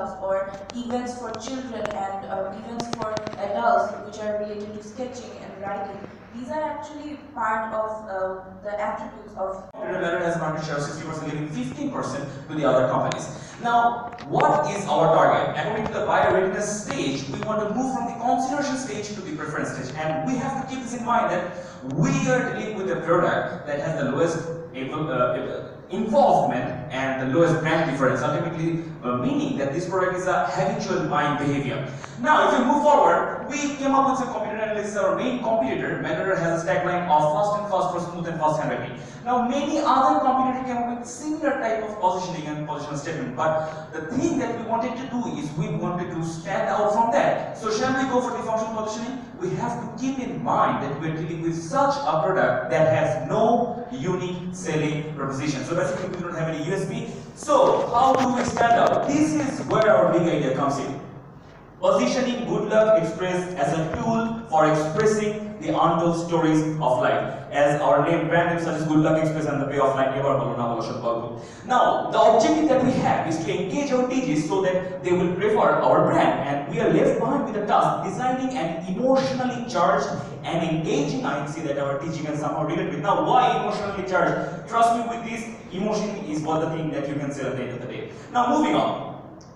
clubs or events for children and events for adults which are related to sketching and writing. These are actually part of the attributes of Brandrill has a market share of 60%, leaving 15% to the other companies. Now, what is our target? According to the buyer readiness stage, we want to move from the consideration stage to the preference stage, and we have to keep this in mind that we are dealing with a product that has the lowest involvement and the lowest brand difference, ultimately meaning that this product is a habitual buying behavior. Now, if we move forward, we came up with some competitor analysis. Our main competitor, Brandrill, has a tagline of fast and fast for smooth and fast handwriting. Now, many other competitors came up with similar type of positioning and positional statement, but the thing that we wanted to do is we wanted to stand out from that. So, shall we go for the functional positioning? We have to keep in mind that we are dealing with such a product that has no unique selling proposition. So basically, we don't have any USP. So how do we stand out? This is where our big idea comes in. Positioning Goodluck Express as a tool for expressing the untold stories of life. As our name brand name suggests, Goodluck Express and the way of life. Now, the objective that we have is to engage our DJs so that they will prefer our brand, and we are left behind with the task designing an emotionally charged and engaging INC that our DJ can somehow relate with. Now, why emotionally charged? Trust me, with this, emotion is what the thing that you can sell at the end of the day. Now, moving on.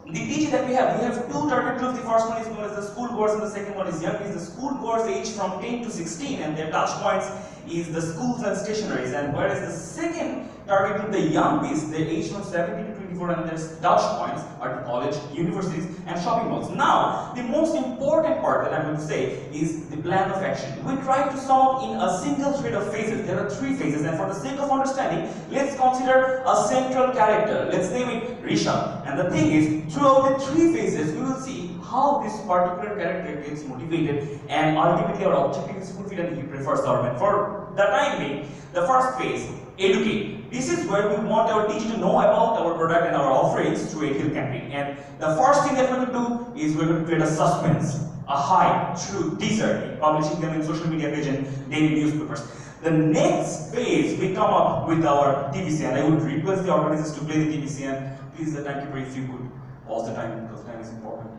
The DJ that we have two target groups. The first one is known as the school goers and the second one is young. Is the school goers aged from 10 to 16 and their touch points is the schools and stationaries, and whereas the second target group, the young bees, they age from 17 to 24 and their touch points are to college, universities and shopping malls. Now, the most important part that I'm going to say is the plan of action. We try to sum up in a single thread of phases. There are 3 phases, and for the sake of understanding, let's consider a central character. Let's name it Risha. And the thing is, throughout the 3 phases, we will see how this particular character gets motivated, and ultimately our objective is fulfilled and he prefers our man. For the time being, the first phase, educate. This is where we want our DJ to know about our product and our offerings through a hill campaign. And the first thing that we're going to do is we're going to create a suspense, a hype through teaser, publishing them in social media page and daily newspapers. The next phase, we come up with our TVC, and I would request the organizers to play the TVC, and please the timekeeper, if you could pause the time because time is important.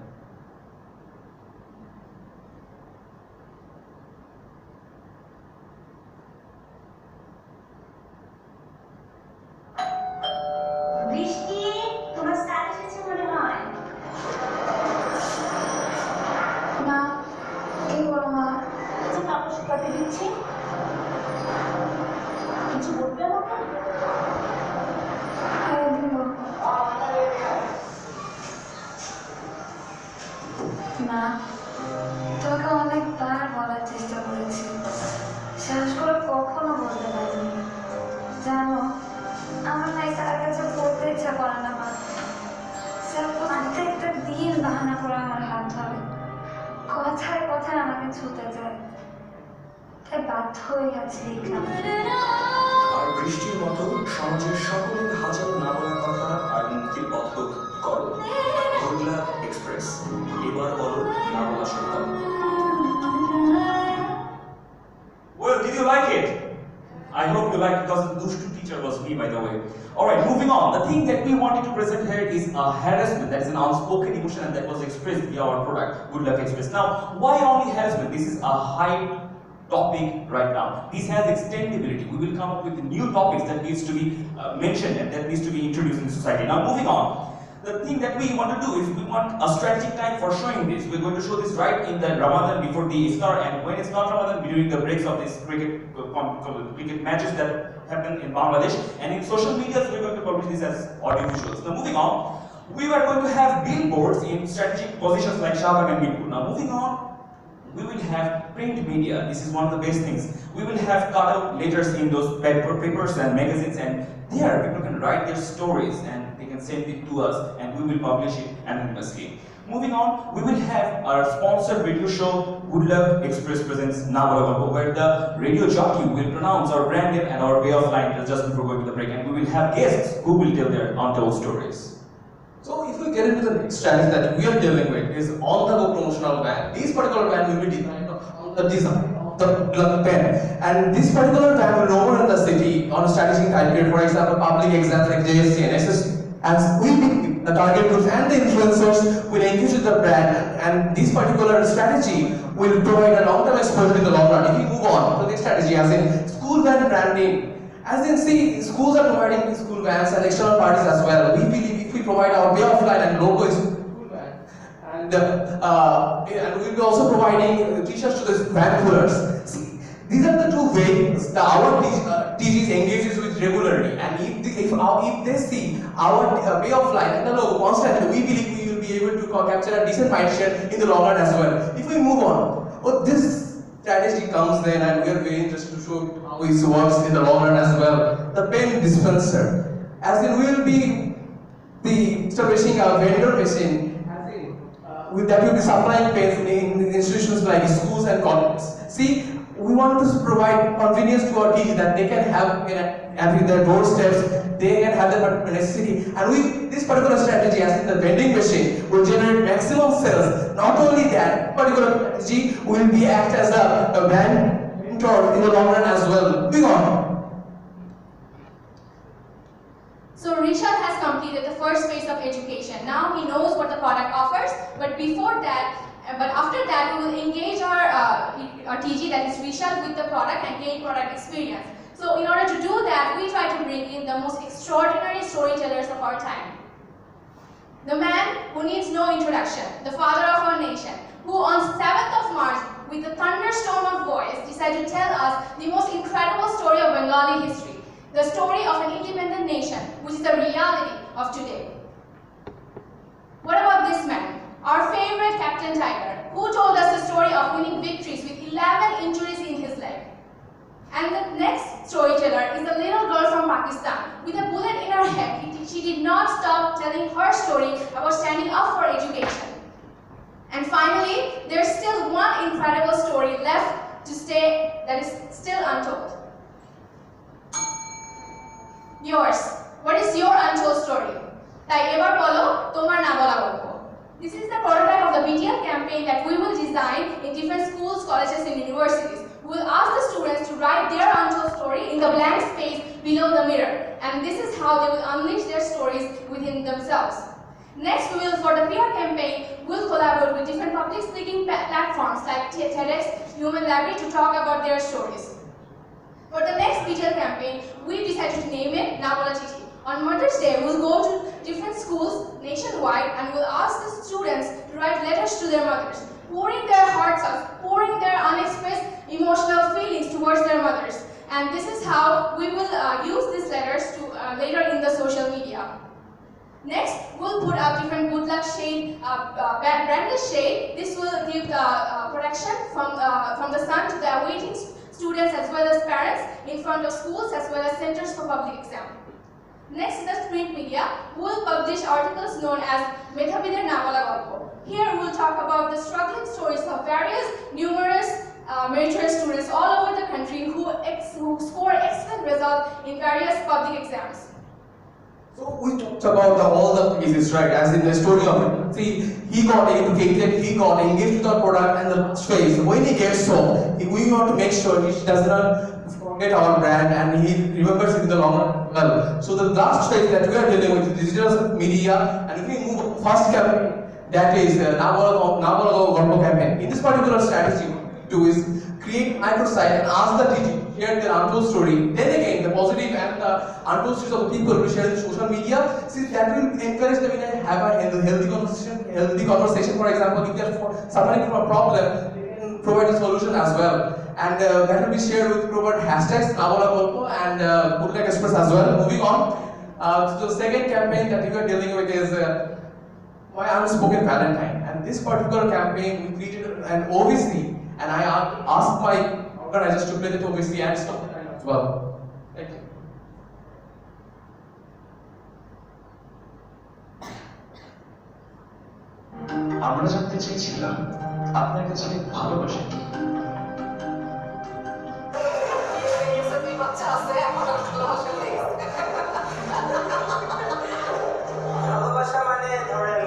না, তোকে অনেকবার বলার চেষ্টা করেছি, শেষ করে কখনো বলতে পারিনি। জানো, আমার না তার কাছে পড়তে ইচ্ছা করে না মা। স্যার প্রত্যেকটা দিন বাহানা করে আমার হাত ধরে, কথায় কথায় আমাকে ছুতে যায়, তাই বাধ্য হয়ে গেছে লিখলাম। আর বৃষ্টির মতো সমাজের সকলের হাজারো না বলা কথা আর মুক্তির পথ করো। Goodluck Express, এবার বলো না বলা সত্য। Well, did you like it? I hope you liked it because the Dushtu teacher was me, by the way. Alright, moving on. The thing that we wanted to present here is a harassment, that is an unspoken emotion, and that was expressed via our product, Goodluck Express. Now, why only harassment? This is a high topic right now. This has extendability. We will come up with new topics that needs to be mentioned and that needs to be introduced in society. Now, moving on. The thing that we want to do is we want a strategic time for showing this. We're going to show this right in the Ramadan before the Iftar, and when it's not Ramadan, during the breaks of these cricket matches that happen in Bangladesh. And in social media, we're going to publish this as audio visuals. Now, moving on, we are going to have billboards in strategic positions like Shahbag and Mirpur. Now, moving on, we will have print media. This is one of the best things. We will have cutout letters in those papers and magazines, and there people can write their stories and they can send it to us, and we will publish it anonymously. Moving on, we will have our sponsored radio show, Goodluck Express presents Nowab, where the radio jockey will pronounce our brand name and our way of life just before going to the break, and we will have guests who will tell their untold stories. So if we get into the next strategy that we are dealing with is on-the-go promotional van. This particular van will be designed on the design of the Goodluck pen, and this particular van will roam around the city on a strategic time period, for example, public exams like JSC and SSC, as we the target groups and the influencers will engage with the brand, and this particular strategy will provide a long-term exposure in the long run. If we move on to the next strategy, as in school van branding. As you can see, schools are providing school vans and external parties as well. We believe if we provide our way of life and logo is school van, and we'll be also providing t-shirts to the van pullers. See, these are the two ways that our TGs engages with regularly, and if they see our way of life and the logo constantly, we believe we will be able to capture a decent mind share in the long run as well. If we move on, this strategy comes then, and we are very interested to show how it works in the long run as well. The pen dispenser, as in we will be establishing a vendor machine, as in that will be supplying pens in institutions like schools and colleges. See, we want to provide convenience to our TG that they can have at their doorsteps, they can have the necessity. And this particular strategy, as in the vending machine, will generate maximum sales. Not only that, particular strategy will be act as a brand mentor in the long run as well. Moving on. So Rishad has completed the first phase of education. Now he knows what the product offers, but after that we will engage our TG, that is Rishad, with the product and gain product experience. So in order to do that, we try to bring in the most extraordinary storytellers of our time. The man who needs no introduction, the father of our nation, who on 7th of March, with a thunderstorm of voice, decided to tell us the most incredible story of Bengali history, the story of an independent nation, which is the reality of today. What about this man, our favorite Captain Tiger, who told us the story of winning victories with 11 injuries in his leg? And the next storyteller is a little girl from Pakistan with a bullet in her head. She did not stop telling her story about standing up for education. And finally, there's still one incredible story left to stay that is still untold. Yours. What is your untold story? Tai ebar bolo tomar na bola golpo. This is the prototype of the BTL campaign that we will design in different schools, colleges, and universities. We will ask the students to write their untold story in the blank space below the mirror, and this is how they will unleash their stories within themselves. Next, for the PR campaign, we'll collaborate with different public speaking platforms like TEDx, Human Library to talk about their stories. For the next BTL campaign, we decided to name it Brandrill'18. On Mother's Day, we'll go to different schools nationwide and we'll ask the students to write letters to their mothers, pouring their hearts out, pouring their unexpressed emotional feelings towards their mothers. And this is how we will use these letters to later in the social media. Next, we'll put up different Goodluck shade, Brandrill' shade. This will give protection from the sun to the awaiting students as well as parents in front of schools as well as centers for public exam. Next, in the print media, we'll publish articles known as Medhabide Nabola Golpo. Here, we'll talk about the struggling stories of various numerous meritorious students all over the country who score excellent results in various public exams. So we talked about all the pieces, right? As in the story of it. See, he got educated, he got engaged with our product, and the phase. When he gets home, we want to make sure he does not forget our brand and he remembers it in the long run well. So the last phase that we are dealing with is digital media, and if we move first campaign, that is Nowab Golpo campaign. In this particular strategy, do is create microsite and ask the teacher to share their untold story. Then again, the positive and the untold stories of the people will share in social media. See, that will encourage them to have a healthy conversation. For example, if they are suffering from a problem, they can provide a solution as well. And that will be shared with proper hashtags Nabola Golpo and Goodluck Express as well. Moving on, so the second campaign that we are dealing with is My Unspoken Valentine. And this particular campaign, we created an OVC. And I asked my organizers to play the OVC and stop the time as well. Thank you. আমরা জানতে চেয়েছিলাম আপনার কাছে ভালোবাসা কি? ভালোবাসা মানে ধরেন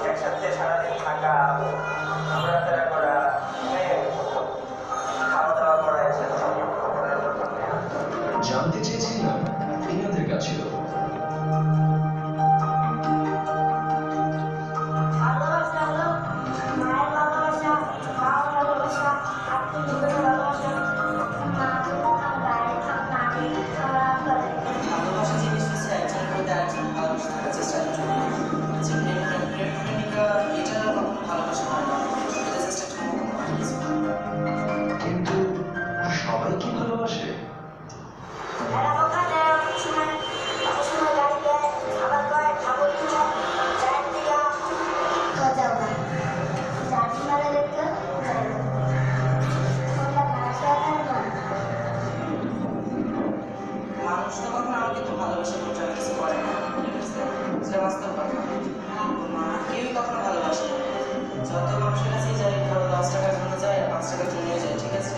একসাথে সারাদিন থাকা, ঘোরাফেরা করা, খাওয়া দাওয়া করা, একসাথে জানতে চেয়েছিলাম আপনাদের কাছেও ভালোবাসা আপনি জীবনে ভালোবাসা মা আমার গায়ে আমার মাকে আমার আব্বাকে ভালোবাসা জিনিসটা হচ্ছে একজনের প্রতি আরেকজন ভালোবাসা থাকার চেষ্টা করা যে প্রেমিকা এটা কখনো ভালোবাসা হয় না এটা জাস্ট একটা কিন্তু সবাই কি ভালোবাসে? এরা ওখানে অনেক সময় গাড়িতে আবার কয় খাবো কিনা চায়ের দিকে যাবো জানি মেলা দেখতে যাবো তোমরা ভাষা না মানুষ তো কখনো আমাকে তো ভালোবাসা করতে কিছু করে না সেটা বাস্তব কথা কেউই কখনো ভালোবাসে না যত মানুষের কাছেই যায় ধরো 10 টাকার জন্য যায় 5 টাকার জন্য যায় ঠিক আছে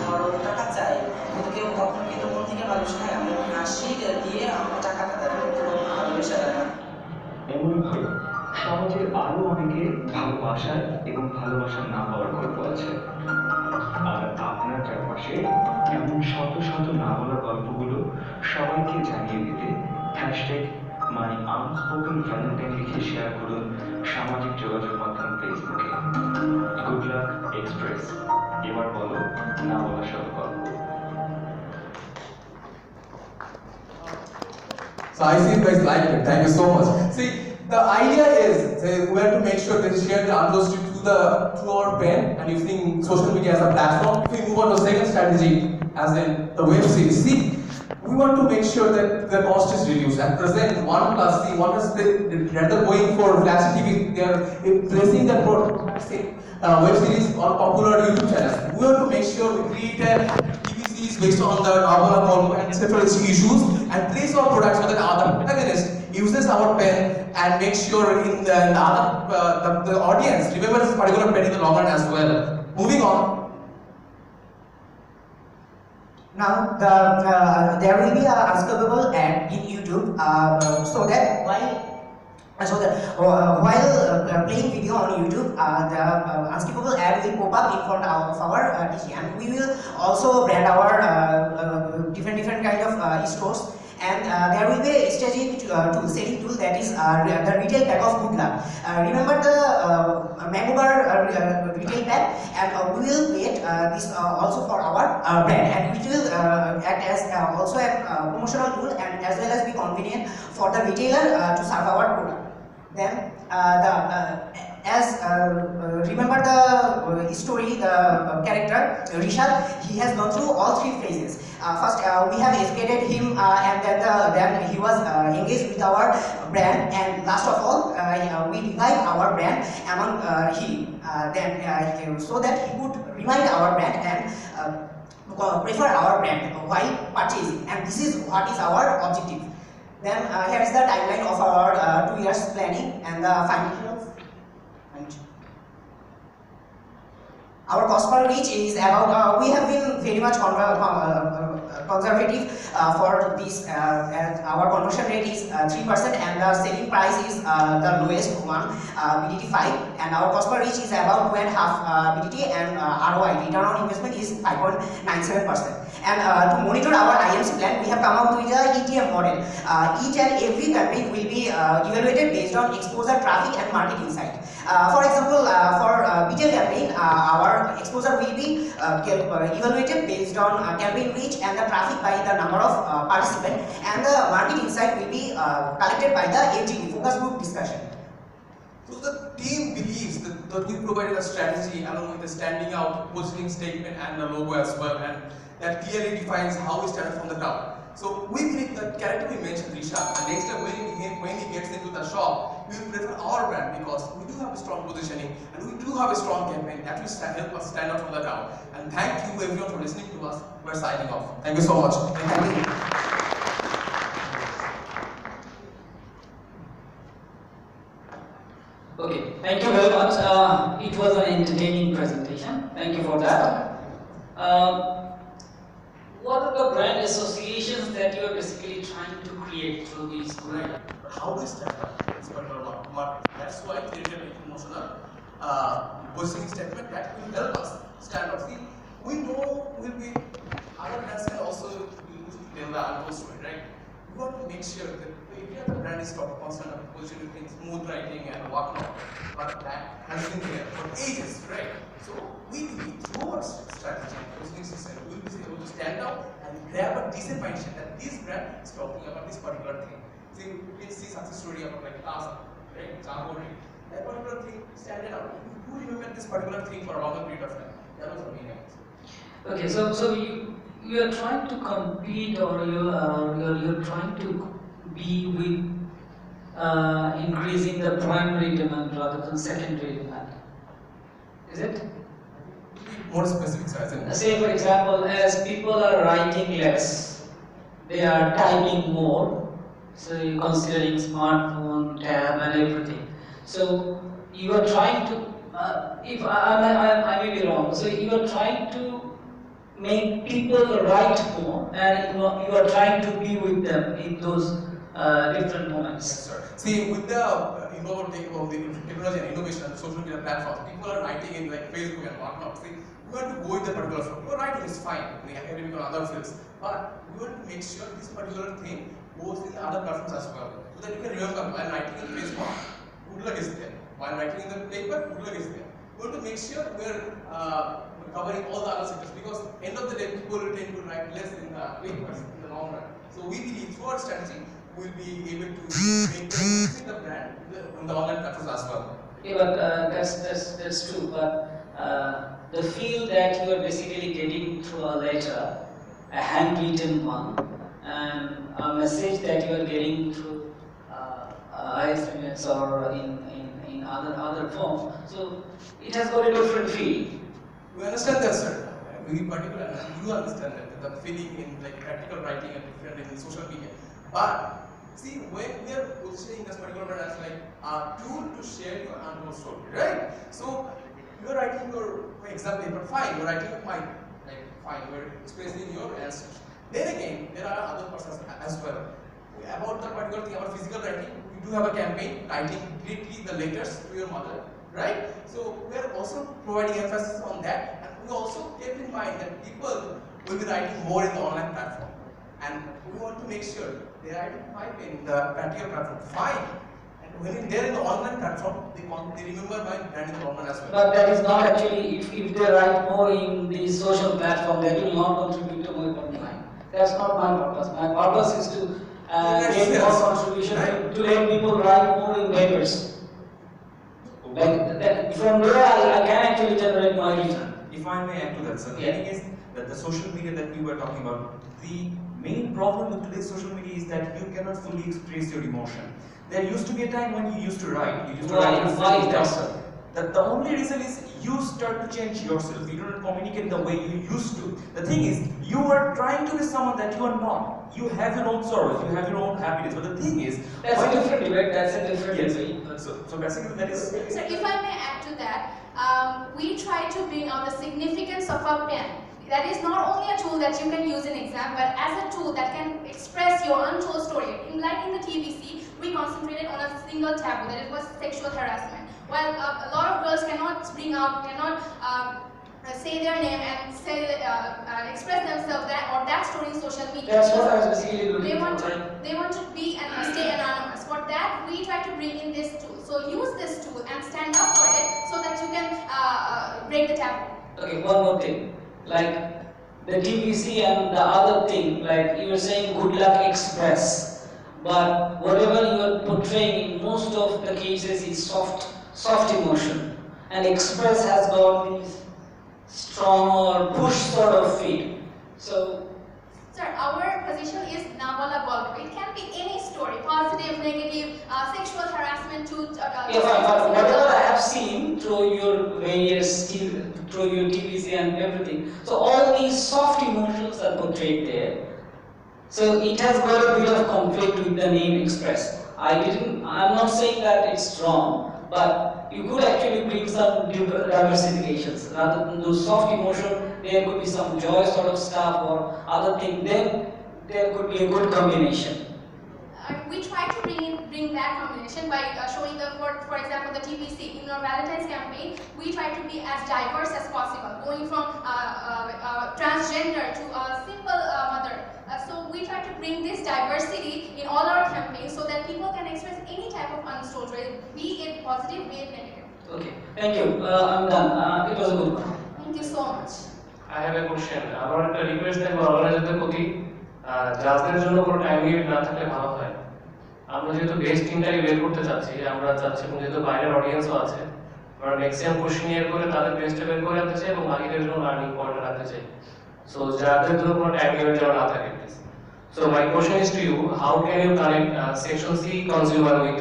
ধরো টাকা চাই কিন্তু কেউ কখনো কিন্তু মন থেকে ভালোবাসে না আমি হাসি দিয়ে আমাকে টাকাটা দেয় কিন্তু ভালোবাসা দেয় না এমনভাবে সমাজের আরো অনেকে ভালোবাসার এবং ভালোবাসা না পাওয়ার গল্প আছে। আর আপনার চারপাশে এমন শত শত না বলা গল্পগুলো সবাইকে জানিয়ে দিতে হ্যাশট্যাগ মাই আনস্পোকেন ভ্যালেন্টাইন লিখে শেয়ার করুন সামাজিক যোগাযোগ মাধ্যম ফেসবুকে। গুডলাক এক্সপ্রেস, এবার বলো না বলা সব গল্প। So I see you guys like it. Thank you so much. See, the idea is we have to make sure that we share the answers to our pen and using social media as a platform. If we move on to the second strategy, as in the web series, see, we want to make sure that the cost is reduced. At present, OnePlus, see, OnePlus, rather going for flash TV, they are placing that for web series on popular YouTube channels. We want to make sure we create a TVCs based on the novel and several issues and place our products so that other protagonist uses our pen and make sure in the other the audience remember this particular pen in the long run as well. Moving on. Now there will be a unskippable ad in YouTube so that while playing video on YouTube, the unskippable ad will pop up in front of our TV, and we will also brand our different kind of stores. And there will be a strategic tool, setting tool, that is the retail pack of Goodluck. Remember the mango bar retail pack, and we will create this also for our brand, and it will act as also a promotional tool and as well as be convenient for the retailer to serve our product. Then remember the story, the character Rishad, he has gone through all 3 phases. First we have educated him and then he was engaged with our brand, and last of all we revived our brand among him so that he could remind our brand and prefer our brand while purchasing, and this is what is our objective. Then here is the timeline of our 2 years planning and the financials. Our cost per reach is about, we have been very much conservative for this, our conversion rate is 3% and the selling price is the lowest one, BDT 5, and our cost per reach is about 2.5 BDT, and ROI, return on investment, is 5.97%. And to monitor our IMC plan, we have come out with a ETM model. Each and every campaign will be evaluated based on exposure, traffic and market insight. For example, for BTL campaign, our exposure will be evaluated based on campaign reach and the traffic by the number of participants, and the market insight will be collected by the FGD, focus group discussion. So the team believes that we provided a strategy along with the standing out positioning statement and the logo as well, and that clearly defines how we stand from the crowd. So we believe that character we mentioned, Risha, and next time when he gets into the shop, we will prefer our brand because we do have a strong positioning and we do have a strong campaign that will help us stand out from the crowd. And thank you everyone for listening to us. We're signing off. Thank you so much. Thank you. Okay, thank you very much. It was an entertaining presentation. Thank you for that. What are the brand associations that you are basically trying to create through these brand? How we stand out this particular market. That's why we created a promotional positioning statement that will help us stand out. See, we know will be other brands can also use the untold story, right? We want to make sure that we Every other brand is talking constant about positioning things, smooth writing and whatnot, but that has been there for ages, right? So we believe through our strategy and positioning system, we will be able to stand out and grab a decent mindset that this brand is talking about this particular thing. So you can see success story about like Plaza, right? Jamboree. That particular thing stand out. You remember this particular thing for a longer period of time. That was the main aim. Okay, so you are trying to compete, or you're trying to be with increasing the primary demand rather than secondary demand. Is it? More specific, sir. Say for example, as people are writing less, they are typing more. So you're considering smartphone, tab, and everything. So you are trying to, if I may be wrong, so you are trying to make people write more, and you are trying to be with them in those different moments. Yes, sir. See, with the technology and innovation and social media platforms, people are writing in like Facebook and whatnot. See, we want to go with the particular flow. Your writing is fine in the academic or other fields, but we want to make sure this particular thing goes in the other platforms as well, so that you can remember while writing in Facebook, Goodluck is there. While writing in the paper, Goodluck is there. We want to make sure we're covering all the other sectors, because end of the day, people will tend to write less in the papers in the long run. So we believe through our strategy, we'll be able to maintain the brand on the online platforms as well. Yeah, but that's true. But the feel that you are basically getting through a letter, a handwritten one, and a message that you are getting through SMS or in other forms. So it has got a different feel. We understand that, sir. We particularly do understand that the feeling in like practical writing and different in social media. But see, when we are positioning this particular brand as like a tool to share your untold story, right? So you are writing your exam paper, fine. You are writing a fine, like fine. You are expressing your answers. Then again, there are other persons as well. About the particular thing, about physical writing, we do have a campaign, writing greatly the letters to your mother, right? So we are also providing emphasis on that, and we also kept in mind that people will be writing more in the online platform, and we want to make sure they are writing fine in the practical platform, fine. And when they're in the online platform, they remember my brand in the online as well. But that is not actually, if they write more in the social platform, that will not contribute to my bottom line. That's not my purpose. My purpose is to get more contribution, to let people write more in papers. Like that, from there I can actually generate my return. If I may add to that, sir, the thing is that the social media that we were talking about, the main problem with today's social media is that you cannot fully express your emotion. There used to be a time when you used to write. You used to write yourself. That the only reason is you start to change yourself. You don't communicate the way you used to. The thing is, you are trying to be someone that you are not. You have your own sorrows, you have your own happiness. But the thing is, that's a different debate. That's a different debate. So basically, that is. So if I may add to that, we try to bring out the significance of a pen. That is not only a tool that you can use in exam, but as a tool that can express your untold story. Like in the TVC, we concentrated on a single taboo, that it was sexual harassment. While a lot of girls cannot say their name and express themselves that story in social media. That's what I was basically looking for. They want to be and stay anonymous. For that, we try to bring in this tool. So use this tool and stand up for it so that you can break the taboo. Okay, one more thing. Like the TVC and the other thing, like you were saying Goodluck Express, but whatever you are portraying in most of the cases is soft emotion, and Express has got these strong or push sort of feel. So, sir, our position is Nowab. It can be any story, positive, negative, sexual harassment to yeah, but whatever I have seen through your various through your TVC and everything, so all these soft emotions are portrayed there. So it has got a bit of conflict with the name Express. I'm not saying that it's wrong, but you could actually bring some diversifications. Rather than those soft emotion, there could be some joy sort of stuff or other thing. Then there could be a good combination. We try to bring that combination by showing for example, the TPC. In our Valentine's campaign, we try to be as diverse as possible, going from transgender to a simple mother. So we try to bring this diversity in all our campaigns so that people can express any type of untold story, be it positive, be it negative. Okay, thank you. I'm done. It was a good one. Thank you so much. I have a question. আমার একটা request থাকবে অর্গানাইজারদের প্রতি, জাজদের জন্য কোনো time limit না থাকলে ভালো হয়। আমরা যেহেতু বেস্ট টিমটাকে বের করতে চাচ্ছি, আমরা চাচ্ছি এবং যেহেতু বাইরের অডিয়েন্সও আছে, আমরা ম্যাক্সিমাম কোশ্চেনিয়ার করে তাদের বেস্টটা বের করে আনতে চাই এবং বাকিদের জন্য লার্নিং পয়েন্ট রাখতে চাই। সো জাজদের জন্য কোনো টাইম লিমিট যেন না থাকে please. So my question is to you: how can you connect Section C consumer with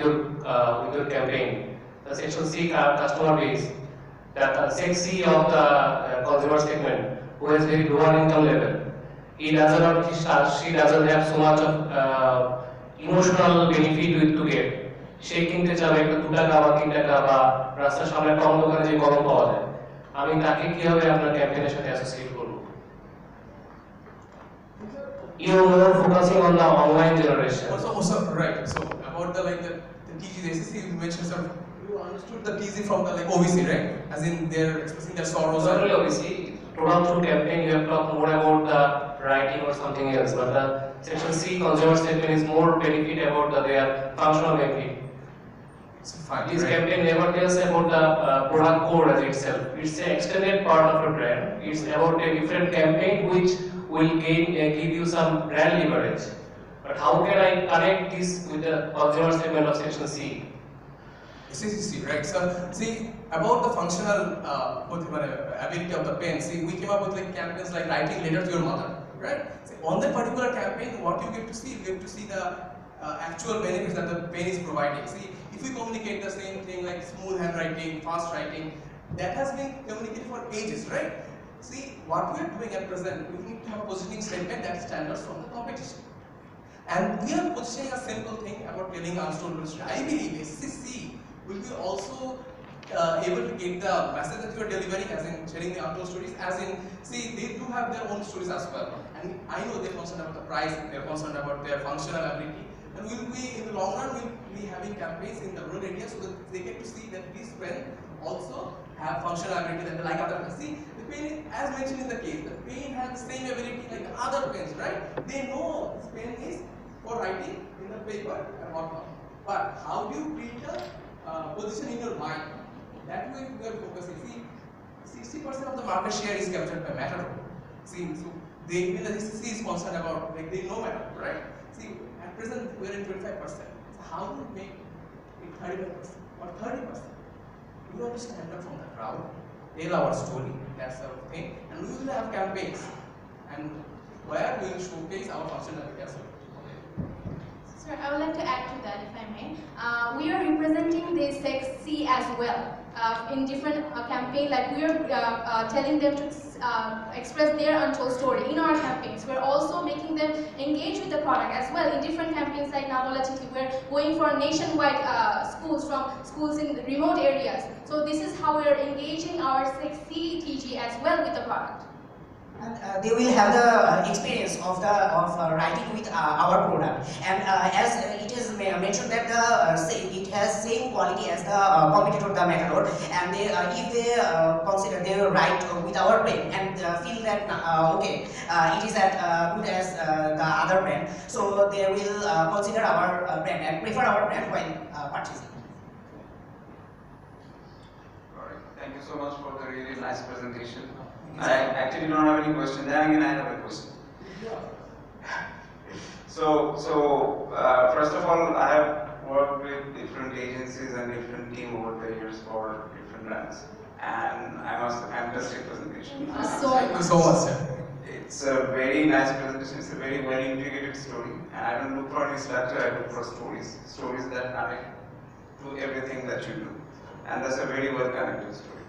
your campaign? The Section C customer base, that Section C of the consumer segment who has very lower income level. She doesn't have so much of emotional benefit to get. সে কিনতে চাবে একটা 2 টাকা বা 3 টাকা বা রাস্তার সামনে কম দোকানে যে কলম পাওয়া যায়, আমি তাকে কিভাবে আপনার ক্যাম্পেইনের সাথে অ্যাসোসিয়েট করব? You're more focusing on the online generation. Also, right. So about the TG, you mentioned some. You understood the TG from the OVC, right? As in they're expressing their sorrows. Not really OVC. Throughout through campaign, you have talked more about the writing or something else, but the Section C consumer statement is more benefit about their functional benefit. This campaign never tells about the product core as itself. It's an extended part of your brand. It's about a different campaign which will give you some brand leverage. But how can I connect this with the consumer segment of Section C? CCC, right? So, see about the functional ability of the pen. See, we came up with campaigns like writing letter to your mother, right? See, on that particular campaign, what you get to see the actual benefits that the pen is providing. See, if we communicate the same thing like smooth handwriting, fast writing, that has been communicated for ages, right? See, what we are doing at present, we need to have a positioning statement that stands from the competition. And we are positioning a simple thing about telling untold story. I believe SCC will be also able to get the message that you are delivering, as in sharing the untold stories, as in, see, they do have their own stories as well. And I know they're concerned about the price, they're concerned about their functional ability. And we'll be, in the long run, we'll be having campaigns in the rural areas so that they get to see that this pen also have functional ability that like other pens. See, the pen, as mentioned in the case, the pen has the same ability like the other pens, right? They know this pen is for writing in the paper and whatnot. But how do you create a position in your mind? That way we are focusing. See, 60% of the market share is captured by Matador. See, so they even the SCC is concerned about, like they know Matador, right? See, at present we are in 25%. So how do we make it 35% or 30%? We have to stand up from the crowd, tell our story, that sort of thing, and we will have campaigns, and where we will showcase our functionality as well. Sir, I would like to add to that, if I may. We are representing the Section C as well in different campaigns. Like we are telling them to express their untold story in our campaigns. We're also making them engage with the product as well in different campaigns like Nabab. We're going for nationwide schools, from schools in remote areas. So this is how we're engaging our Section C TG as well with the product. And they will have the experience of writing with our product, and as it is mentioned that it has same quality as the competitor, the Matador, and they, if they consider they will write with our pen and feel that okay, it is as good as the other brand, so they will consider our brand and prefer our brand when purchasing. Alright, thank you so much for the really nice presentation. I actually don't have any question. Then again, I have a question. So first of all, I have worked with different agencies and different team over the years for different brands, and I must have fantastic presentation. Thank you so much, sir. It's a very nice presentation. It's a very well integrated story, and I don't look for any structure. I look for stories that connect to everything that you do, and that's a very well connected story.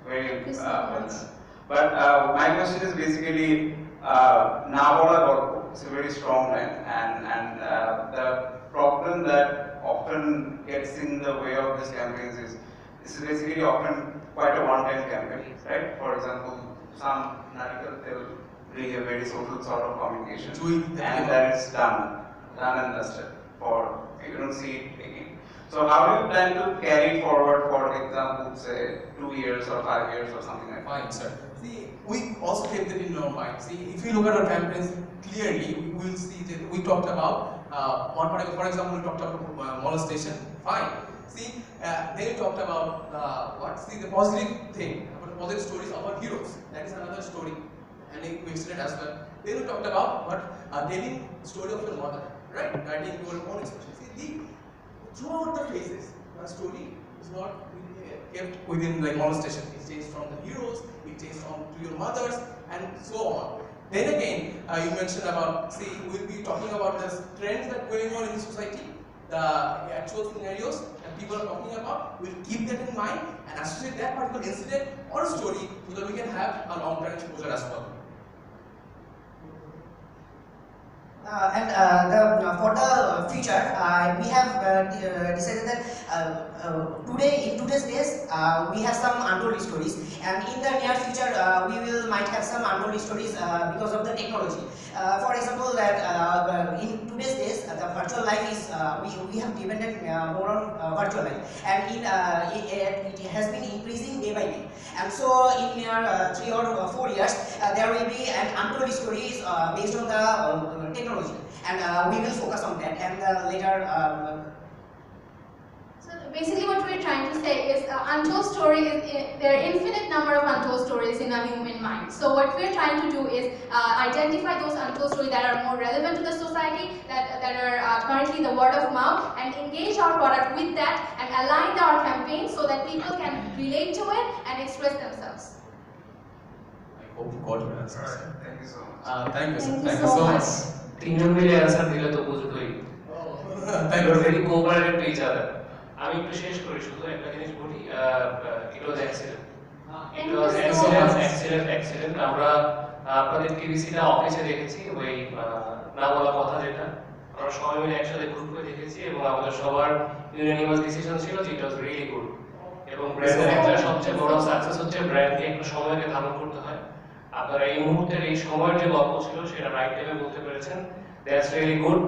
Very well done. But my question is basically Nowab. It's a very strong brand, and the problem that often gets in the way of these campaigns is this is basically often quite a one-time campaign, right? For example, some articles they will bring a very social sort of communication, and that is done and dusted. For you don't see it again. So how do you plan to carry forward, for example, say 2 years or 5 years or something like that? Fine, sir. See, we also kept that in our mind. See, if you look at our campaigns clearly, we will see that we talked about one particular, for example, we talked about molestation. Fine. See, then we talked about what? See, the positive thing, about the positive stories of our heroes. That is another story, and we extended as well. Then we talked about what? Telling story of your mother, right? Writing your own experience. See, throughout the phases, the story is not kept within like molestation. It changed from the heroes, it changed from to your mothers, and so on. Then again, you mentioned about, see, we'll be talking about the trends that are going on in the society, the actual scenarios that people are talking about. We'll keep that in mind and associate that particular incident or story so that we can have a long-term exposure as well. For the future, we have decided that in today's days, we have some untold stories, and in the near future, we might have some untold stories because of the technology. For example, that in today's days, the virtual life is we have depended more on virtual life, and it has been increasing day by day. And so, in near 3 or 4 years, there will be an untold stories based on the technology, and we will focus on that. And later. So basically, what we're trying to say is, untold story is there are infinite number of untold stories in a human mind. So what we're trying to do is identify those untold stories that are more relevant to the society, that are currently the word of mouth, and engage our product with that, and align our campaign so that people can relate to it and express themselves. I hope you got your answers. Alright, thank you so much. Thank you, sir. Thank you so much. তিনজন মিলে answer দিলে তো বুঝতোই। Thank You are you. very cooperative to each other. আমি একটু শেষ করি শুধু একটা জিনিস বলি, it was excellent. It was excellent. আমরা আপনাদের টিভিসিটা অফিসে দেখেছি, ওই না বলা কথা যেটা আমরা সবাই মিলে একসাথে গ্রুপ করে দেখেছি, এবং আমাদের সবার ইউনানিমাস ডিসিশন ছিল যে ইট ওয়াজ রিয়েলি গুড। এবং ব্র্যান্ডের একটা সবচেয়ে বড় সাকসেস হচ্ছে ব্র্যান্ডকে একটু সময়কে ধারণ করতে হয়। আপনারা এই মুহূর্তের এই সময়ের যে গল্প ছিল সেটা রাইট টাইমে বলতে পেরেছেন, দ্যাটস রিয়েলি গুড।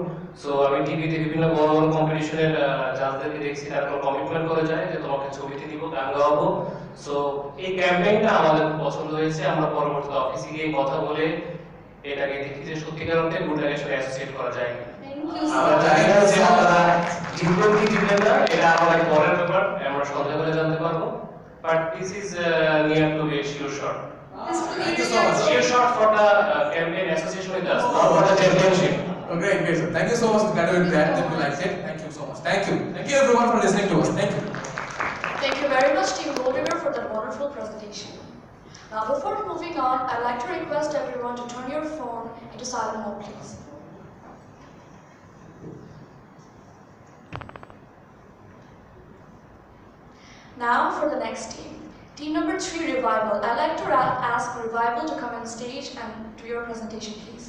সো আমি টিভিতে বিভিন্ন বড় বড় কম্পিটিশনের জাজদেরকে দেখছি, তারা কমিটমেন্ট করে যায় যে তোমাকে ছবিতে দিব, গান গাওয়াবো। সো এই ক্যাম্পেইনটা আমাদের পছন্দ হয়েছে। আমরা পরবর্তীতে অফিসে গিয়ে কথা বলে এটাকে দেখি যে সত্যিকার অর্থে গুডলাকের সাথে অ্যাসোসিয়েট করা যায়। আমরা জানি না যে আপনারা জিতবেন কি জিতবেন না, এটা আমাদের পরের ব্যাপার, আমরা সন্ধ্যাবেলা জানতে পারবো। But this is near to be sure shot. Thank you so much. Cheer shot for the campaign association with us, not for the championship. Oh, great, sir. Thank you so much for graduating that. We liked it. Thank you so much. Thank you. Thank you everyone for listening to us. Thank you. Thank you very much, Team Goldriver, for that wonderful presentation. Now, before moving on, I'd like to request everyone to turn your phone into silent mode, please. Now for the next team. Team number 3, Revival. I'd like to ask Revival to come on stage and do your presentation, please.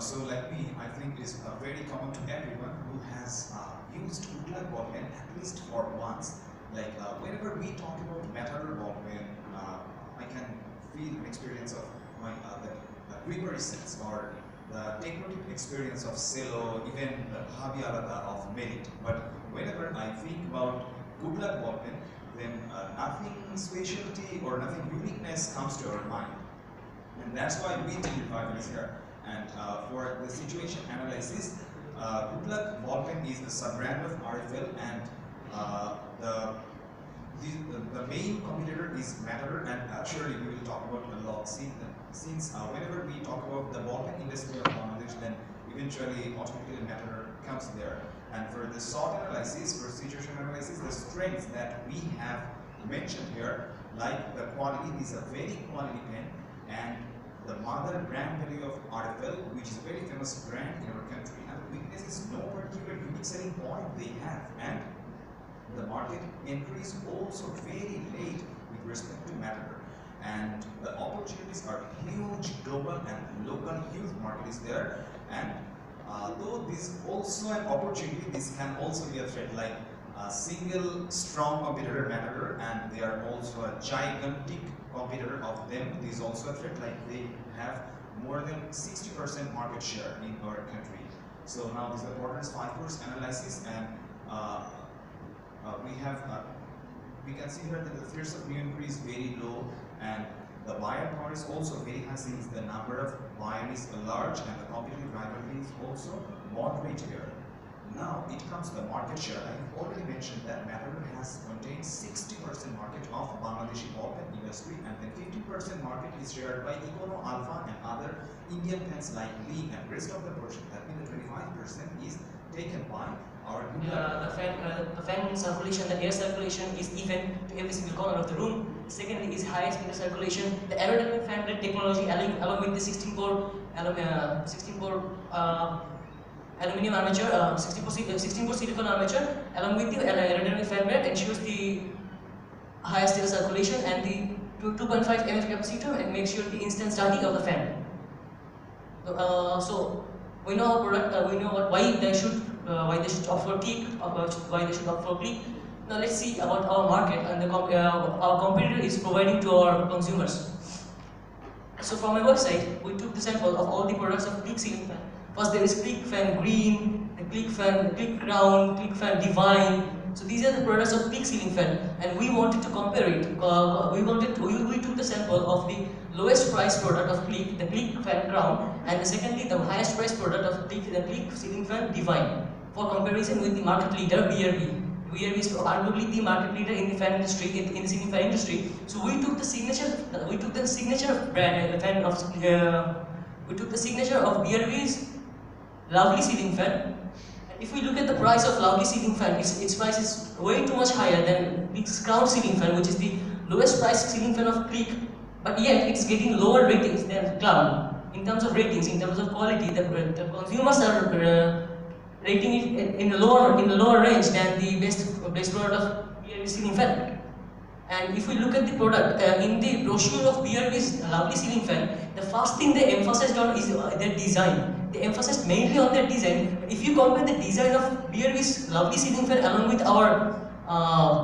So like me, I think it is very common to everyone who has used Goodluck ballpen at least for once. Like whenever we talk about Matador ballpen, I can feel an experience of my the grippery sense or the technical experience of cello, even the Habi Alada of Merit. But whenever I think about Goodluck ballpen, then nothing specialty or nothing uniqueness comes to our mind. And that's why we Team Revival is here. And for the situation analysis, Goodluck ballpen is the sub-brand of RFL, and the main competitor is Matador, and surely we will talk about the since whenever we talk about the ball pen industry of Bangladesh, then eventually automatically matter comes there. And for the SWOT analysis, for situation analysis, the strengths that we have mentioned here, like the quality is a very quality pen, and the mother brand value of RFL, which is a very famous brand in our country, and the weakness is no particular unique selling point they have, and the market entry is also very late with respect to matter, and the opportunities are huge, global and local, huge market is there, and though this also an opportunity, this can also be a threat, like a single strong competitor matter, and they are also a gigantic competitor of them. This is also a threat, like they have more than 60% market share in our country. So now this is the Porter's 5 course analysis, and we can see here that the fears of new entry is very low, and the buyer power is also very high since the number of buyers is large and the competitive rivalry is also moderate here. Now it comes to the market share. I have already mentioned that Matter has contained 60% market of Bangladeshi ball pen industry, and then 15% market is shared by Econo, Alpha and other Indian pens like Lee, and rest of the portion, that means the 25% is taken by our the fan circulation, the air circulation is even to every single corner of the room. Secondly is high speed circulation. The aerodynamic fan blade technology along with the 16-pore aluminum armature, 16-pore silicon armature along with the aerodynamic fan blade ensures the highest air circulation and the 2.5 mF capacitor, and makes sure the instant starting of the fan. So we know our product, we know why they should opt for Click, why they should opt for Click. Now let's see about our market and our competitor is providing to our consumers. So from my website, we took the sample of all the products of Click ceiling fan. First there is Click Fan Green, the Click Fan, Click Crown, Click Fan Divine. So these are the products of Click ceiling fan, and we wanted to compare it. We took the sample of the lowest price product of Click, the Click Fan Crown, and secondly the highest price product of Click, the Click ceiling fan Divine, for comparison with the market leader BRB. BRB is arguably the market leader in the fan industry, in the ceiling fan industry. So we took the signature of brand fan of we took the signature of BRB's Lovely ceiling fan. If we look at the price of Lovely ceiling fan, its price is way too much higher than Click's Crown ceiling fan, which is the lowest priced ceiling fan of Click, but yet it's getting lower ratings than Crown. In terms of ratings, in terms of quality, the consumers are rating it in the lower range than the best product of BRB ceiling fan. And if we look at the product in the brochure of BRB's Lovely ceiling fan, the first thing they emphasized on is their design. They emphasized mainly on their design. If you compare the design of BRB's Lovely ceiling fan along with our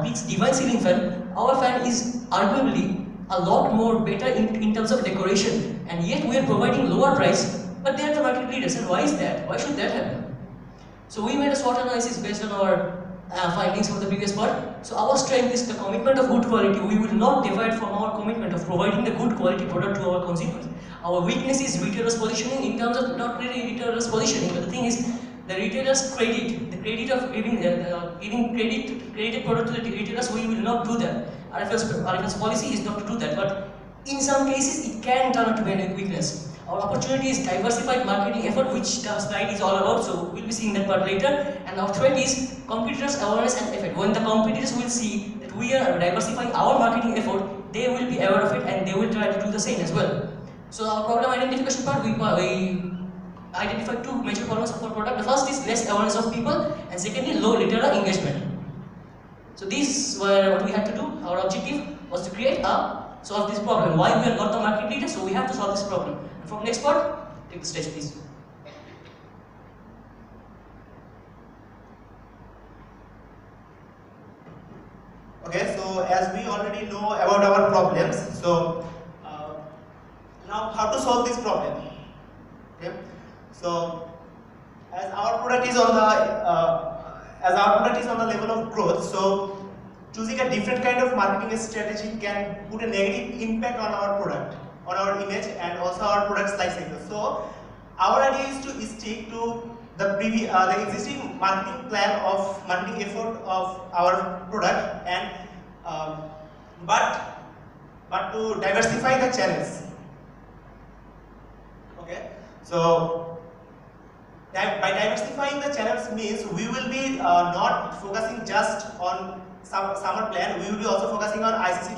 Click's Divine ceiling fan, our fan is arguably a lot more better in terms of decoration, and yet we are providing lower price, but they are the market leaders. And why is that? Why should that happen? So we made a SWOT analysis based on our findings from the previous part. So our strength is the commitment of good quality. We will not divide from our commitment of providing the good quality product to our consumers. Our weakness is retailers positioning in terms of not really retailers positioning, but the thing is the retailers credit, the credit of giving credited product to the retailers, we will not do that. RFL's policy is not to do that, but in some cases it can turn out to be a weakness. Our opportunity is diversified marketing effort, which the slide is all about, so we'll be seeing that part later. And our threat is competitors' awareness and effort. When the competitors will see that we are diversifying our marketing effort, they will be aware of it and they will try to do the same as well. So our problem identification part, we identify two major problems of our product. The first is less awareness of people, and secondly low retailer engagement. So these were what we had to do. Our objective was to solve this problem. Why we are not the market leader, so we have to solve this problem. And from next part, take the stage please. Okay, so as we already know about our problems, so now how to solve this problem? Okay, so as our product is on the level of growth, so choosing a different kind of marketing strategy can put a negative impact on our product, on our image, and also our product's life cycle. So our idea is to stick to the existing marketing plan of marketing effort of our product, and but to diversify the channels. Okay, so by diversifying the channels means we will be not focusing just on summer plan. We will be also focusing on ICC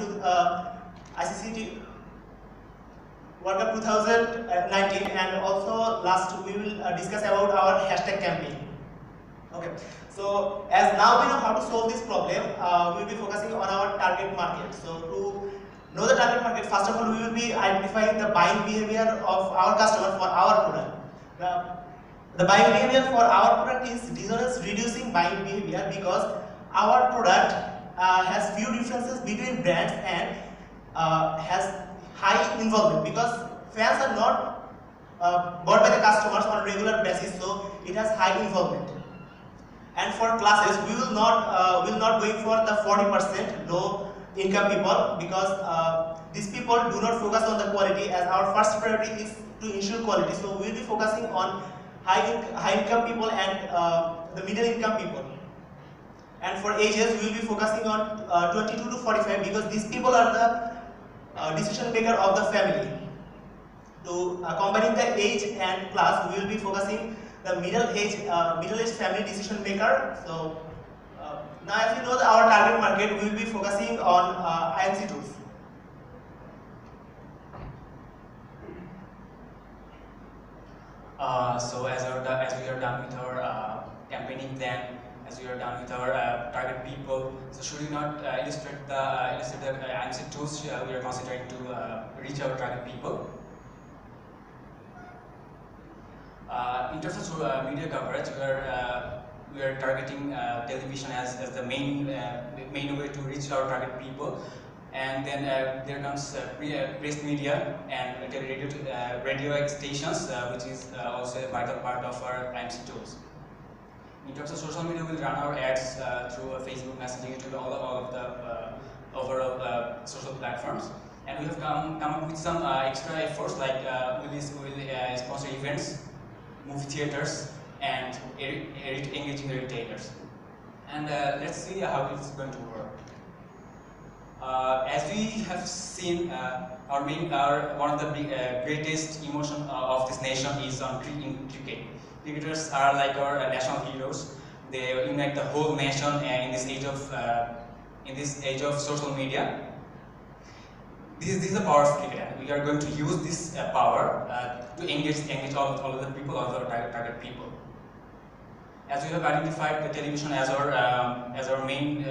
World Cup 2019, and also last we will discuss about our hashtag campaign. Okay, so as now we know how to solve this problem, we will be focusing on our target market. So to know the target market, first of all we will be identifying the buying behavior of our customer for our product. The buying behavior for our product is reducing buying behavior, because our product has few differences between brands and has high involvement, because fans are not bought by the customers on a regular basis, so it has high involvement. And for classes, we will not going for the 40% low income people, because these people do not focus on the quality, as our first priority is to ensure quality. So we will be focusing on high income people and the middle income people. And for ages, we will be focusing on 22 to 45, because these people are the decision maker of the family. To combining the age and class, we will be focusing the middle-aged family decision maker. So now, as you know our target market, we will be focusing on IMC tools. So as we are done with our campaigning plan, as we are done with our target people, so should we not illustrate the IMC tools we are considering to reach our target people? In terms of media coverage, we are targeting television as the main way to reach our target people, and then there comes press media and radio stations, which is also a vital part of our IMC tools. In terms of social media, we'll run our ads through Facebook, Messenger, YouTube, all of the overall social platforms. And we have come up with some extra efforts, like we'll sponsor events, movie theaters, and engaging the retailers. And let's see how it's going to work. As we have seen, one of the greatest emotion of this nation is on cricket. Cricketers are like our national heroes. They unite the whole nation in this age of social media. This is the power of cricket, and we are going to use this power to engage all of the people, all of our target people. As we have identified the television as our main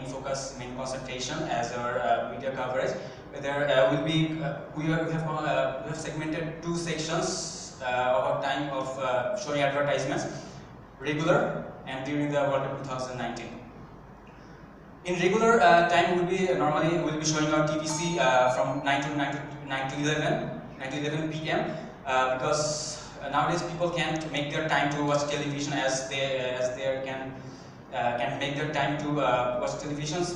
focus, main concentration, as our media coverage, there will be we have segmented two sections of our time of showing advertisements: regular and during the World Cup 2019. In regular time, we'll be showing our TVC from 9 to 11 p.m. Because nowadays people can't make their time to watch television as they can make their time to watch televisions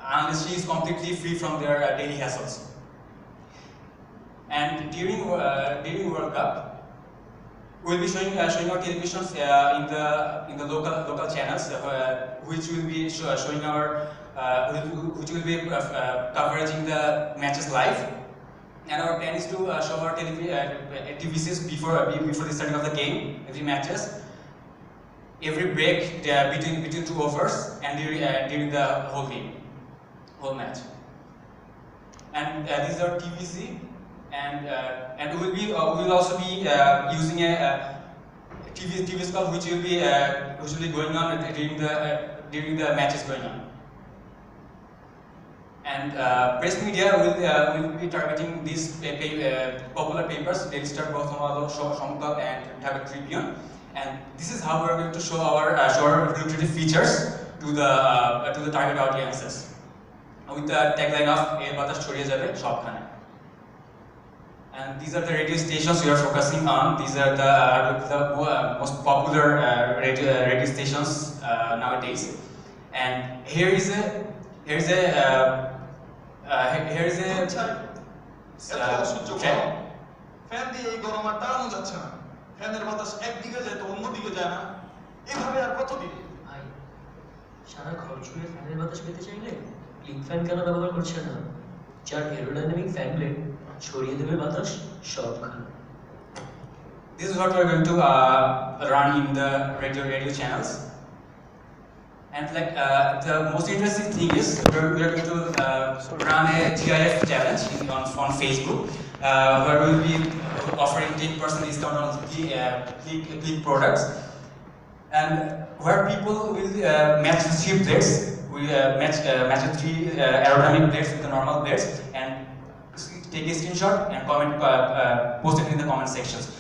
unless she is completely free from their daily hassles. And during World Cup, we'll be showing our televisions in the local channels, which will be showing which will be covering the matches live. And our plan is to show our TVCs before the starting of the game, every matches, every break between two overs, and during the whole game, whole match. And this is our TVC, and we will also be using a TV call which will be going on during the matches going on. And press media will be targeting these popular papers, Daily Star, Bothomalo, Shomkal, and Dhaka Tribune. And this is how we are going to show our lucrative features to the target audiences, with the tagline of "Ei batas chhoriye jabe sobkhane." And these are the radio stations we are focusing on. These are the most popular radio stations nowadays. And here is a fan দিয়ে এই গরম আর টানানো যাচ্ছে না, ফ্যানের বাতাস একদিকে যায় তো অন্যদিকে যায় না, এভাবে আর কতদিন? সারা ঘর জুড়ে ফ্যানের বাতাস পেতে চাইলে ক্লিক ফ্যান কেন ব্যবহার করছে না, যার এরোডাইনামিক ফ্যান ব্লেড ছড়িয়ে দেবে বাতাস সবখানে। This is what we're going to run in the radio channels. And like the most interesting thing is we're going to run a GIF challenge on Facebook, where we'll be offering 10% discount on Click products, and where people will match the 3 blades. We match the 3 aerodynamic blades with the normal blades, and take a screenshot and comment, post it in the comment sections.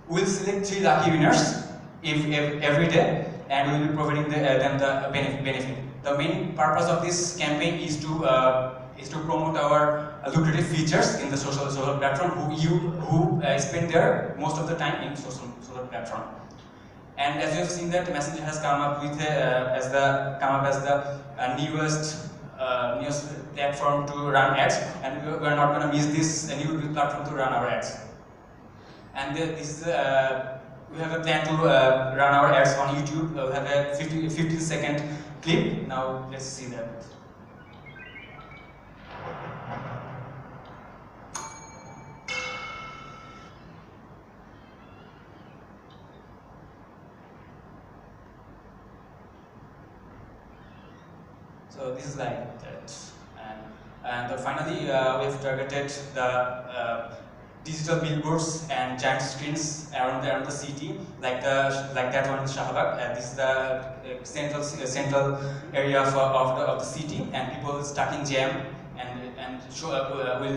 We'll select 3 lucky winners every day, and we'll be providing them the benefit. The main purpose of this campaign is to promote our lucrative features in the social platform who spend their most of the time in social platform. And as you have seen that Messenger has come up with as the newest platform to run ads, and we are not going to miss this new platform to run our ads. And this is we have a plan to run our ads on YouTube. We have a 15-second clip. Now let's see that. So this is like that, and finally we have targeted the digital billboards and giant screens around the city, like that one in Shahbag. This is the central area of the city, and people stuck in jam and will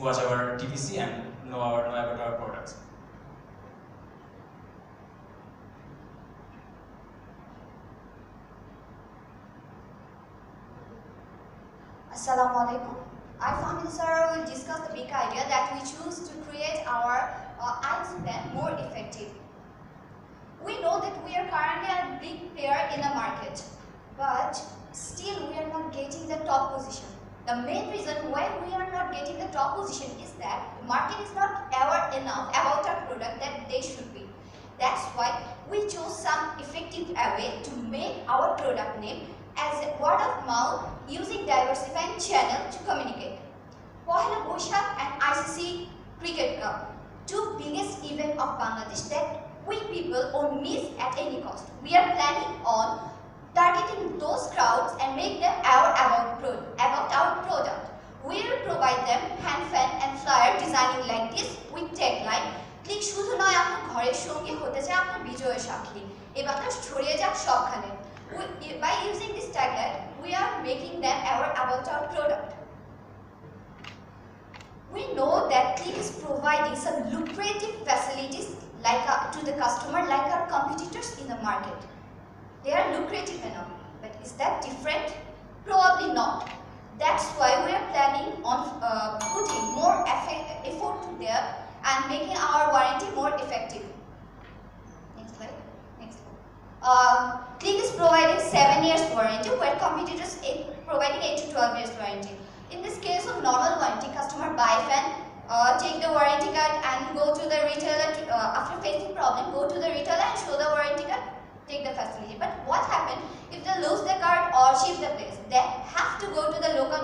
watch our TVC and know about our products. Assalamu alaikum. Our finalist will discuss the big idea that we choose to create our ads plan more effective. We know that we are currently a big player in the market, but still we are not getting the top position. The main reason why we are not getting the top position is that the market is not aware enough about our product that they should be. That's why we chose some effective way to make our product name as a word of mouth using diversifying channel to communicate. Pohela Boishakh and ICC Cricket Cup, 2 biggest events of Bangladesh that we people won't miss at any cost. We are planning on targeting those crowds and make them aware about our product. We will provide them hand fan and flyer designing like this with tagline, Click শুধু নয় আপনার ঘরের সঙ্গী হতে চায় আপনার বিজয়ের সাক্ষী। এই বার্তা ছড়িয়ে যাক সবখানে। By using this tagline, we are making them aware about our product. We know that Click is providing some lucrative facilities to the customer like our competitors in the market. They are lucrative enough, but is that different? Probably not. That's why we are planning on putting more effort to there and making our warranty more effective. Next slide. Click is providing 7 years warranty, where competitors are providing 8 to 12 years warranty. In this case of normal warranty, customer buy fan, take the warranty card and go to the retailer. After facing problem, go to the retailer and show the warranty card, take the facility. But what happens if they lose the card or shift the place? They have to go to the local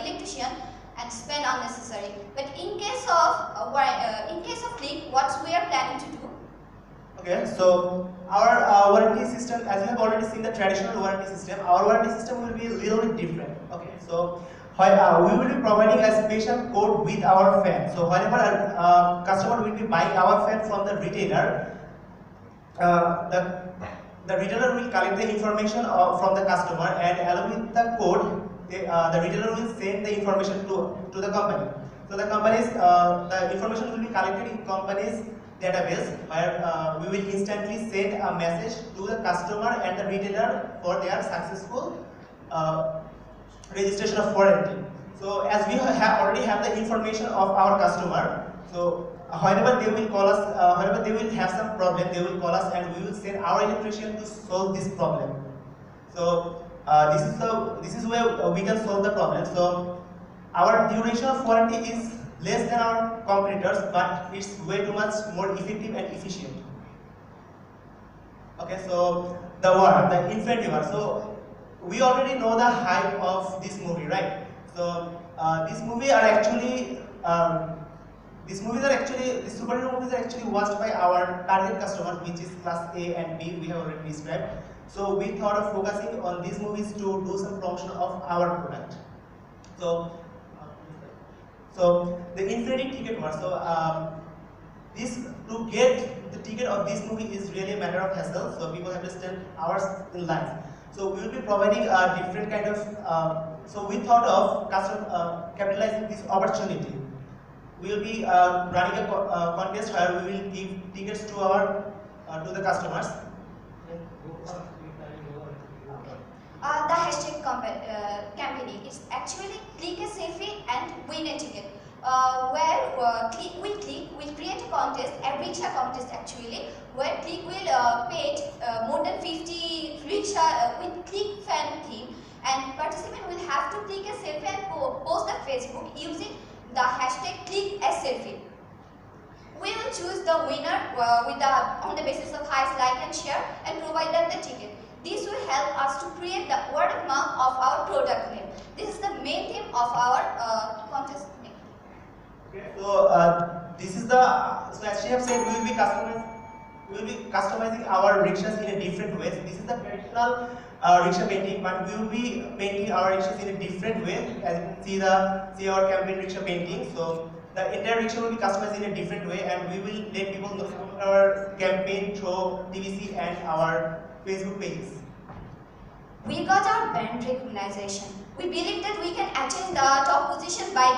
electrician and spend unnecessary. But in case of Click, what we are planning to do? Okay, so our warranty system, as you have already seen the traditional warranty system, our warranty system will be a little bit different. Okay, so we will be providing a special code with our fan. So whenever a customer will be buying our fan from the retailer, the retailer will collect the information from the customer, and along with the code, the retailer will send the information to the company. So the information will be collected in company's database, where we will instantly send a message to the customer and the retailer for their successful registration of warranty. So as we already have the information of our customer, so whenever they will call us, whenever they will have some problem, they will call us and we will send our electrician to solve this problem. So this is where we can solve the problem. So our duration of warranty is less than our competitors, but it's way too much more effective and efficient. Okay, so the Infinity War. So we already know the hype of this movie, right? So this movie are actually these superhero movies are actually watched by our target customer, which is class A and B. We have already described. So we thought of focusing on these movies to do some promotion of our product. So the inflating ticket war. So to get the ticket of this movie is really a matter of hassle. So people have to stand hours in line. So we will be providing a different kind of. So we thought of capitalizing this opportunity. We will be running a contest where we will give tickets to the customers. The hashtag campaigning is actually click a selfie and win a ticket. Where we create a contest, a rickshaw contest actually, where Click will paid more than 50 rickshaw with Click fan theme, and participant will have to click a selfie and post the Facebook using the hashtag click a selfie. We will choose the winner on the basis of highest like and share and provide them the ticket. This will help us to create the word of mouth of our product name. This is the main theme of our contest name. Okay. So as she have said, we will be customizing our rickshaws in a different way. So this is the traditional rickshaw painting, but we will be painting our rickshaws in a different way. As you can see our campaign rickshaw painting. So the entire rickshaw will be customized in a different way, and we will let people know about our campaign through TVC and our Facebook pages. We got our brand recognition. We believe that we can attain the top position by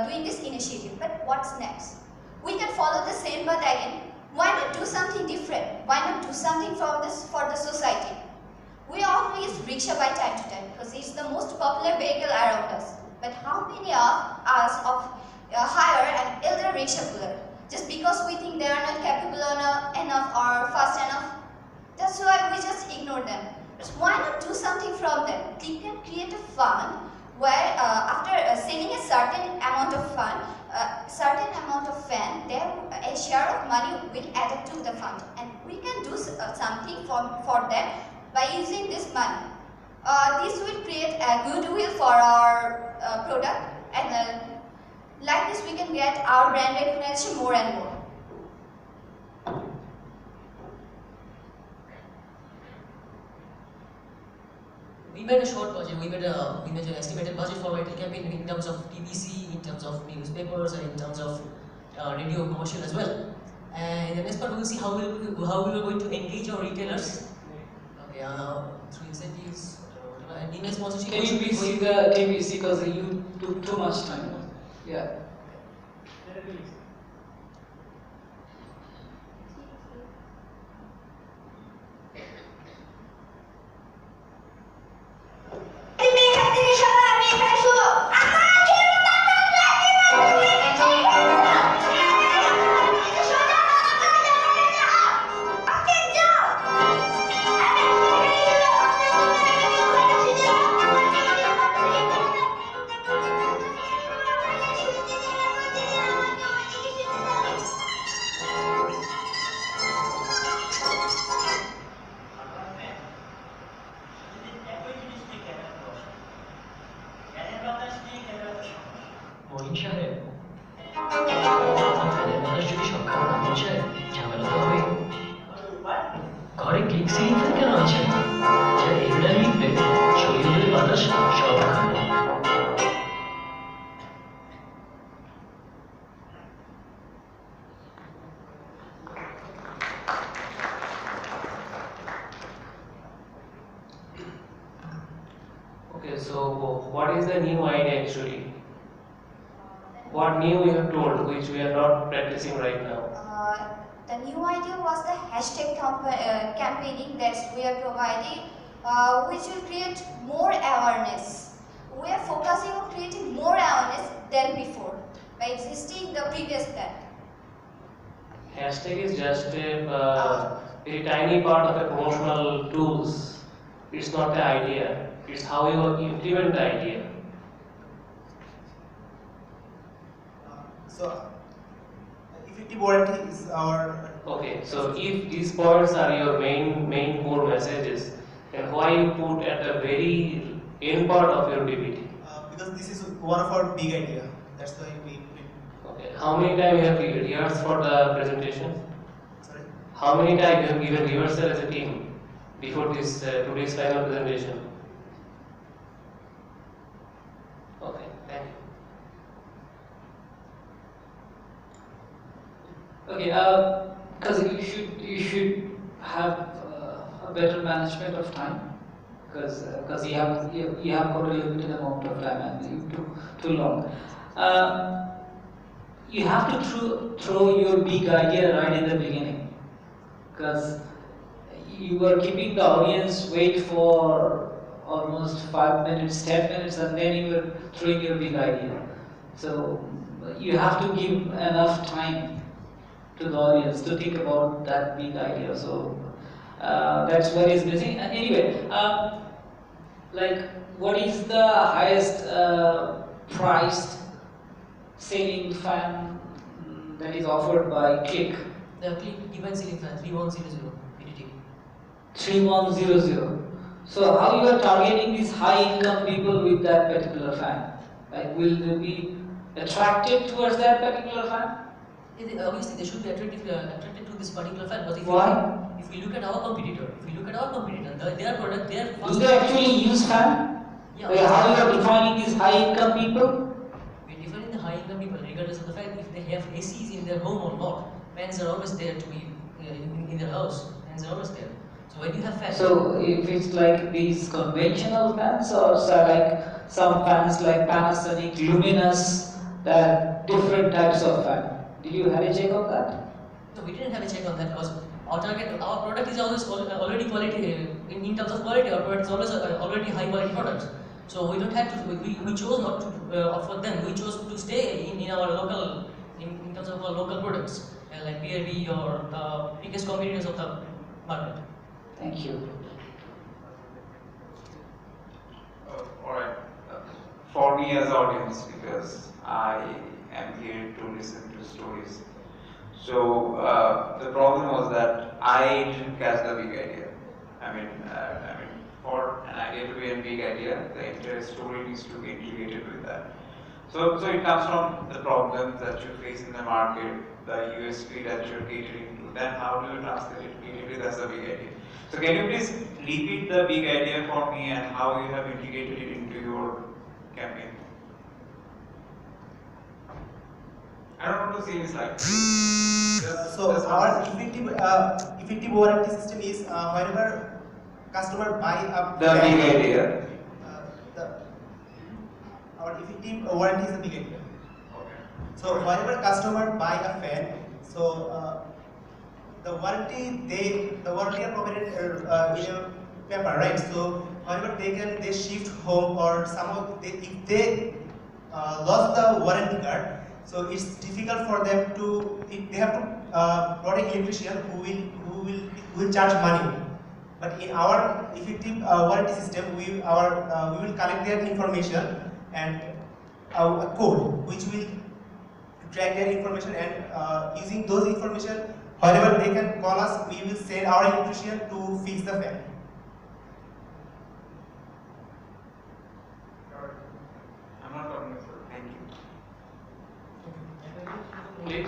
doing this initiative. But what's next? We can follow the same path again. Why not do something different? Why not do something for the society? We all use rickshaw by time to time because it's the most popular vehicle around us. But how many of us hire an elder rickshaw puller just because we think they are not capable enough or fast enough? That's why we just ignore them. But why not do something from them? We can create a fund where after selling a certain amount of fan, a share of money will add up to the fund, and we can do something for them by using this money. This will create a goodwill for our product, and like this we can get our brand recognition more and more. We made a short budget. We made an estimated budget for vital campaign in terms of TVC, in terms of newspapers, and in terms of radio commercial as well. And in the next part, we will see how we are going to engage our retailers. Okay, through incentives, and email sponsorship. Can you please see the TVC because you took too much time? Yeah. Okay, so what is the new idea actually? What new you have told, which we are not practicing right now? The new idea was the hashtag campaigning that we are providing, which will create more awareness. We are focusing on creating more awareness than before by existing the previous plan. Hashtag is just a very tiny part of a promotional tools. It's not the idea. It's how you implement the idea. So, effective warranty is our. Okay, so if these points are your main core messages, then why you put at the very end part of your PPT? Because this is one of our big idea. That's why we. Okay. How many times you have rehearsed for the presentation? Sorry? How many times you have given rehearsal as a team before this today's final presentation? Okay, thank you. Okay, because you should have a better management of time, because you have got a limited amount of time and you took too long. You have to throw your big idea right in the beginning, because you are keeping the audience wait for almost 5 minutes, 10 minutes, and then you are throwing your big idea. So you have to give enough time to the audience to think about that big idea. So that's what is missing. And anyway, like, what is the highest priced selling fan that is offered by Click? The Click event ceiling fan 3100 PTT. 3100. So how you are targeting these high income people with that particular fan? Like, will they be attracted towards that particular fan? Obviously, they should be attracted to this particular fan. But if we look at our competitor, their product, their do they actually use fan? Yeah. Like, how you are defining these high income people? We're defining the high income people regardless of the fact if they have ACs in their home or not. Fans are always there to be in their house. Fans are always there. So when you have fans. So if it's like these conventional fans, or like some fans like Panasonic, Luminous, that different types of fan. Did you have a check on that? No, we didn't have a check on that because our product is always already quality in terms of quality. Our product is always already high quality products. So we don't have to. We chose not to offer them. We chose to stay in our local in terms of our local products like BRB or the biggest competitors of the market. Thank you. Alright. For me as audience, because I am here to listen to stories. So the problem was that I didn't catch the big idea. I mean, for an idea to be a big idea, the entire story needs to be integrated with that. So it comes from the problems that you face in the market, the USP that you're catering to. Then how do you translate it creatively? That's the big idea. So can you please repeat the big idea for me and how you have integrated it into your campaign? I don't want to see this like. So our effective warranty system is whenever customer buy a the big idea. Our effective warranty is the big idea. Okay. So whenever customer buy a fan, so the warranty are provided in a paper, right? So whenever they shift home or somehow if they lost the warranty card, so it's difficult for them to. They have to brought an electrician who will charge money. But in our effective warranty system, we will collect their information and a code which will track their information, and using those information, whenever they can call us, we will send our electrician to fix the fan. I'm not talking about. Thank you.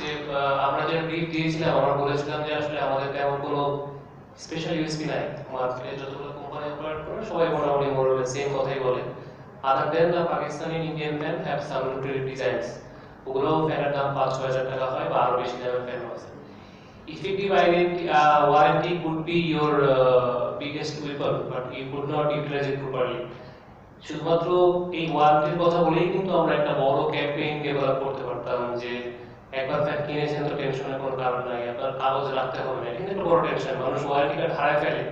যে আমরা যে brief দিয়েছিলাম আমরা বলেছিলাম যে আসলে আমাদের তেমন কোনো স্পেশাল ইউএসপি নাই মার্কেটে যতগুলো কোম্পানি অপারেট করে সবাই মোটামুটি মোটামুটি সেম কথাই বলে other than the Pakistani Indian fan have some designs ওগুলো ফ্যানের দাম 5-6 হাজার টাকা হয় বা আরো বেশি দামের ফ্যান আছে effective warranty could be your biggest weapon but you could not utilize it properly শুধুমাত্র এই ওয়ারেন্টির কথা বলেই কিন্তু আমরা একটা বড় ক্যাম্পেইন ডেভেলপ করতে পারতাম যে একবার ফ্যান কিনেছেন তো টেনশনের কোনো কারণ নাই আপনার কাগজ রাখতে হবে না এটা একটা বড় টেনশন মানুষ ওয়ারেন্টি কার্ড হারায় ফেলে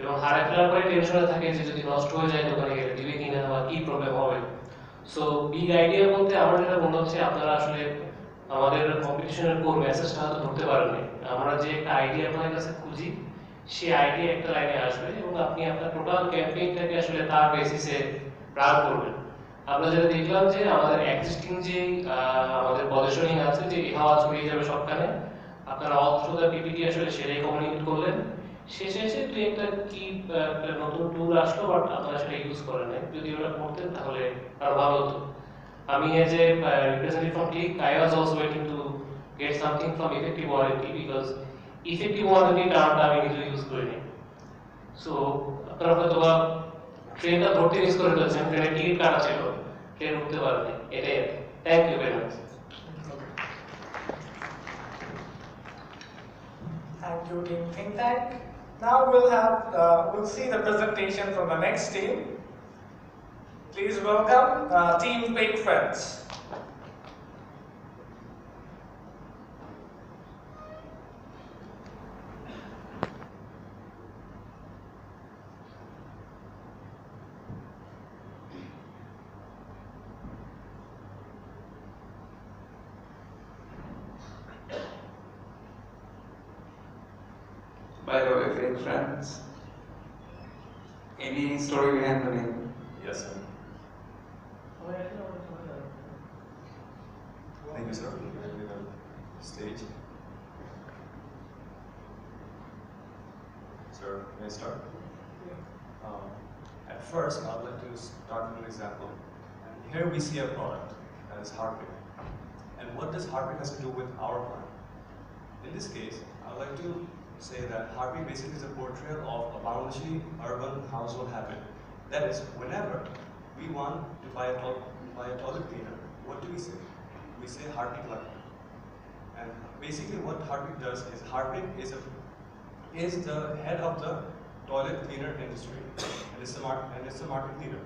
এবং হারায় ফেলার পরে টেনশনে থাকে যে যদি নষ্ট হয়ে যায় দোকানে গেলে দিবে কিনা বা কি প্রবলেম হবে সো বিগ আইডিয়া বলতে আমার যেটা মনে হচ্ছে আপনারা আসলে আমাদের কম্পিটিশনের কোর মেসেজটা হয়তো ধরতে পারেননি আমরা যে একটা আইডিয়া আপনার কাছে খুঁজি সেই আইডিয়া একটা লাইনে আসবে এবং আপনি আপনার টোটাল ক্যাম্পেইনটাকে আসলে তার বেসিসে রান করবেন আমরা যেটা দেখলাম যে আমাদের এক্সিস্টিং যে আমাদের পজিশনিং আছে যে হাওয়া ছড়িয়ে যাবে সবখানে আপনারা অথ্রুদা পিপিটি আসলে সেটাই কমিউনিকেট করলেন শেষে এসে তুই একটা কি একটা নতুন টুল আসলো বাট আপনারা সেটা ইউজ করেন নাই যদি ওটা করতেন তাহলে আরো ভালো হতো as a representative from Click, I was also waiting to get something from effective warranty because effective warranty term আমি নিজে ইউজ করি নাই। সো আপনারা হয়তো বা ট্রেনটা ধরতে মিস করে ফেলছেন, ট্রেনের টিকিট কাটা ছিল, ট্রেন উঠতে পারেনি, এটাই। Thank you very much. Thank you, Team Think Tank. Now we'll see the presentation from the next team. Please welcome Team Big Friends. By the way, fake friends, any story behind the name? Yes, sir. Thank you, sir. Stage. Sir, may I start? At first, I would like to start with an example. And here we see a product that is Harpic. And what does Harpic has to do with our plan? In this case, I would like to say that Harpic basically is a portrayal of a Bangladeshi urban household habit. That is, whenever we want to buy a toilet cleaner, what do we say? We say Harpic Luck. And basically what Harpic does is Harpic is the head of the toilet cleaner industry, and it's a market leader.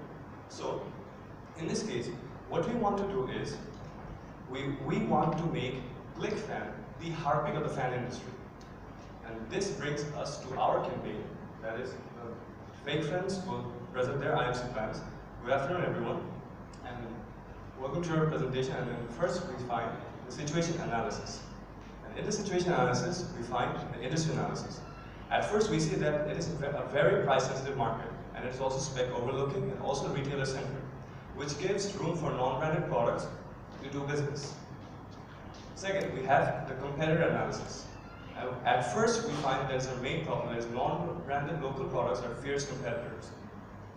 So in this case, what we want to do is we want to make Click Fan the Harpic of the fan industry. And this brings us to our campaign, that is, fake friends will present their IMC plans. Good afternoon, everyone, and welcome to our presentation. And then first we find the situation analysis. And in the situation analysis, we find the industry analysis. At first, we see that it is a very price-sensitive market, and it is also spec overlooking and also retailer-centric, which gives room for non-branded products to do business. Second, we have the competitor analysis. At first, we find there's a main problem, that is non-branded local products are fierce competitors.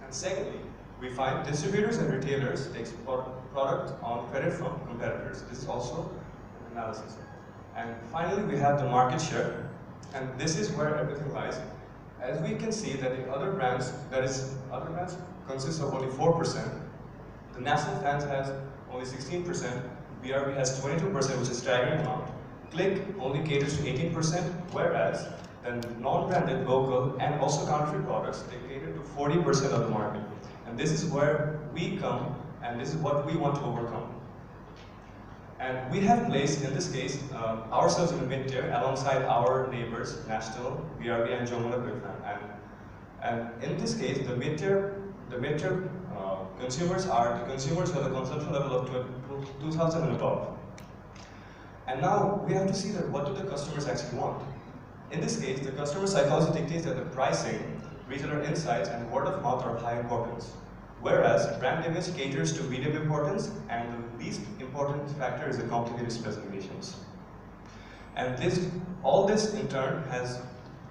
And secondly, we find distributors and retailers take product on credit from competitors. This is also an analysis. And finally, we have the market share, and this is where everything lies. As we can see that the other brands consist of only 4%. The National Fans has only 16%. BRB has 22%, which is a staggering amount. Click only caters to 18%, whereas the non-branded, local, and also counterfeit products, they cater to 40% of the market. And this is where we come, and this is what we want to overcome. And we have placed, in this case, ourselves in the mid-tier alongside our neighbors, National, BRB, and Jamuna Click Fan. And in this case, the mid-tier consumers are the consumers with a consumption level of 2,000 and above. And now we have to see that what do the customers actually want. In this case, the customer psychology dictates that the pricing, retailer insights, and word of mouth are of high importance. Whereas brand image caters to medium importance, and the least important factor is the complicated specifications. And all this in turn has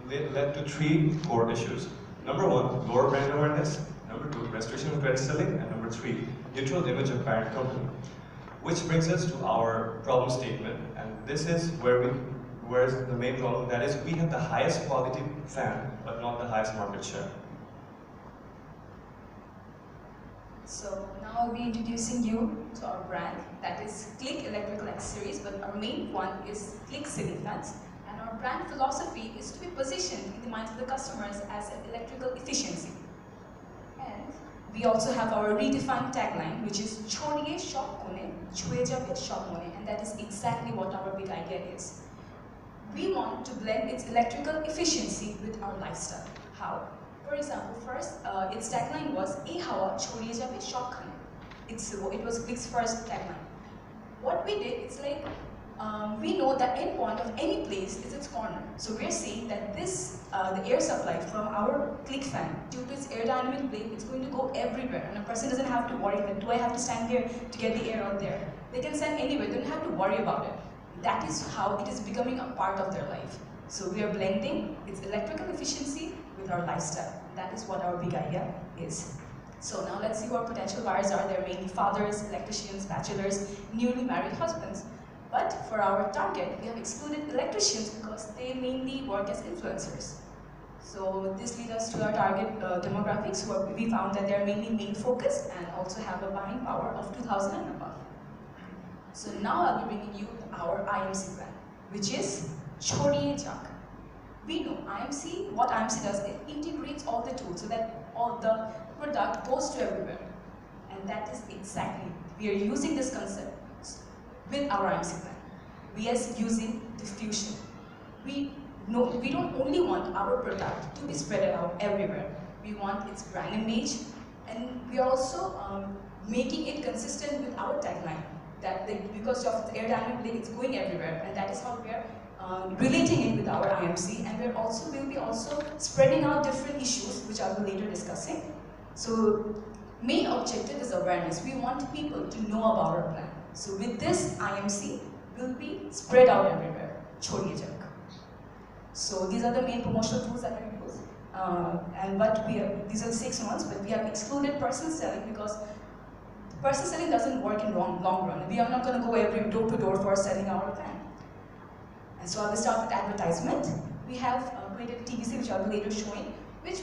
led to 3 core issues. Number 1, lower brand awareness. Number 2, restriction of credit selling. And number 3, neutral image of parent company. Which brings us to our problem statement, and this is where's the main problem, that is we have the highest quality fan, but not the highest market share. So now I'll be introducing you to our brand, that is Click Electrical Accessories, but our main one is Click Ceiling Fans, and our brand philosophy is to be positioned in the minds of the customers as an electrical efficiency. And we also have our redefined tagline, which is Chhoriye Shop Kone, Chhuye Jabe Shop Mone, and that is exactly what our big idea is. We want to blend its electrical efficiency with our lifestyle. How? For example, first, its tagline was "Ei hawa chhoriye jabe shop khane." It was Click's first tagline. What we did, it's like we know the end point of any place is its corner. So we're saying that the air supply from our Click fan, due to its aerodynamic blade, it's going to go everywhere, and a person doesn't have to worry that do I have to stand here to get the air out there. They can stand anywhere, they don't have to worry about it. That is how it is becoming a part of their life. So we are blending its electrical efficiency with our lifestyle. That is what our big idea is. So now let's see who our potential buyers are. They're mainly fathers, electricians, bachelors, newly married husbands. But for our target, we have excluded electricians because they mainly work as influencers. So this leads us to our target demographics, where we found that they're mainly male-focused and also have a buying power of 2,000 and above. So now I'll be bringing you our IMC plan, which is Chhodiye Jak. We know IMC, what IMC does, it integrates all the tools so that all the product goes to everywhere. And that is exactly, we are using this concept with our IMC plan. We are using diffusion. We don't only want our product to be spread out everywhere. We want its brand image, and we are also making it consistent with our tagline. That because of its aerodynamic, it's going everywhere, and that is how we are relating it with our IMC, and we'll be also spreading out different issues, which I will later discussing. So, main objective is awareness. We want people to know about our plan. So with this IMC, will be spread out everywhere. Chhodiye Jak. So these are the main promotional tools that we use. These are the 6 months, but we have excluded person selling because person selling doesn't work in long run. We are not going to go every door to door for selling our plan. And so I will start with advertisement. We have created TVC, which I will be later showing, which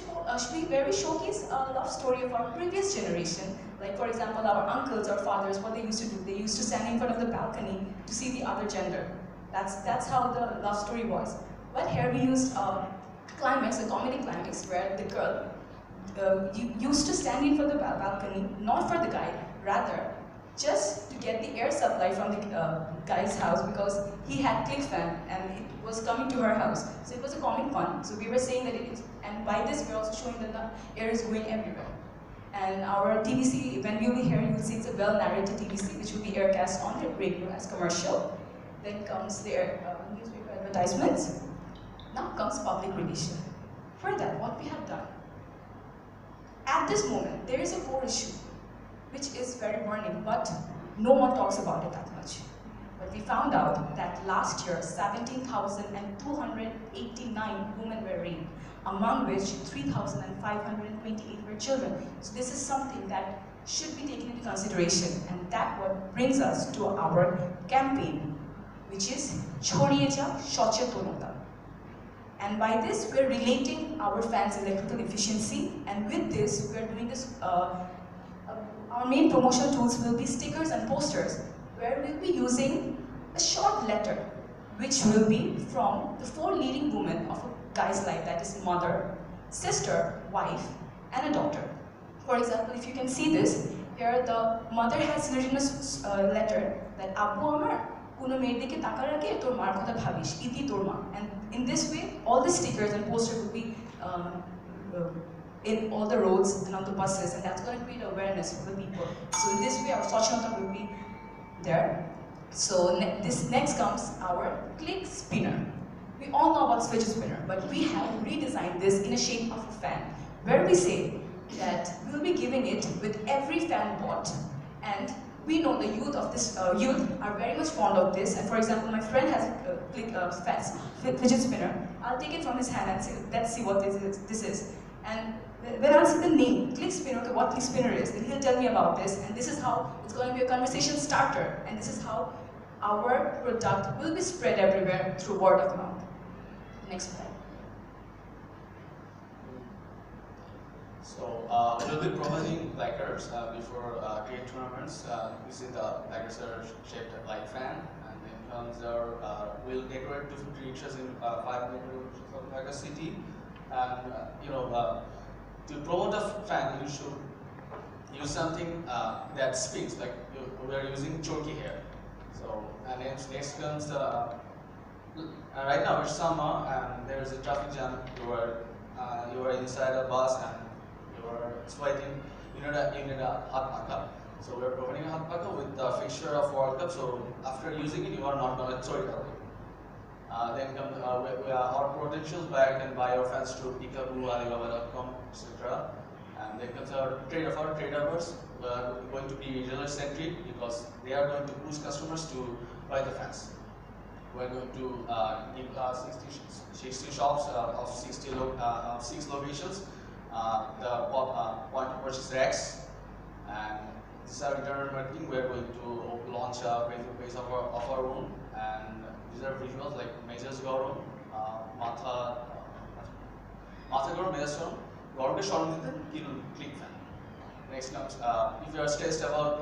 where we showcase a love story of our previous generation. Like for example, our uncles or fathers, what they used to do. They used to stand in front of the balcony to see the other gender. That's how the love story was. But here we used climax, a comedy climax, where the girl used to stand in front of the balcony, not for the guy, rather just to get the air supply from the guy's house because he had Click fan and it was coming to her house. So it was a comic fun. So we were saying that and by this we're also showing that the air is going everywhere. And our TVC, when you'll be here, you'll see it's a well-narrated TVC, which will be aircast on the radio as commercial. Then comes their newspaper advertisements. Now comes public relation. For that, what we have done, at this moment, there is a core issue, which is very burning, but no one talks about it that much. But we found out that last year, 17,289 women were raped, among which 3,528 were children. So this is something that should be taken into consideration, and that what brings us to our campaign, which is Chhodiye Jak Sochetonota. And by this, we're relating our fans' electrical efficiency, and with this, we're doing this. Our main promotional tools will be stickers and posters, where we'll be using a short letter, which will be from the 4 leading women of a guy's life, that is mother, sister, wife, and a daughter. For example, if you can see this, here the mother has written a letter that Abu Amar, Kuno mere dike taka rakhe, tor maar kotha bhabish, iti tor ma. And in this way, all the stickers and posters will be in all the roads and on the buses, and that's going to create awareness for the people. So in this way, our Sochetonota will be there. So this next comes our Click Spinner. We all know about fidget spinner, but we have redesigned this in a shape of a fan, where we say that we'll be giving it with every fan bought, and we know the youth of this youth are very much fond of this. And for example, my friend has a fidget spinner. I'll take it from his hand and say, let's see what this is. And when I'll see the name, Click Spinner, okay, what Click Spinner is, then he'll tell me about this, and this is how it's going to be a conversation starter, and this is how our product will be spread everywhere through word of mouth. Next slide. So we'll be providing placards before cricket tournaments. You see the placards are shaped like fan, and then comes our we'll decorate 250 rickshaws in 5 neighborhoods of Dhaka city. And to promote a fan, you should use something that spins, like we are using chorky here. So and next comes right now it's summer and there is a traffic jam. You are inside a bus and you are sweating. You need a hot paka. So we are providing a hot paka with the fixture of World Cup. So after using it, you are not going to throw it away. Then come our protections bag and buy our fans to Peekaboo, Alibaba.com, etc. And then comes our traders. We are going to be retailer centric because they are going to push customers to buy the fans. We are going to give 60 shops of 6 locations. the point to purchase racks, and this is our internal marketing. We are going to launch a Facebook page of our own, and these are visuals like measures garam, matha garam, measures garam, garam ke shorum dite click fan. Next comes if you are stressed about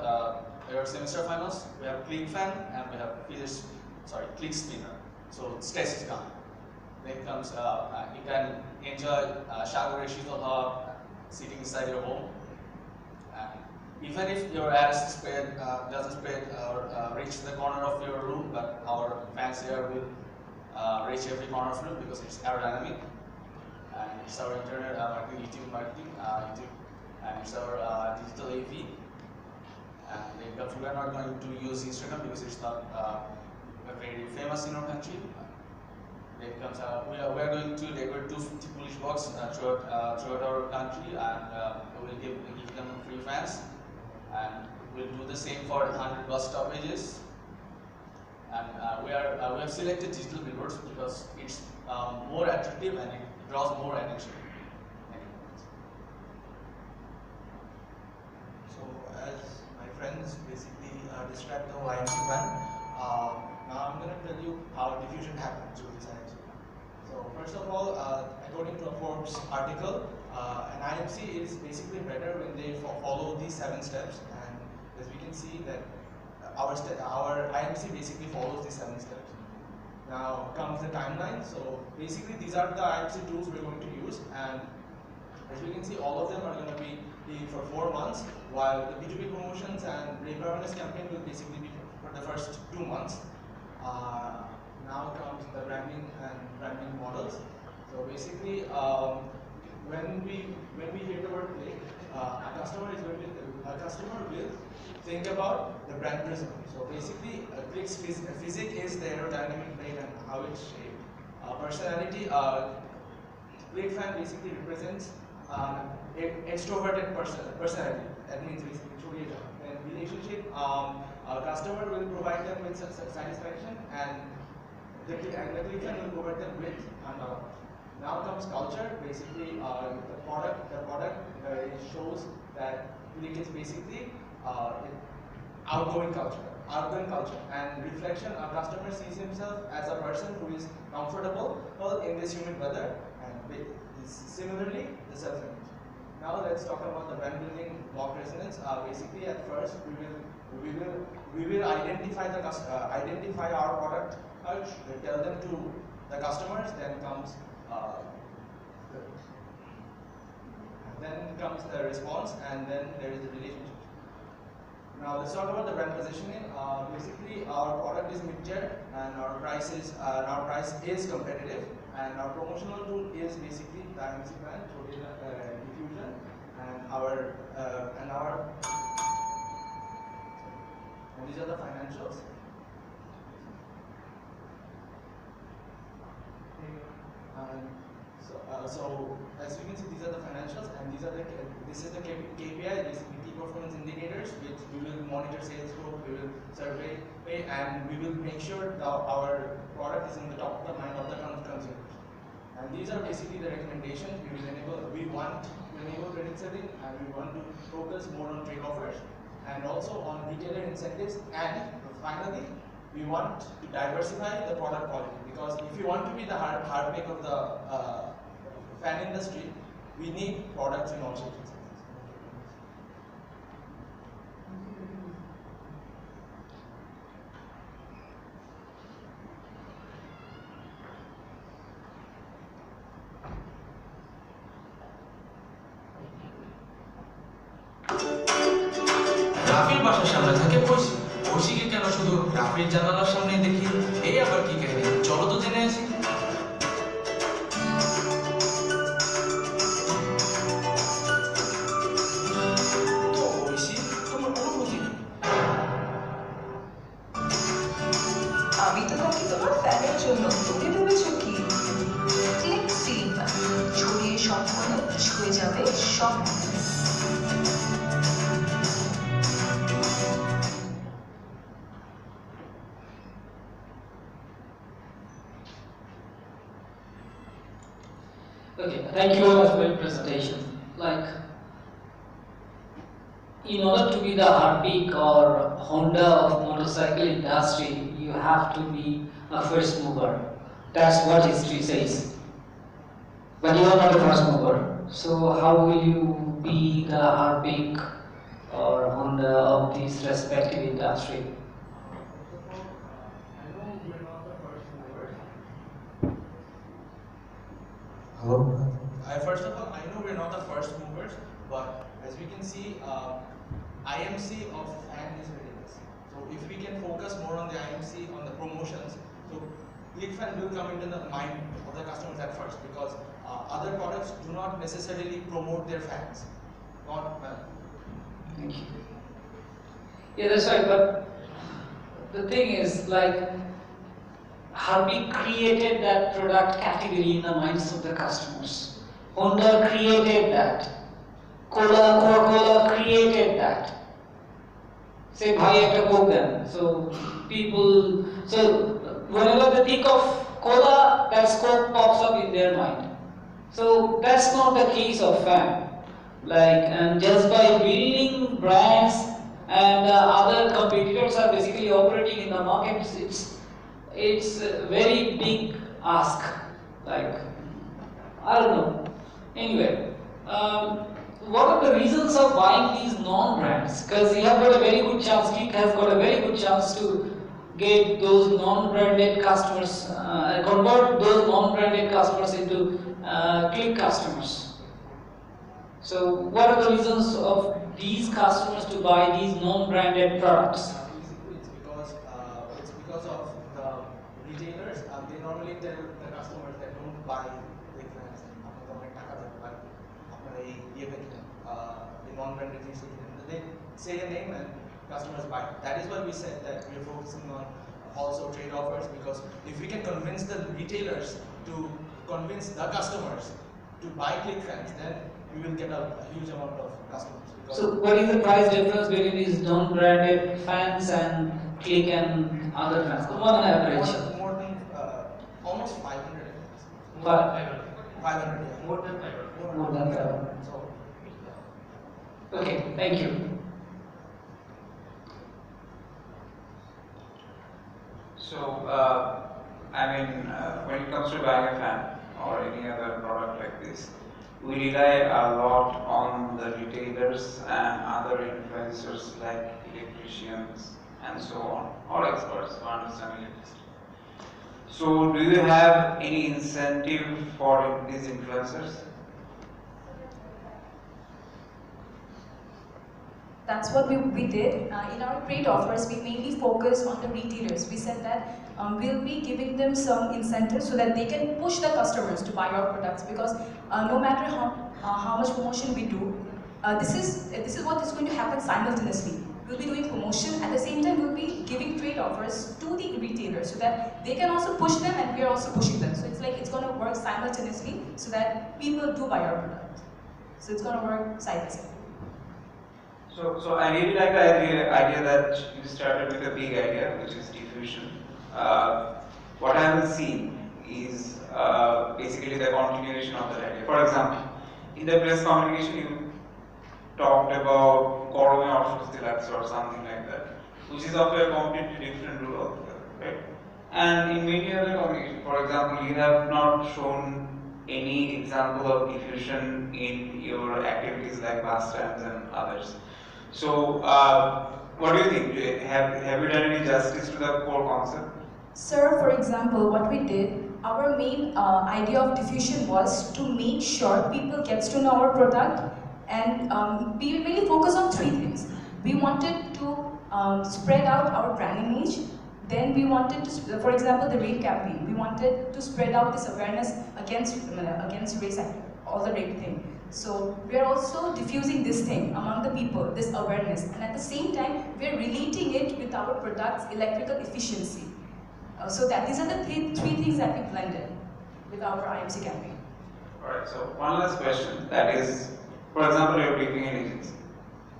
your semester finals, we have click fan and we have click spinner. So stress is gone. Then comes you can enjoy Shagore Shithal Hawa sitting inside your home. And even if your ads spread doesn't spread or reach the corner of your room, but our fans here will reach every corner of the room because it's aerodynamic. And it's our internet marketing, YouTube marketing, YouTube, and it's our digital AV. And then we are not going to use Instagram because it's not very famous in our country. Then comes we are going to decorate 250 Polish box throughout our country, and we will give them free fans. And we'll do the same for 100 bus stoppages. And we have selected digital billboards because it's more attractive and it draws more attention. So as my friends basically described the IMC plan, now I'm going to tell you how diffusion happens with this IMC plan. So first of all, according to a Forbes article, an IMC is basically better when they follow these 7 steps, and as we can see that our IMC basically follows these 7 steps. Now comes the timeline. So basically these are the IMC tools we're going to use, and as you can see, all of them are going to be for 4 months, while the B2B promotions and brand awareness campaign will basically be for the first 2 months. Now comes the branding and branding models. So basically, when we hear the word click, a customer will think about the brand prism. So basically, click's physics is the aerodynamic plane and how it's shaped. Personality, click fan basically represents extroverted personality. That means basically and relationship, a customer will provide them with satisfaction, and the click fan will provide them with unlove. Now comes culture. Basically, the product shows that click is basically outgoing culture, and reflection. A customer sees himself as a person who is comfortable in this humid weather, and similarly the self-image. Now let's talk about the brand building block resonance. Basically, at first we will identify our product urge, tell them to the customers. Then comes the response, and then there is the relationship. Now let's talk about the brand positioning. Basically, our product is mid-tier, and our price is competitive, and our promotional tool is basically the IMC brand, diffusion, and these are the financials. So as you can see, these are the financials, and this is the KPI, basically key performance indicators, which we will monitor sales growth, we will survey, and we will make sure that our product is in the top of the mind of the consumers. And these are basically the recommendations we want to enable credit selling, and we want to focus more on trade offers and also on retailer incentives. And finally, we want to diversify the product quality, because if you want to be the heartbeat of the fan industry, we need products in all shapes and sizes. রাফির বাসার সামনে থাকে ঐশী। ঐশীকে কেন শুধু রাফির জানালার সামনে দেখি? এই আবার কি কাহিনী? চলো তো জেনে আসি। তো ঐশী, তোমার অনুভূতি কি? আমি তো থাকি তোমার ফ্যানের জন্য, তুমি ভেবেছো কি? ক্লিক সিলিং ফ্যান, ছড়িয়ে সব কোণে ছুঁয়ে যাবে সব। Okay, thank you very much for your presentation. like in order to be the Harpic or Honda of motorcycle industry, you have to be a first mover. That's what history says. But you are not a first mover. So how will you be the Harpic or Honda of this respective industry? Hello? First of all, I know we're not the first movers, but as we can see, IMC of fan is very less. So if we can focus more on the IMC, on the promotions, so ClickFan will come into the mind of the customers at first, because other products do not necessarily promote their fans. Not well. Thank you. Yeah, that's right, but the thing is, like, Harpic created that product category in the minds of the customers. Honda created that. Coca-Cola created that. Say, bhai ekta Coke then. So people, so whenever they think of cola, that Coke pops up in their mind. So that's not the case of fan. Like, and just by building brands and other competitors are basically operating in the market, it's a very big ask. Like, I don't know. Anyway, what are the reasons of buying these non-brands? Because you have got a very good chance, Click has got a very good chance to get those non-branded customers, convert those non-branded customers into Click customers. So what are the reasons of these customers to buy these non-branded products? It's because of the retailers. They normally tell the customers that don't buy Click fans. Non-branded things. They say a name and customers buy. That is why we said that we are focusing on also trade offers, because if we can convince the retailers to convince the customers to buy Click fans, then we will get a huge amount of customers. So what is the price difference between these non-branded fans and Click and other fans? On average? More than almost 500. 500. 500, yeah. More than 500. More than 500. Okay, thank you. So, when it comes to buying a fan or any other product like this, we rely a lot on the retailers and other influencers like electricians and so on, or experts who understand electricity. So, do you have any incentive for these influencers? That's what we did. In our trade offers, we mainly focus on the retailers. We said that we'll be giving them some incentives so that they can push the customers to buy our products, because no matter how much promotion we do, this is what is going to happen simultaneously. We'll be doing promotion, at the same time we'll be giving trade offers to the retailers so that they can also push them and we are also pushing them. So it's like it's going to work simultaneously so that people do buy our product. So it's going to work side by side. So I really like the idea that you started with a big idea, which is diffusion. What I have seen is basically the continuation of that idea. For example, in the press communication, you talked about Korome Oshostilats or something like that, which is of a completely different rule altogether, right? And in many other communications, for example, you have not shown any example of diffusion in your activities like bus stands and others. So, what do you think? Have you done any justice to the core concept? Sir, for example, what we did, our main idea of diffusion was to make sure people gets to know our product, and we really focus on three things. We wanted to spread out our brand image. Then we wanted to, for example, the rape campaign. We wanted to spread out this awareness against race, all the rape thing. So we are also diffusing this thing among the people, this awareness, and at the same time we are relating it with our product's electrical efficiency. So that these are the three things that we blended with our IMC campaign. Alright, so one last question. That is, for example, you're picking an agency.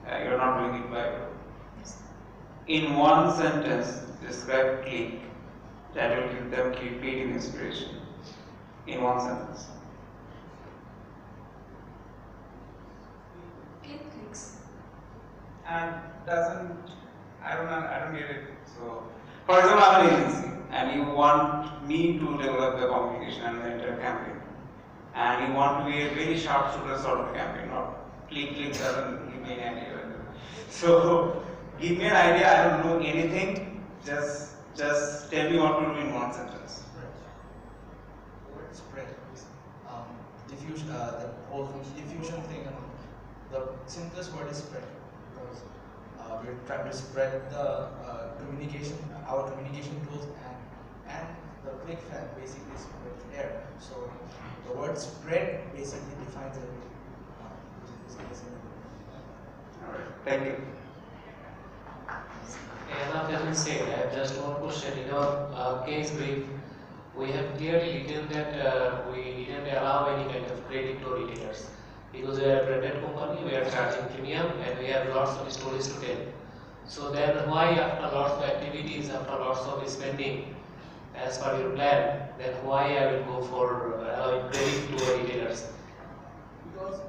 You're not doing it by yourself. In one sentence, describe Click that will give them creative inspiration. In one sentence. and I don't get it. So, for example, I'm an agency, and you want me to develop the communication and the entire campaign, and you want to be a very sharp shooter sort of campaign, not click doesn't give me any idea. So, give me an idea. I don't know anything. Just tell me what to do in one sentence. Word spread. Diffusion. The whole diffusion thing. The simplest word is spread, because we're trying to spread the communication, our communication tools, and the click fan basically spread air. So the word spread basically defines everything. Alright, thank you. Enough has been said. I have just one question. In our case brief, we have clearly written that we didn't allow any kind of credit to retailers. Because we are a branded company, we are charging premium, and we have lots of stories to tell. So then why, after lots of activities, after lots of spending, as per your plan, then why I will go for allowing credit to retailers? Because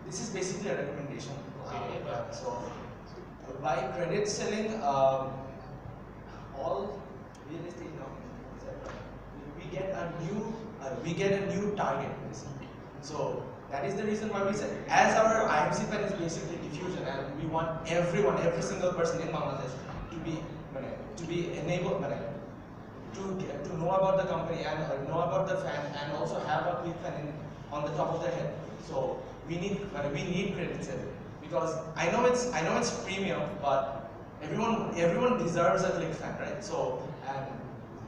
this is basically a recommendation. Okay. So by credit selling, all real estate companies, we get a new target basically. So that is the reason why we said, as our IMC pen is basically diffusion, and we want everyone, every single person in Bangladesh to be enabled, to know about the company and know about the fan, and also have a click fan on the top of their head. So we need credit selling, because I know it's premium, but everyone deserves a click fan, right? So, and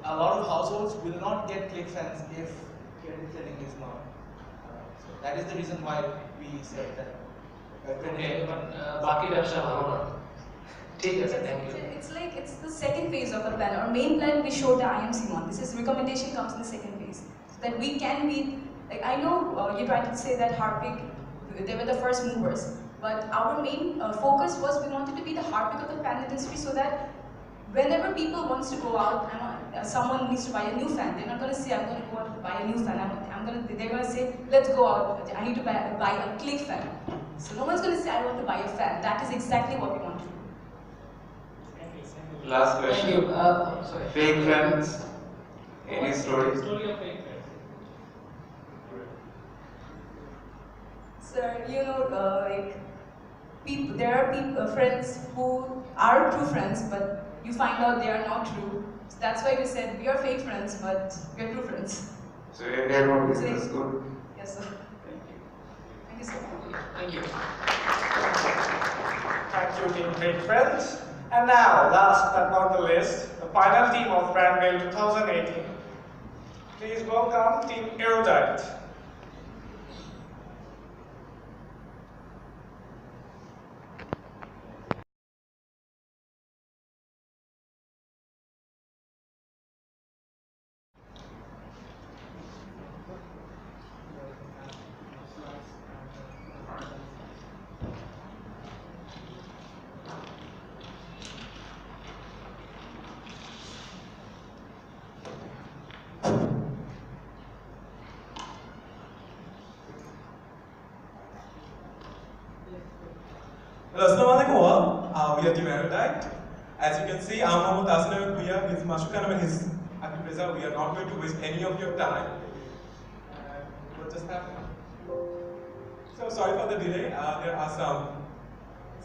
a lot of households will not get click fans if credit selling is not. So that is the reason why we said that. Okay, but বাকি ব্যবসা ভালো না। ঠিক আছে, thank you. It's the second phase of the plan. Our main plan we showed the IMC one. This is recommendation comes in the second phase. So that we can be, like, I know you're trying to say that Harpic, they were the first movers, but our main focus was we wanted to be the Harpic of the fan industry, so that whenever people wants to go out and someone needs to buy a new fan, they're not going to say, I'm going to go out and buy a new fan. They're going to say, let's go out, I need to buy a click fan. So no one's going to say, I want to buy a fan. That is exactly what we want to do. Last question. Thank you. Sorry. Fake fans. Any story? Story of fake fans. Sir, you know, there are friends who are true friends, but you find out they are not true. So that's why we said we are fake friends, but we are true friends. So everyone is good. Yes, sir. Thank you. Thank you so much. Thank you. Thank you, Team Fake Friends. And now, last but not the least, the final team of Brandrill 2018. Please welcome Team Erudite. Hello, Assalamualaikum all. We are Team Erudite. As you can see, I'm Mohammad Aslam Priya, his Mashukanam and his Akib Reza. We are not going to waste any of your time. What just happened? So sorry for the delay. There are some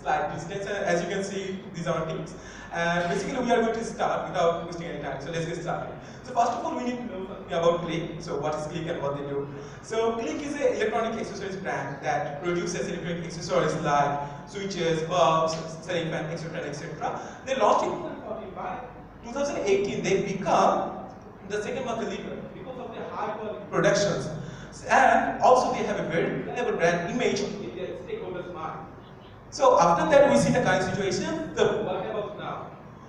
slight distance. As you can see, these are our teams. And basically, we are going to start without wasting any time. So let's get started. So first of all, we need to know something about Click. So what is Click and what they do? So Click is an electronic accessories brand that produces electronic accessories like switches, bulbs, ceiling fan, etc., etc. They launched in 2018. They become the second market leader because of their high quality productions, and also they have a very reliable brand image in their stakeholders' mind. So after that, we see the current situation. The what about now?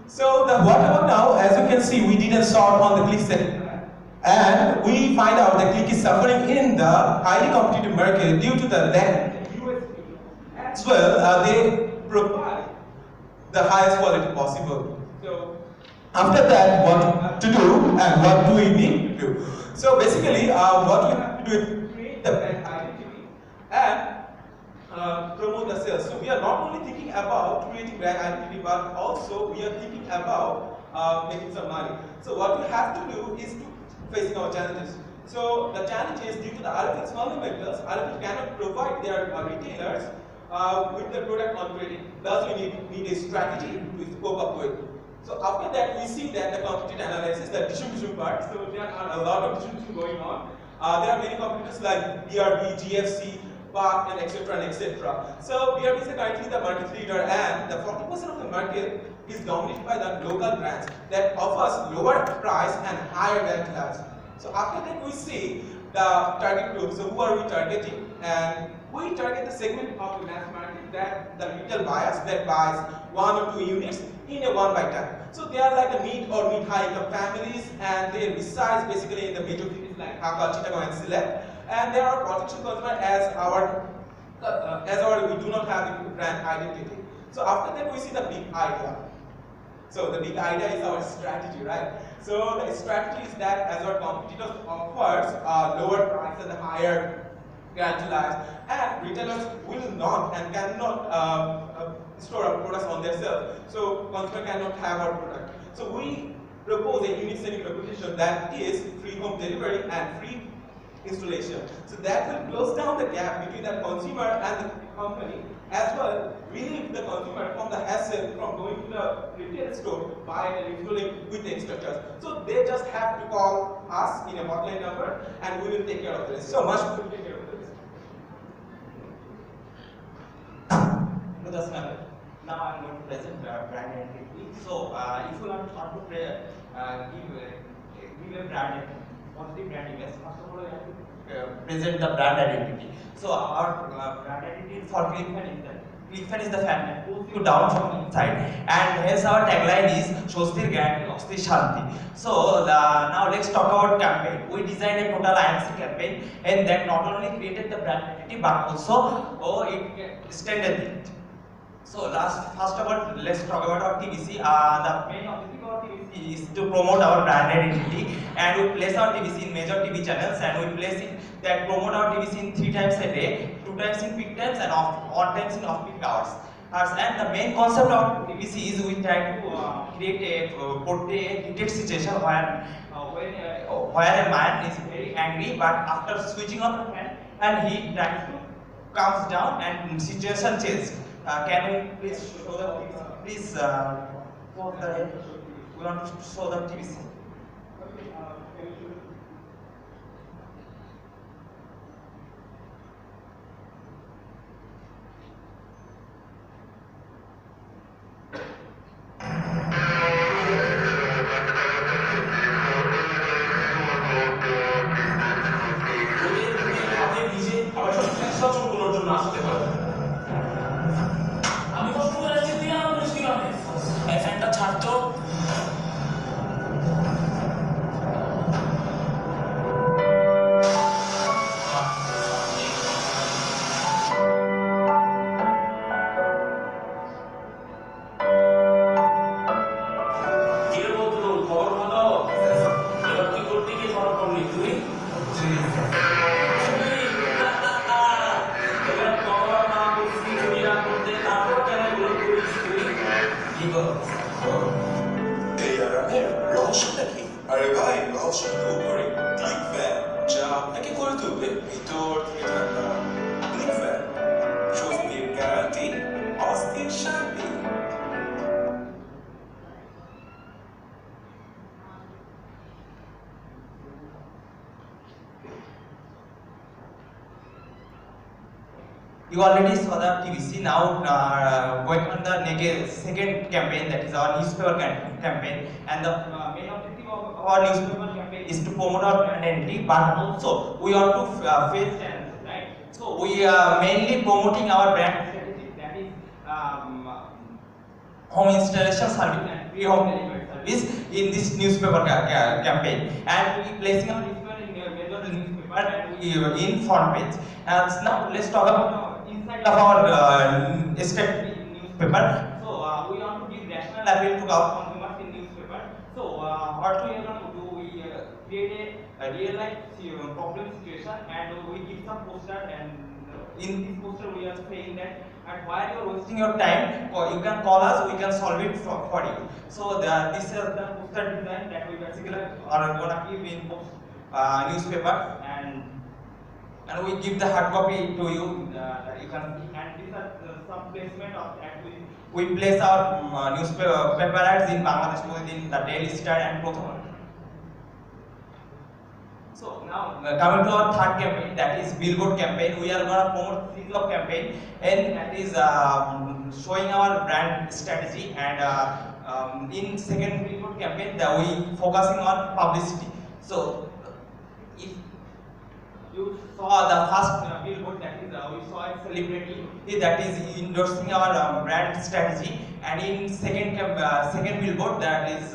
So the what about now? As you can see, we did a sort on the Click setting, and we find out that Click is suffering in the highly competitive market due to the lack. As well, they provide the highest quality possible. So after that, what to do and what do we need to do? So basically, what we have to do is create the brand identity and promote the sales. So we are not only thinking about creating brand identity, but also we are thinking about making some money. So what we have to do is to facing our challenges. So the challenge is due to the RFL's fundamentals, RFL cannot provide their retailers with the product on credit. Thus we need a strategy to cope up with. So after that we see that the competitive analysis, the distribution part, so there are a lot of distribution going on. There are many competitors like BRB, GFC, PAC, and etc. and etc. So BRB is currently the market leader, and the 40% of the market is dominated by the local brands that offers lower price and higher brand class. So after that we see the target group. So who are we targeting? And we target the segment of the mass market that the retail buyers that buys 1 or 2 units in a one by time. So they are like a mid or mid-high income families, and they reside basically in the major cities like Dhaka, Chittagong, and Sylhet. And they are potential consumer as our we do not have the brand identity. So after that we see the big idea. So the big idea is our strategy, right? So the strategy is that as our competitors offers lower price and higher guarantees, and retailers will not and cannot store our products on their shelf. So consumer cannot have our product. So we propose a unique selling proposition that is free home delivery and free installation. So that will close down the gap between the consumer and the company, as well relieve the consumer from the hassle from going to the retail store, buying and installing with the instructors. So they just have to call us in a hotline number, and we will take care of this. So much will take care of this. Good afternoon. Now I'm going to present brand identity. So if you want to give a brand positive brand image, first of all you have to present the brand identity. So our brand identity for ClickFan is that ClickFan is the fan that pulls you down from inside, and hence our tagline is Shostir Guarantee, Osti Shanti. So now let's talk about campaign. We designed a total IMC campaign, and that not only created the brand identity but also it extended it. So first of all, let's talk about our TVC. The main objective of our TVC is to promote our brand identity, and we place our TVC in major TV channels, and we place it that promote our TVC in 3 times a day, 2 times in peak times, and odd times in off-peak hours. And the main concept of TVC is we try to create portray a heated situation where a man is very angry, but after switching on the fan, and he tries to calms down and situation changes. Can we please show the TVC? Please, we want to show the TVC. You already saw the TVC. Now going on the second campaign, that is our newspaper campaign, and the main objective of our newspaper campaign is to promote our brand identity, but also we want to face channels, right? So we are mainly promoting our brand strategy, that is home installation service and free home delivery service in this newspaper campaign, and we placing our newspaper in major newspaper and we in front page. And now let's talk about inside of our state newspaper. So we want to give rational appeal to our consumers in newspaper. So what we are going to do, we create a real life problem situation, and we give some poster, and in this poster we are saying that and while you are wasting your time, you can call us, we can solve it for you. So this is the poster design that we basically are gonna give in newspaper, and we give the hard copy to you. You can see, and these are some placement of that we place our newspaper ads in Bangladesh within the Daily Star and Prothom. So now coming to our third campaign, that is billboard campaign. We are going to promote series of campaign, and that is showing our brand strategy. And in second billboard campaign, we focusing on publicity. So if you saw the first billboard, that is we saw a celebrity that is endorsing our brand strategy, and in second billboard, that is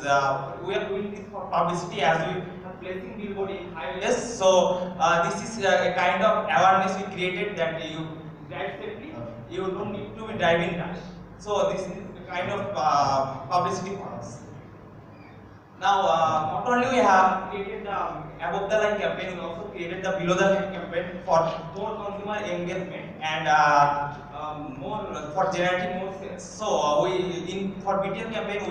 we are doing this for publicity as we placing billboard in highways. So this is a kind of awareness we created that you drive safely, you don't need to be driving rush. So this is a kind of publicity for us. Now not only we have created the above the line campaign, we also created the below the line campaign for more consumer engagement and more for generating more sales. So for BTL campaign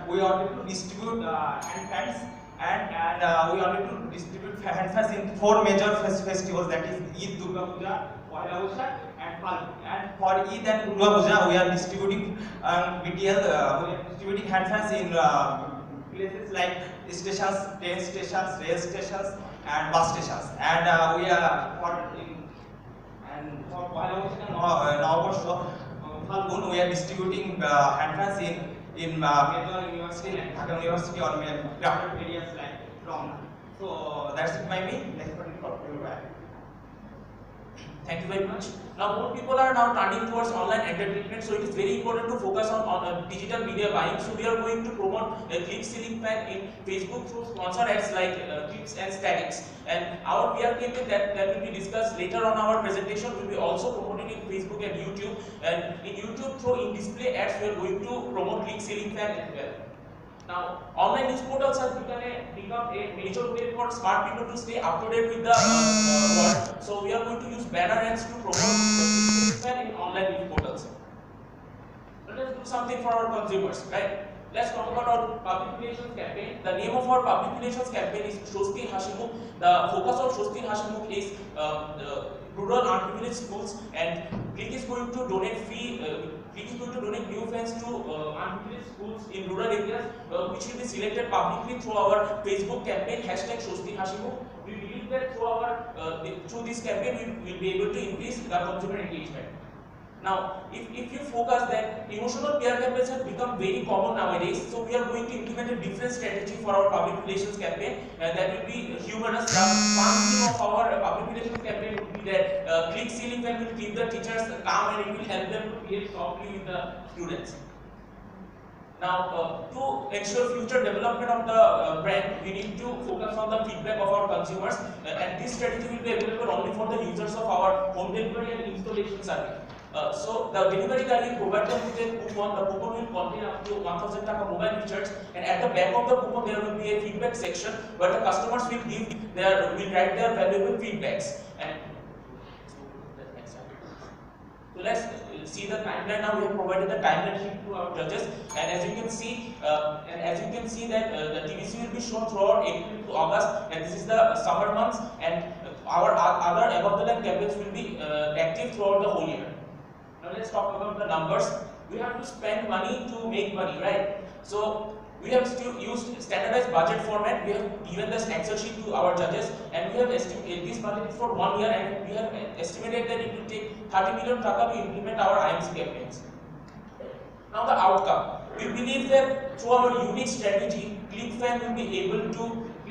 we wanted to distribute hand fans. And we wanted to distribute hand fans in 4 major festivals, that is Eid, Durga Puja, Poila Boishakh, and Phalgun. And for Eid and Durga Puja, we are distributing BTL. We are distributing hand fans in places like stations, train stations, rail stations, and bus stations. And we are for Poila Boishakh and Nowab Phalgun, we are distributing hand fans in Medina University and Dhaka University or crowded areas like Rome. So that's it by me. Next one, Thank you very much. Now more people are now turning towards online entertainment, so it is very important to focus on digital media buying. So we are going to promote a click ceiling fan in Facebook through sponsored ads like clips and statics. And our PR campaign that will be discussed later on our presentation will be also promoted in Facebook and YouTube. And in YouTube through in-display ads we are going to promote click ceiling fan as well. Now, online news portals have become a major way for smart people to stay up to date with the world. So we are going to use banner ads to promote the in online news portals. Let us do something for our consumers, right? Let's talk about our public relations campaign. The name of our public relations campaign is Shosti Hashimukh. The focus of Shosti Hashimukh is rural underprivileged schools, and Click is going to donate new fans to underprivileged schools in rural areas, which will be selected publicly through our Facebook campaign #ShostiHashimukh. We believe that through this campaign we will be able to increase the consumer engagement. Now, if you focus that emotional PR campaigns have become very common nowadays, so we are going to implement a different strategy for our public relations campaign, and that will be humorous. The one theme of our public relations campaign would be that click ceiling fan will keep the teachers calm and it will help them to behave softly with the students. Now, to ensure future development of the brand, we need to focus on the feedback of our consumers, and this strategy will be available only for the users of our home delivery and installation service. So the delivery guy will provide them with a coupon. The coupon will contain up to 1000 Taka mobile recharge, and at the back of the coupon there will be a feedback section where the customers will write their valuable feedbacks. And so let's see the timeline now. We have provided the timeline sheet to our judges, and as you can see, that the TVC will be shown throughout April to August, and this is the summer months, and our other above the line campaigns will be active throughout the whole year. Now let's talk about the numbers. We have to spend money to make money, right? So we have still used standardized budget format. We have given the Excel sheet to our judges, and we have estimated this budget is for 1 year, and we have estimated that it will take 30 million Taka to implement our IMC campaigns. Now the outcome. We believe that through our unique strategy, Click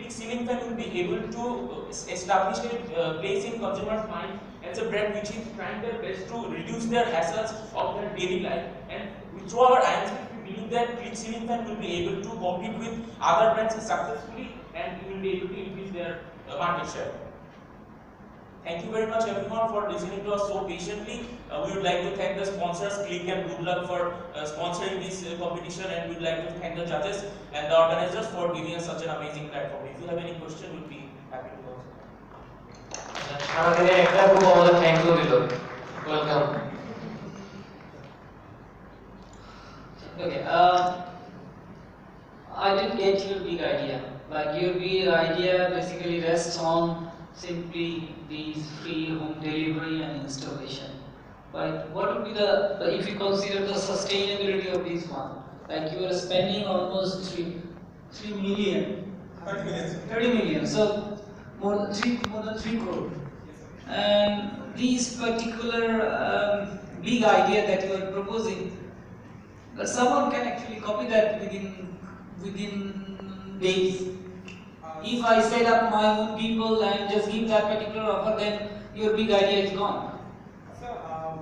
Ceiling Fan will be able to establish a place in consumers' mind as a brand which is trying their best to reduce their hassles of their daily life. And through our IMC, we believe that Click Ceiling Fan will be able to compete with other brands successfully, and will be able to increase their market share. Thank you very much everyone for listening to us so patiently. We would like to thank the sponsors Click and Goodluck for sponsoring this competition, and we would like to thank the judges and the organizers for giving us such an amazing platform. If you have any question, we'll be happy to answer. সারাদিনে একটা খুব আমাদের thank you দিল welcome Okay, I didn't get your big idea. Like your big idea basically rests on simply these free home delivery and installation. But what would be if you consider the sustainability of this one? Like you are spending almost 3 million. 30 million. So more than 3 crore. And this particular big idea that you are proposing, but someone can actually copy that within days. If I set up my own people and just give that particular offer, then your big idea is gone. So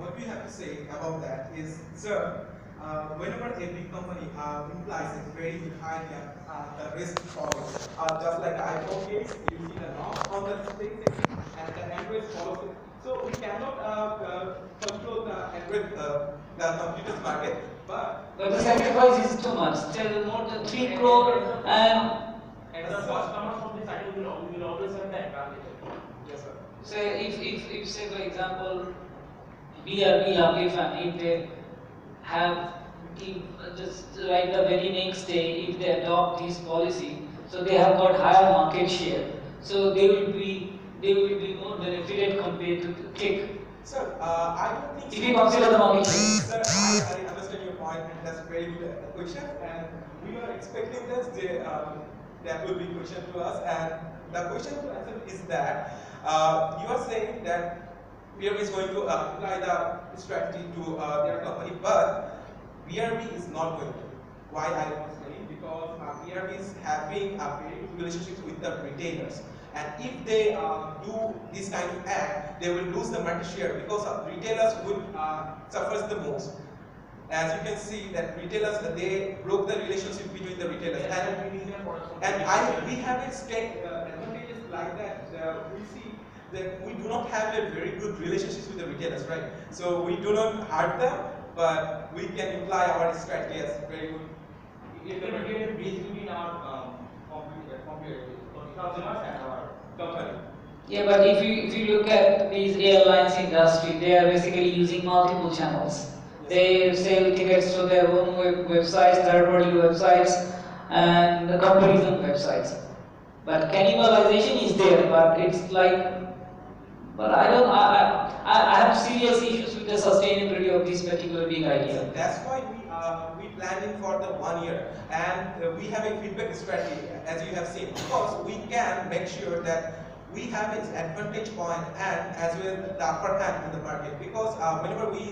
what we have to say about that is, sir, whenever a big company implies a very good idea, the risk follows. Just like the iPhone case, you see the knob on the display and the Android follows it. So we cannot control the Android, the computers market, but the sacrifice is too much. Still more than 3 crore and the customers from the side will always have the advantage. Yes, sir. Say if say for example BRB Lovely Fan, if they have just like the very next day, if they adopt this policy, so they have got higher market share, so they will be more benefited compared to Click. Sir, I don't think if you consider the market share. Sir, I understand your point, and that's a very good question, and we are expecting this. That will be question to us, and the question to answer is that you are saying that BRB is going to apply the strategy to their company, but BRB is not going to. Why I am saying? Because BRB is having a very good relationship with the retailers, and if they do this kind of act, they will lose the market share because retailers would suffer the most. As you can see, that retailers, they broke the relationship between the retailers, and we have a advantages like that. We see that we do not have a very good relationship with the retailers, right? So we do not hurt them, but we can imply our strategy as very good. It can create a bridge between our customers and our company. Yeah, but if you look at these airlines industry, they are basically using multiple channels. They sell tickets to their own websites, third-party websites, and the company's own websites. But cannibalization is there, but it's like, but I have serious issues with the sustainability of this particular big idea. That's why we planning for the 1 year, and we have a feedback strategy, as you have seen, because we can make sure that we have its advantage point and as well the upper hand in the market, because whenever we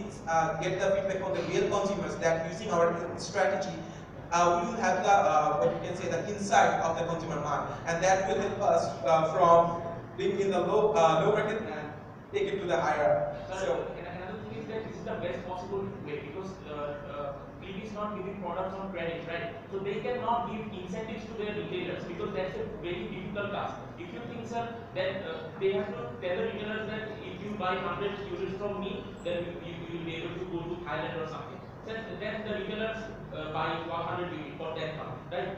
get the feedback from the real consumers that using our strategy, we will have the what you can say the insight of the consumer mind, and that will help us from being in the low market and take it to the higher. So another thing is that this is the best possible way, because Click is not giving products on credit, right? So they cannot give incentives to their retailers because that's a very difficult task. If you think, sir, that they have to tell the retailers that if you buy 100 units from me, then you will be able to go to Thailand or something. Then the retailers buy 100 units for 10,000, right?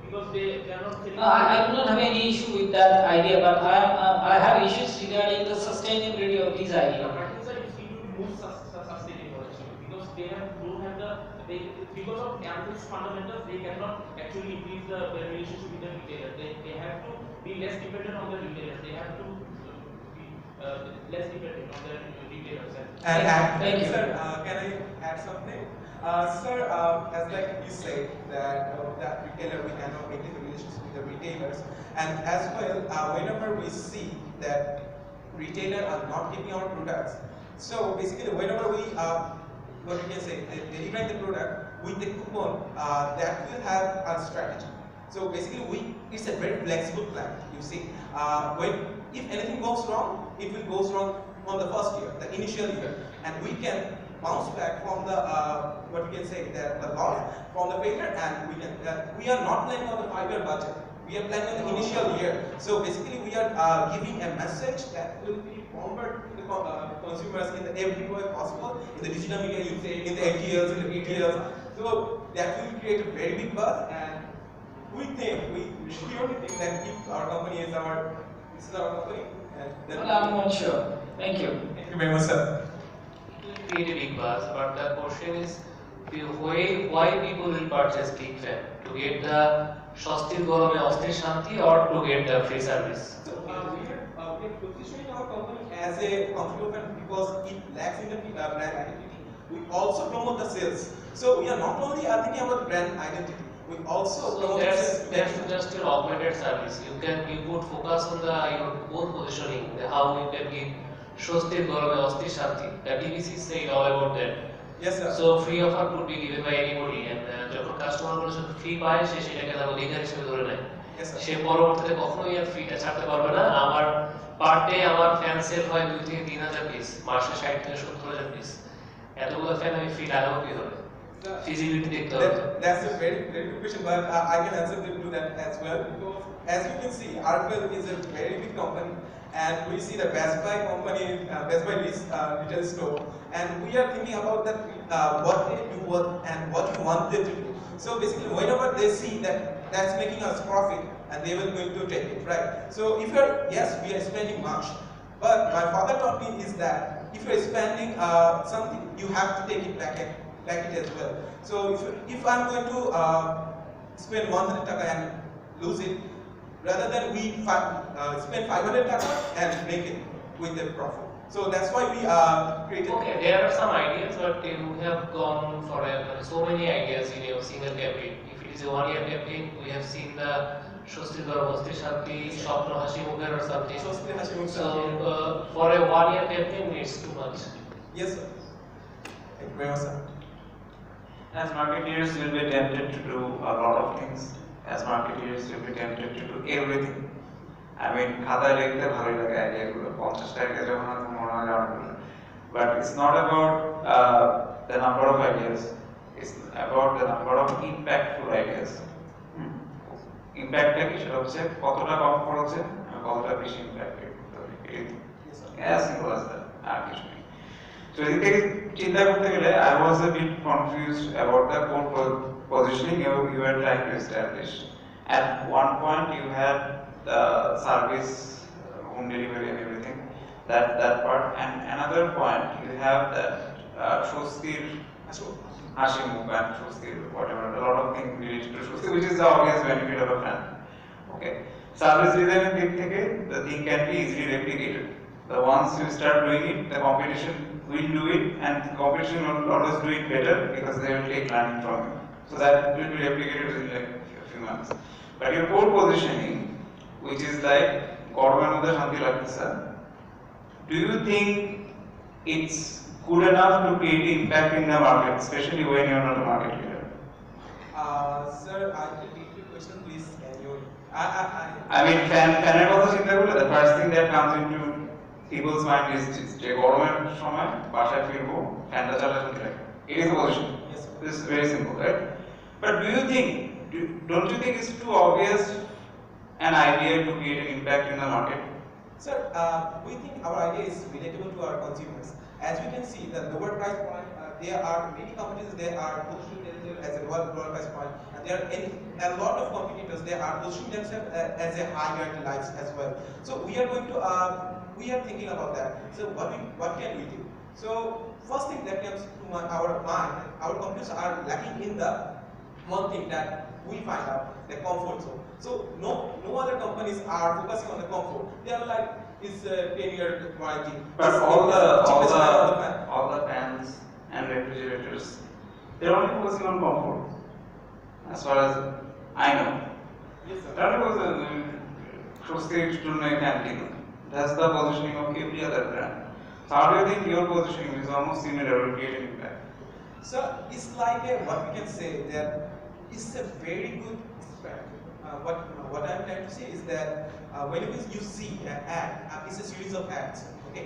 Because they are not selling. I do not have any issue with that idea, but I have issues regarding the sustainability of this idea. I think, sir, it's going to be more sustainable actually, because they don't have the because of Apple's fundamentals, they cannot actually increase the relationship with the retailer. They have to be less dependent on the retailers. They have to be less dependent on the retailers. Thank you, sir. Can I add something? Sir, as like you said that that retailer, we cannot maintain the relationship with the retailers, and as well whenever we see that retailer are not giving our products, so basically whenever we what we can say delivering the product with the coupon, that will have a strategy. So basically it's a very flexible plan. You see, if anything goes wrong, it will go wrong on the first year, the initial year, and we can bounce back from the what we can say the loss from the failure, and we are not planning on the 5-year budget. We are planning on the initial year. So basically we are giving a message that will be forward to the consumers in every way possible, in the digital media, you say, in the ATLs, in the BTLs. So that will create a very big buzz, and we surely think that if our company is our company, And Well, I'm not sure. Thank you. Thank you very much, sir. It will create a big buzz, but the question is why people will purchase ClickFan? To get the Shastir Gorome Ostir Shanti or to get the free service? So we are positioning our company as a company because it lacks in the brand identity. We also promote the sales. So we are not only thinking about brand identity, we also promote That's just your augmented service. You could focus on your core positioning, how you can give Shastir Gorome Ostir Shanti. The TVC said all about that. Yes, sir. So free offer could be given by anybody, and যখন customer গুলো free পায় সে সেটাকে তার অধিকার হিসেবে ধরে নেয়। সে পরবর্তীতে কখনোই আর ফ্রিটা ছাড়তে পারবে না। আমার পার ডে আমার ফ্যান সেল হয় 2 থেকে 3000 পিস, মাসে 60 থেকে 70000 পিস। এতগুলো ফ্যান আমি ফ্রি লাগাবো কি হবে? ফিজিবিলিটি দেখতে হবে। That's a very good question, but I can answer to that as well. Because as you can see, RFL is a very big company, and we see the Best Buy company, Best Buy retail store, and we are thinking about that what they do and what you want them to do. So basically, whenever they see that that's making us profit, and they will going to take it, right? So if you're we are spending much, but my father taught me is that if you're spending something, you have to take it back as well. So if I'm going to spend 100 taka and lose it, rather than we spend 500 taka and make it with the profit. So that's why we created. Okay, there are some ideas, but you have gone for so many ideas in your single campaign. If it is a 1-year campaign, we have seen the Shastir Gorome Ostir Shanti, Shopno Hashimukher or something. So for a 1-year campaign, it's too much. Yes, sir. Thank you very much, sir. As marketeers, you'll be tempted to do a lot of things. As marketeers, you'll be tempted to do everything. I mean, খাতায় লিখতে ভালোই লাগে আইডিয়াগুলো 50 টাকা যখন আমার মনে হয় জানাগুলো, but it's not about the number of ideas, it's about the number of impactful ideas. ইম্প্যাক্টটা কি সেটা হচ্ছে কতটা কম খরচে কতটা বেশি ইম্প্যাক্ট করতে হবে, as simple as that, আর কিছু নেই। So এদিক থেকে চিন্তা করতে গেলে I was a bit confused about the core positioning you were trying to establish. At one point you had the service, home delivery and everything, that part, and another point you have that Shastir Hashimukh and Shastir whatever, a lot of things related to Shastir, which is the obvious benefit of a fan. Okay, service design দিক থেকে the thing can be easily replicated. But once you start doing it, the competition will do it, and the competition will always do it better because they will take learning from you. So that will be replicated within like a few months. But your core positioning, which is like Gorome Mudhe Shanti Lagteche, do you think it's good enough to create impact in the market, especially when you're not a market leader? Sir, I can repeat your question, please. Can you? I mean, faner কথা চিন্তা করলে the first thing that comes into people's mind is যে গরমের সময় বাসায় ফিরবো ফ্যানটা চালাতে লাগে। It is a position. Yes, this is very simple, right? But don't you think it's too obvious an idea to create an impact in the market? Sir, we think our idea is relatable to our consumers. As you can see, the lower price point, there are many companies they are positioning themselves as a lower price point, and there are a lot of competitors they are positioning themselves as a higher lives as well. So we are going to we are thinking about that. So what can we do? So first thing that comes to our mind, our companies are lacking in the one thing that we find out, the comfort zone. So no other companies are focusing on the comfort. They are like it's 10-year warranty. But all the fans and refrigerators, they're only focusing on comfort. As far as I know. Yes, sir. That was that's the positioning of every other brand. So how do you think your positioning is almost similar to create an impact? So it's like what we can say that it's a very good strategy. What I'm trying to say is that whenever you see an ad, it's a series of ads. Okay,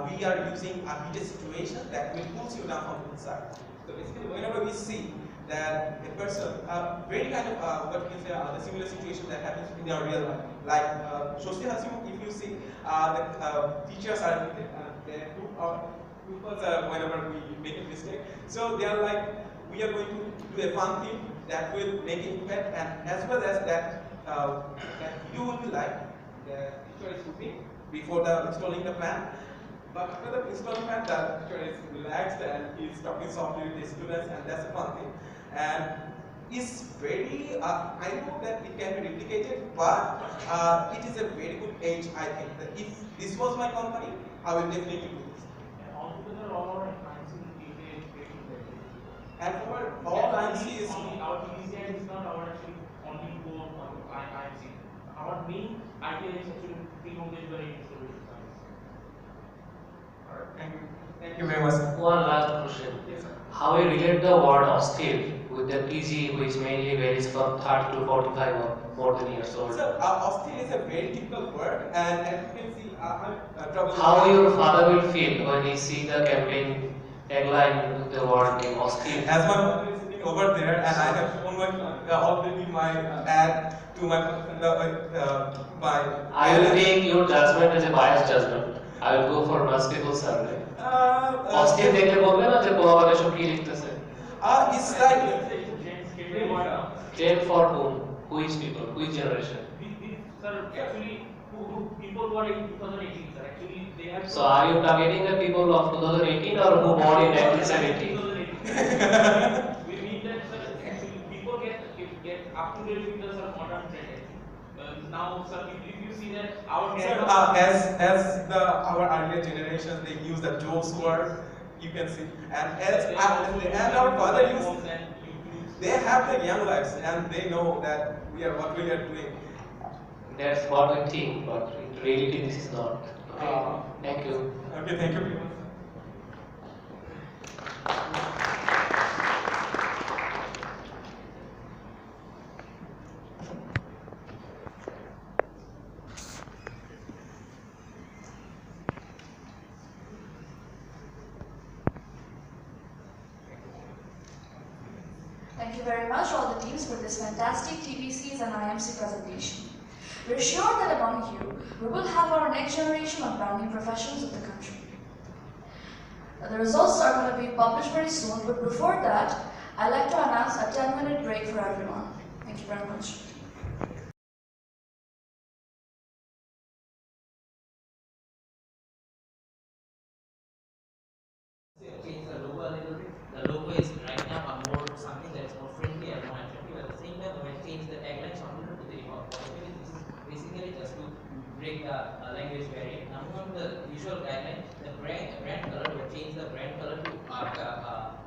we are using a heated situation that will pull you down from the inside. So basically, whenever we see that a person, very kind of what we can say, the similar situation that happens in our real life, like Shastir Hashimukh, if you see, the teachers are they put our pupils whenever we make a mistake. So they are like, we are going to do a fun thing that will make an impact, and as well as that, that video will be like the teacher is cooking before installing the plan. But after the installing plan, the teacher is relaxed and he's talking softly with the students, and that's a fun thing. And it's very, I know that it can be replicated, but it is a very good age, I think. That if this was my company, I will definitely do this. And altogether, all our IMC is and for all IMC is our TVC is not our actually only for IMC. Our main idea is actually pre-mortgage very distribution. Alright, thank you very much. One last question. Yes, sir. How you relate the word austere with the TG, which mainly varies from 30 to 45 or more than years old? So, austere is a very typical word, and as you can see, I'm How your father will feel when he see the campaign tagline with the word name austere? As my mother is sitting over there, and I have shown already my ad to my I will take your judgment as a biased judgment. I will go for basketball survey. Austere দেখলে বলবে না যে পোলাপান এসব কি লিখতেছে? It's like trend for whom? Which people? Which generation? Sir, actually, people who are in 2018, sir, actually they have. So are you targeting the people of 2018 or who born in 1970? We mean that, sir, actually people get up to date with the modern trend. Now, sir, if you see that our as our earlier generations, they use the jokes word, you can see, and and our father used, they have the young lives and they know that what we are doing. That's what we think, but in reality this is not. Okay. Thank you. Okay, thank you. Thank you very much all the teams for this fantastic TVCs and IMC presentation. We're sure that among you, we will have our next generation of branding professionals of the country. The results are going to be published very soon, but before that, I'd like to announce a 10-minute break for everyone. Thank you very much. Change the logo a little bit. The logo is right now more something that is more friendly and more attractive. At the same time, we change the tagline something to the positive. This is basically just to break the language barrier. Now, moving to the visual guideline, the brand color, we change the brand color to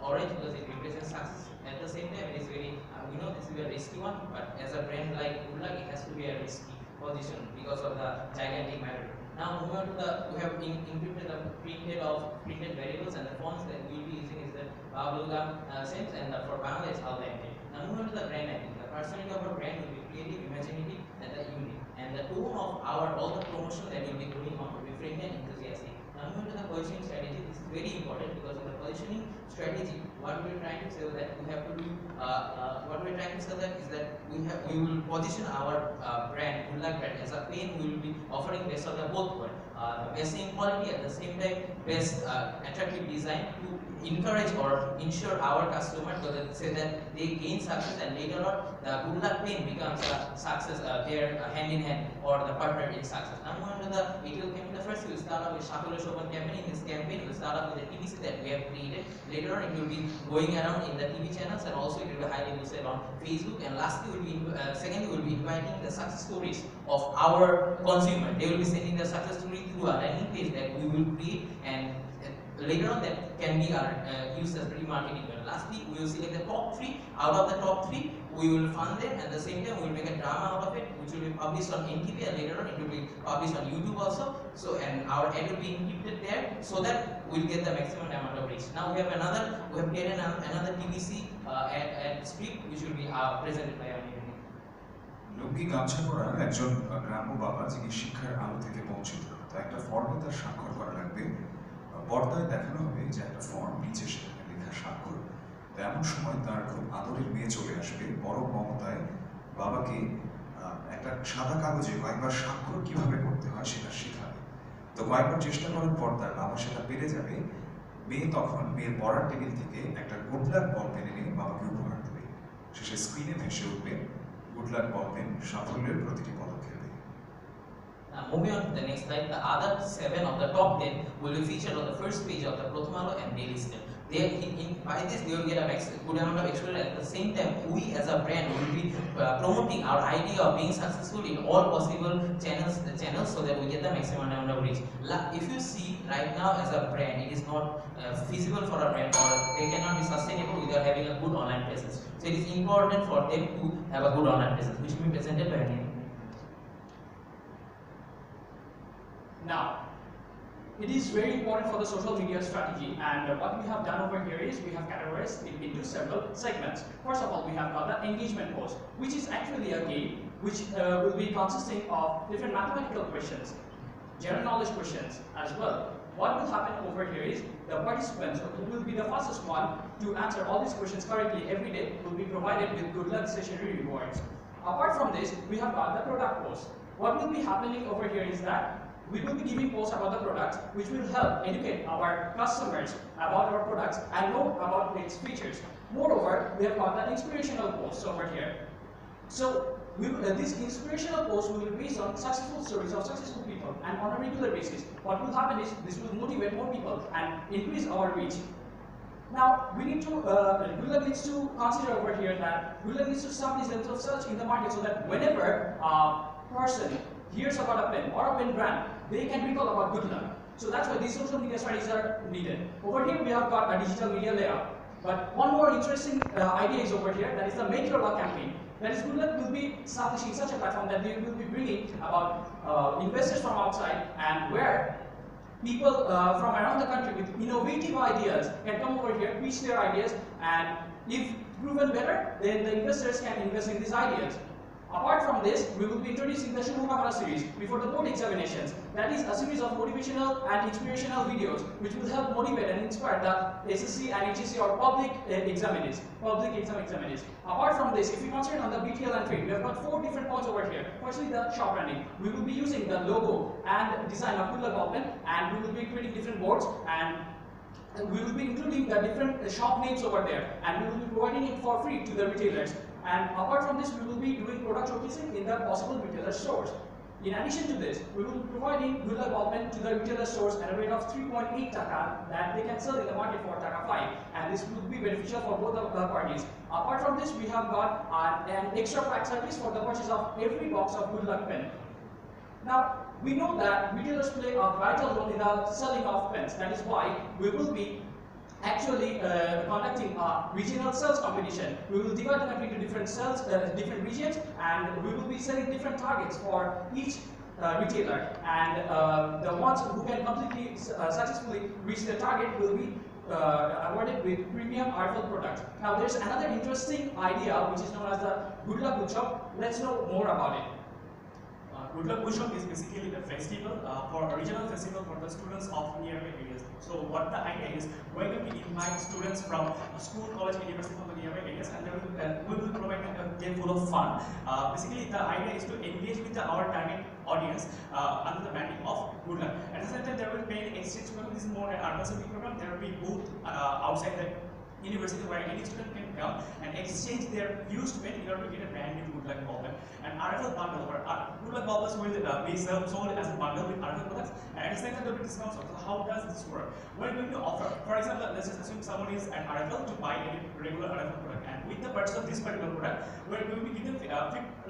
orange because it represents success. At the same time, it is very, we know this is a risky one, but as a brand like Goodluck, it has to be a risky position because of the gigantic matter. Now, moving on to the, we have encrypted the printed variables, and the fonts that we will be using is the bubblegum sense, and for Bangla is Al Dente. Now, moving on to the brand identity. The personality of our brand will be creative, imaginative, and the unique. And the tone of all the promotion that will be going on will be friendly and enthusiastic. Now, moving to the positioning strategy. This is very important because in the positioning strategy, what we are trying to say that we have to do, what we are trying to say that is that we will position our brand, Goodluck brand, as a pen. We will be offering best of the both world, best in quality at the same time best attractive design to encourage or ensure our customers so that say that they gain success, and later on the Goodluck pen becomes a success. They are hand in hand or the partner in success. Now moving to the ATL campaign. The first we will start off with Shakula Shopan campaign. In this campaign, we will start off with the TVC that we have created. Later on, it will be going around in the TV channels, and also it will be highly listed on Facebook. And lastly, secondly, we will be inviting the success stories of our consumer. They will be sending the success story through a landing page that we will create, and later on that can be used as remarketing. Lastly, we will select the top 3. Out of the top 3, we will fund them, and at the same time we will make a drama out of it, which will be published on NTV, and later on it will be published on YouTube also. So, and our ad will be encrypted there, so that we will get the maximum amount of reach. Now we have created another TVC ad script, which will be presented by our new. লুঙ্গি গামছা পরা একজন গ্রাম্য বাবা যিনি শিক্ষার আলো থেকে বঞ্চিত, তো একটা ফর্মে তার স্বাক্ষর করা লাগবে। পর্দায় দেখানো হবে যে একটা ফর্ম, নিচে সেখানে লেখা স্বাক্ষর। তো এমন সময় তার খুব আদরের মেয়ে চলে আসবে, বড় মমতায় বাবাকে একটা সাদা কাগজে কয়েকবার স্বাক্ষর কিভাবে করতে হয় সেটা শেখাবে। তো কয়েকবার চেষ্টা করার পর তার বাবা সেটা পেরে যাবে। মেয়ে তখন মেয়ের পড়ার টেবিল থেকে একটা গুডলাক বল পেন এনে বাবাকে উপহার দেবে। শেষে স্ক্রিনে ভেসে উঠবে Goodluck বল পেন সাফল্যের প্রতিটি পদক্ষেপে। Moving on to the next slide, the other 7 of the top 10 will be featured on the first page of the Prothomalo and Daily Star. By this, they will get a good amount of exposure. At the same time, we as a brand will be promoting our idea of being successful in all possible channels so that we get the maximum amount of reach. If you see right now as a brand, it is not feasible for a brand, or they cannot be sustainable without having a good online presence. So it is important for them to have a good online presence, which will be presented by me. Now, it is very important for the social media strategy, and what we have done over here is we have categorized it into several segments. First of all, we have got the engagement post, which is actually a game which will be consisting of different mathematical questions, general knowledge questions as well. What will happen over here is the participants who will be the fastest one to answer all these questions correctly every day will be provided with good luck stationery rewards. Apart from this, we have got the product post. What will be happening over here is that we will be giving posts about the products, which will help educate our customers about our products and know about its features. Moreover, we have got the inspirational posts over here. So these inspirational posts will be based on successful stories of successful people, and on a regular basis. What will happen is this will motivate more people and increase our reach. Now, we need to, Goodluck needs to consider over here that Goodluck needs to establish themselves search in the market so that whenever a person hears about a pen or a pen brand, they can recall about Goodluck. So that's why these social media strategies are needed. Over here we have got a digital media layout. But one more interesting idea is over here, that is the Make Your Luck campaign. That is, Goodluck will be establishing such a platform that they will be bringing about investors from outside, and where people from around the country with innovative ideas can come over here, pitch their ideas, and if proven better, then the investors can invest in these ideas. Apart from this, we will be introducing the Shubhakamana series before the board examinations. That is a series of motivational and inspirational videos which will help motivate and inspire the SSC and HSC or public exam examinees. Apart from this, if we concentrate on the BTL and trade, we have got 4 different points over here. Firstly, the shop branding. We will be using the logo and design of Goodluck Ballpen, and we will be creating different boards, and we will be including the different shop names over there, and we will be providing it for free to the retailers. And apart from this, we will be doing product showcasing in the possible retailer stores. In addition to this, we will be providing Goodluck Ballpen to the retailer stores at a rate of 3.8 Dhaka that they can sell in the market for Dhaka 5, and this will be beneficial for both the parties. Apart from this, we have got an extra pack service for the purchase of every box of Goodluck pen. Now, we know that retailers play a vital role in the selling of pens. That is why we will be actually conducting a regional sales competition. We will divide the country into different sales, different regions, and we will be setting different targets for each retailer. And the ones who can completely successfully reach their target will be awarded with premium RFL products. Now, there's another interesting idea which is known as the Goodluck Bookshop. Let's know more about it. Goodluck Bookshop is basically a festival for a regional festival for the students of nearby areas. So what the idea is, we're going to invite students from school, college, university from the nearby areas, and we will provide a day full of fun. Basically, the idea is to engage with our target audience under the branding of Goodluck. At the same time, there will be an exchange program. This is more an urban civic program. There will be booth outside the university where any student can come and exchange their used pen in order to get a brand new Goodluck ballpen. And RFL bundle, where Goodluck ballpens will be sold as a bundle with RFL products, and at the same time there will be discounts. So how does this work? We're going to offer, for example, let's just assume someone is at RFL to buy any regular RFL product, and with the purchase of this particular product, we're going to be giving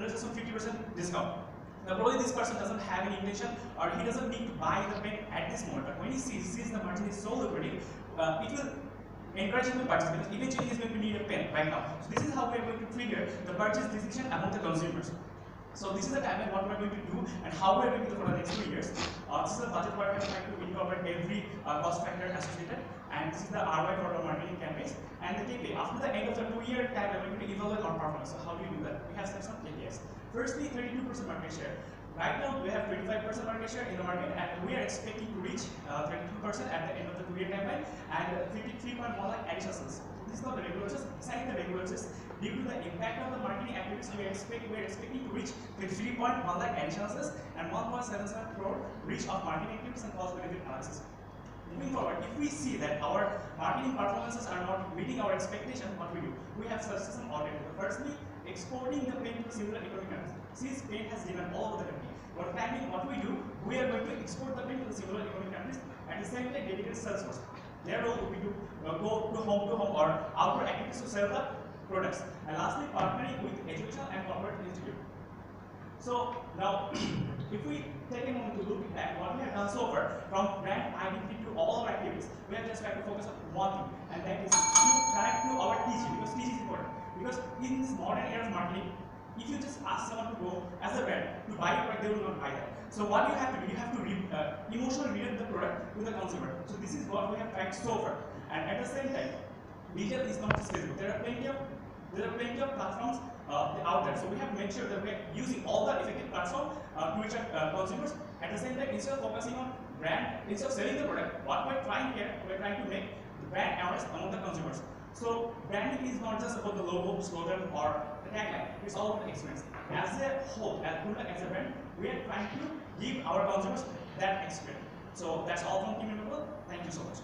let's assume 50% discount. Now, probably this person doesn't have any intention, or he doesn't need to buy the pen at this moment, but when he sees the margin is so lucrative, it will encourage him to purchase, because eventually he is going to need a pen right now. So this is how we are going to trigger the purchase decision among the consumers. So this is the timeline what we are going to do and how we are going to do for the next 2 years. This is the budget where we are trying to incorporate every cost factor associated, and this is the ROI for our marketing campaigns. And the KPI, after the end of the 2-year time, we are going to evaluate our performance. So how do we do that? We have set some KPIs. Firstly, 32% market share. Right now, we have 25% market share in the market, and we are expecting to reach 32% at the end of the 2-year timeline, and 53.1 lakh additional sales. This is not the regular sales. Besides the regular sales, due to the impact of the marketing activities, we are expecting to reach 53.1 lakh additional sales and 1.77 crore reach of marketing activities and cost benefit analysis. Moving forward, if we see that our marketing performances are not meeting our expectation, what we do? We have such some alternatives. Firstly, exporting the pen to similar economic countries. Since pen has demand all over the country, what we do, we are going to export the print to several economic countries and the same time dedicated sales force. Their role will be to go to home or outdoor activities to sell the products. And lastly, partnering with education and corporate institute. So now, if we take a moment to look back what we have done so far, from brand identity to all our activities, we have just tried to focus on one thing, and that is to track to our TG, because TG is important. Because in this modern era of marketing, if you just ask someone to go as a brand to buy a product, they will not buy that. So what you have to do, you have to emotionally relate the product to the consumer. So this is what we have tried so far. And at the same time, digital is not just Facebook. There are plenty of platforms out there. So we have to make sure that we are using all the effective platforms to reach our consumers. At the same time, instead of focusing on brand, instead of selling the product, what we're trying here, we're trying to make the brand awareness among the consumers. So branding is not just about the logo, slogan, or the tagline. It's all about the experience. As a whole, as Goodluck as a brand, we are trying to give our consumers that experience. So that's all from Team Nabab. Thank you so much.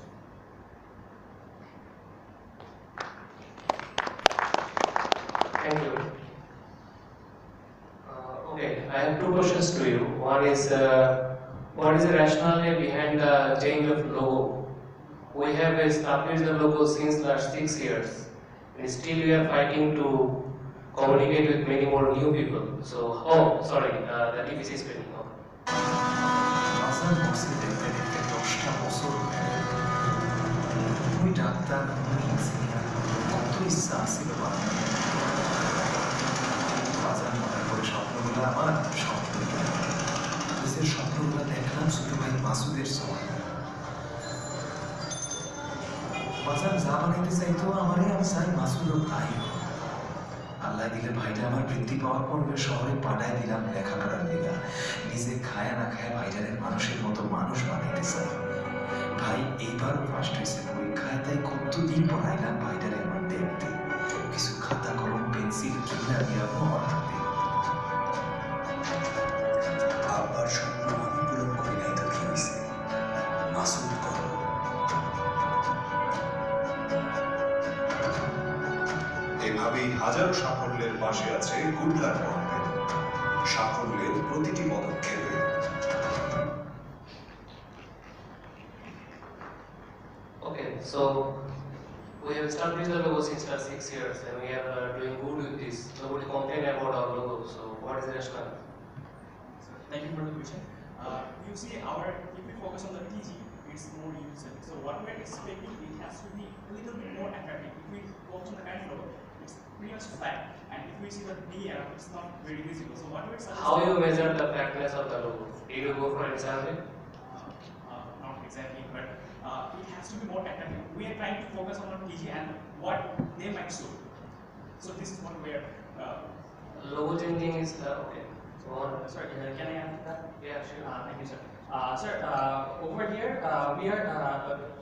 Thank you. Okay, I have two questions to you. One is, what is the rationale behind the change of logo? We have established the logo since last 6 years, and still we are fighting to communicate with many more new people. So, the TVC is spinning. বাজার যা বানাইতে চাইতো আমারে আমি চাই মাসুদও তাই আল্লাহ দিলে ভাইটা আমার বৃত্তি পাওয়ার পর শহরে পাঠায় দিলাম লেখাপড়ার দিঘা নিজে খায়া না খায় ভাইটারের মানুষের মতো মানুষ বানাইতে চাই ভাই এইবারও ফার্স্ট হয়েছে পরীক্ষায় তাই কতদিন পড়াইলাম ভাইটারে আমার দেখতে কিছু খাতা কলম পেন্সিল কিনা দিয়া পড়াতে আবার স্বপ্ন আমি পূরণ করি নাই তো কি হয়েছে মাসুদ এভাবেই হাজারো সাফল্যের পাশে আছে গুডলাক গভর্নমেন্ট সাফল্যের প্রতিটি পদক্ষেপে Okay, so we have established the logo since last 6 years and we are doing good with this. Nobody complained about our logo, so what is the rationale? Thank you for the question. You see, if we focus on the TG, it's more user. So what we're expecting, it has to be a little bit more attractive. If we focus on the kind logo, it's pretty much flat, and if we see the D arrow, it's not very visible. So what we're suggesting. How you measure the flatness of the logo? Do you go for example? Not exactly, but it has to be more attractive. We are trying to focus on the TG and what they might show. So this is what we're. Logo changing is okay. Sorry, can I answer that? Yeah, sure. Thank you, sir. Sir, over here, we are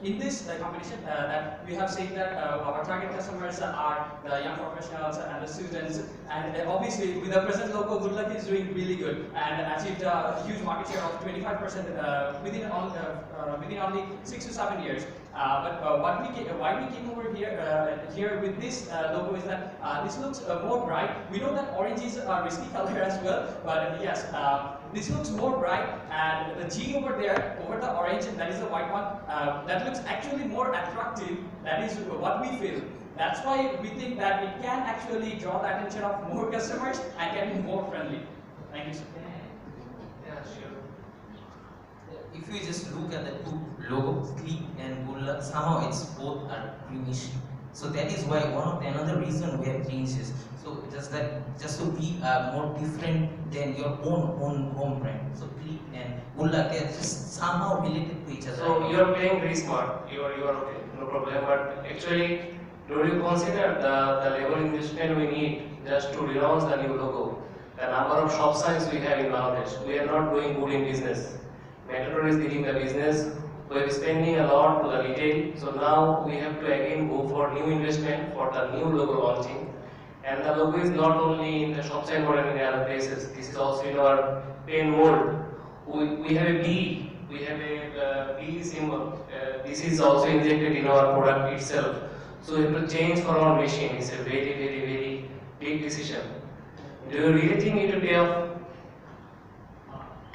in this competition that we have seen that our target customers are the young professionals and the students, and obviously with the present logo, Goodluck is doing really good and achieved a huge market share of 25% within only 6 to 7 years. But why we came over here with this logo is that this looks more bright. We know that orange is a risky color as well, but yes, this looks more bright, and the G over there, over the orange, that is the white one, that looks actually more attractive. That is what we feel. That's why we think that it can actually draw the attention of more customers and can be more friendly. Thank you, sir. Yeah, sure. If you just look at the two logos, Click and Goodluck, somehow it's both are greenish. So that is why another reason we have changed this. So just to be more different than your own home brand. So Click and Goodluck, they are just somehow related to each other. So you are playing very smart. You are okay, no problem. But actually, do you consider the level investment we need just to relaunch the new logo? The number of shop signs we have in Bangladesh, we are not doing good in business. Metro is leading the business. We are spending a lot to the retail. So now we have to again go for new investment for the new logo launching. And the logo is not only in the shop sign but in other places. This is also in our pen mold. We have a B. We have a B symbol. This is also injected in our product itself. So we have to change for our machine. It's a very, very, very big decision. Do you really think it will pay off?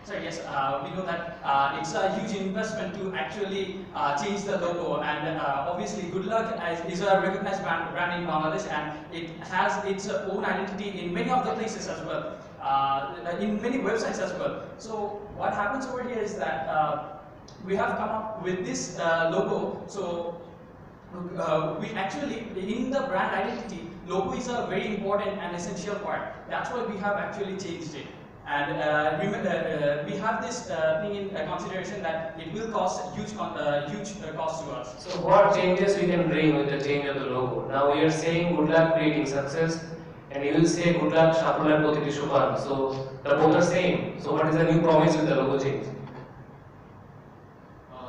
Sir, yes, we know that it's a huge investment to actually change the logo, and obviously Goodluck is a recognized brand in Bangladesh, and it has its own identity in many of the places as well, in many websites as well. So what happens over here is that we have come up with this logo. So we actually, in the brand identity, logo is a very important and essential part. That's why we have actually changed it. And we have this thing in consideration that it will cost huge cost to us. So what changes we can bring with the change of the logo? Now we are saying Goodluck creating success, and you will say Goodluck Shapular Potiti Shupan. So the both are same. So what is the new promise with the logo change?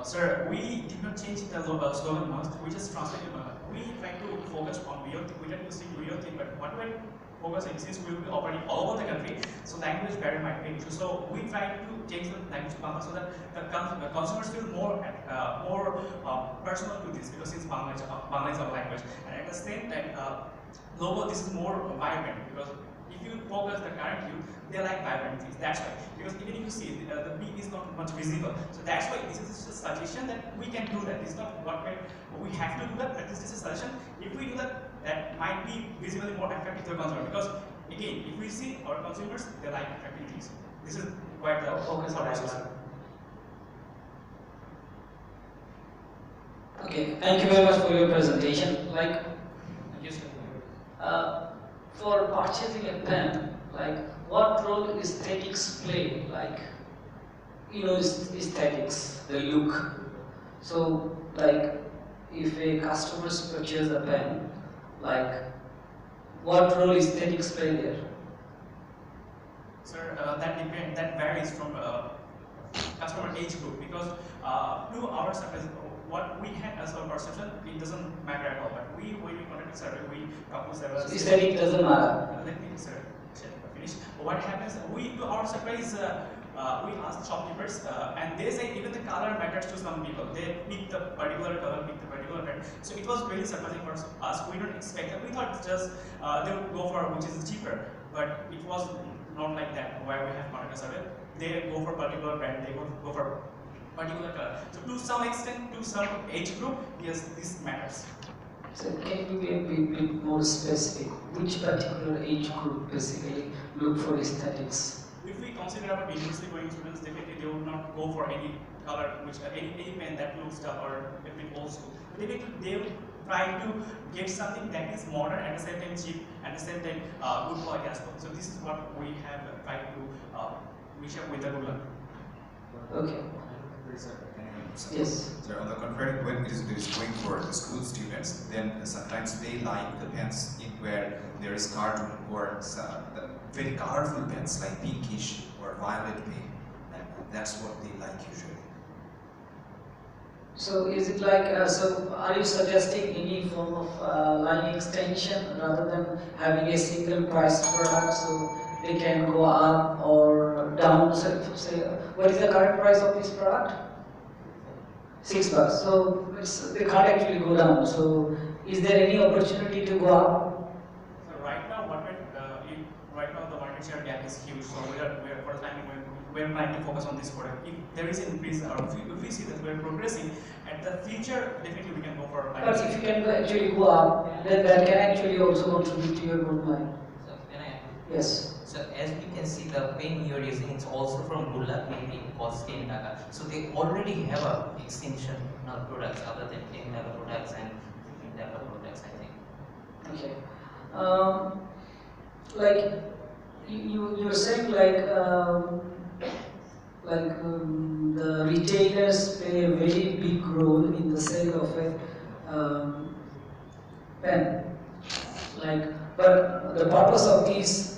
Sir, we did not change the slogan much. We just translated. We try to focus on real thing. We try to see real thing, but what we focus on since we will be operating all over the country, so language barrier might be an issue. So we try to change the language to Bangla so that the consumers feel more personal to this, because it's Bangla is our language, and at the same time, logo this is more vibrant, because if you focus the current youth, they like vibrant things. That's why, because even if you see the peak is not much visible, so that's why this is a suggestion that we can do that. It's not what we have to do that, but this is a suggestion. If we do that, that might be visibly more attractive to the consumer, because again, if we see our consumers, they like attractive things. This is quite the focus of our system. Okay, thank you very much for your presentation. Like, for purchasing a pen, like, what role aesthetics play? Like, you know, aesthetics, the look. So, like, if a customer purchases a pen, like, what role aesthetics play there? Sir, that varies from customer age group, because to our surface, what we had as our perception, it doesn't matter at all. But when we conduct a survey, we couple several. So aesthetic doesn't matter. Let me, sir, finish. What happens? To our surprise, we ask shopkeepers, and they say even the color matters to some people. They pick the particular color, pick the particular brand. So it was really surprising for us. We don't expect that. We thought it's just they would go for which is cheaper, but it was not like that. Where we have conducted a survey, they go for particular brand. They go for particular color. So to some extent, to some age group, yes, this matters. So can you be a bit more specific? Which particular age group basically look for aesthetics? If we consider our university going students, definitely they would not go for any color, which any pen that looks dull or a bit old school. They would try to get something that is modern, at the same time cheap, at the same time good quality as well. So this is what we have tried to reach up with the Goodluck. Okay. Yes. So on the contrary, when it is going for the school students, then sometimes they like the pens in where there is cartoon or very colorful pens like pinkish or violet pink, and that's what they like usually. So is it like, so are you suggesting any form of line extension rather than having a single priced product, so they can go up or down? So say, what is the current price of this product? $6. So they can't actually go down. So is there any opportunity to go up? So right now, the market share gap is huge. So we are for the time we're trying to focus on this product. If there is an increase, or if we see that we're progressing, at the future, definitely we can go for. But if you can actually go up, then that can actually also contribute to your bottom line. So can I? Yes. So as we can see, the pen you're using is also from Goodluck, maybe cost in Dhaka. So they already have a extension products other than 10 Dhaka products and 15 Dhaka products, I think. Okay. Like you're saying, like the retailers play a very big role in the sale of a pen. Like, but the purpose of these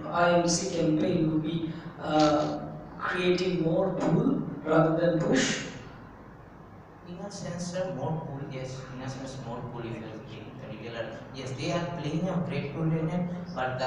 IMC campaign would be creating more pull rather than push. In a sense, more pull, yes. In a sense, more pull if you're getting the retailer. Yes, they are playing a great role in it. But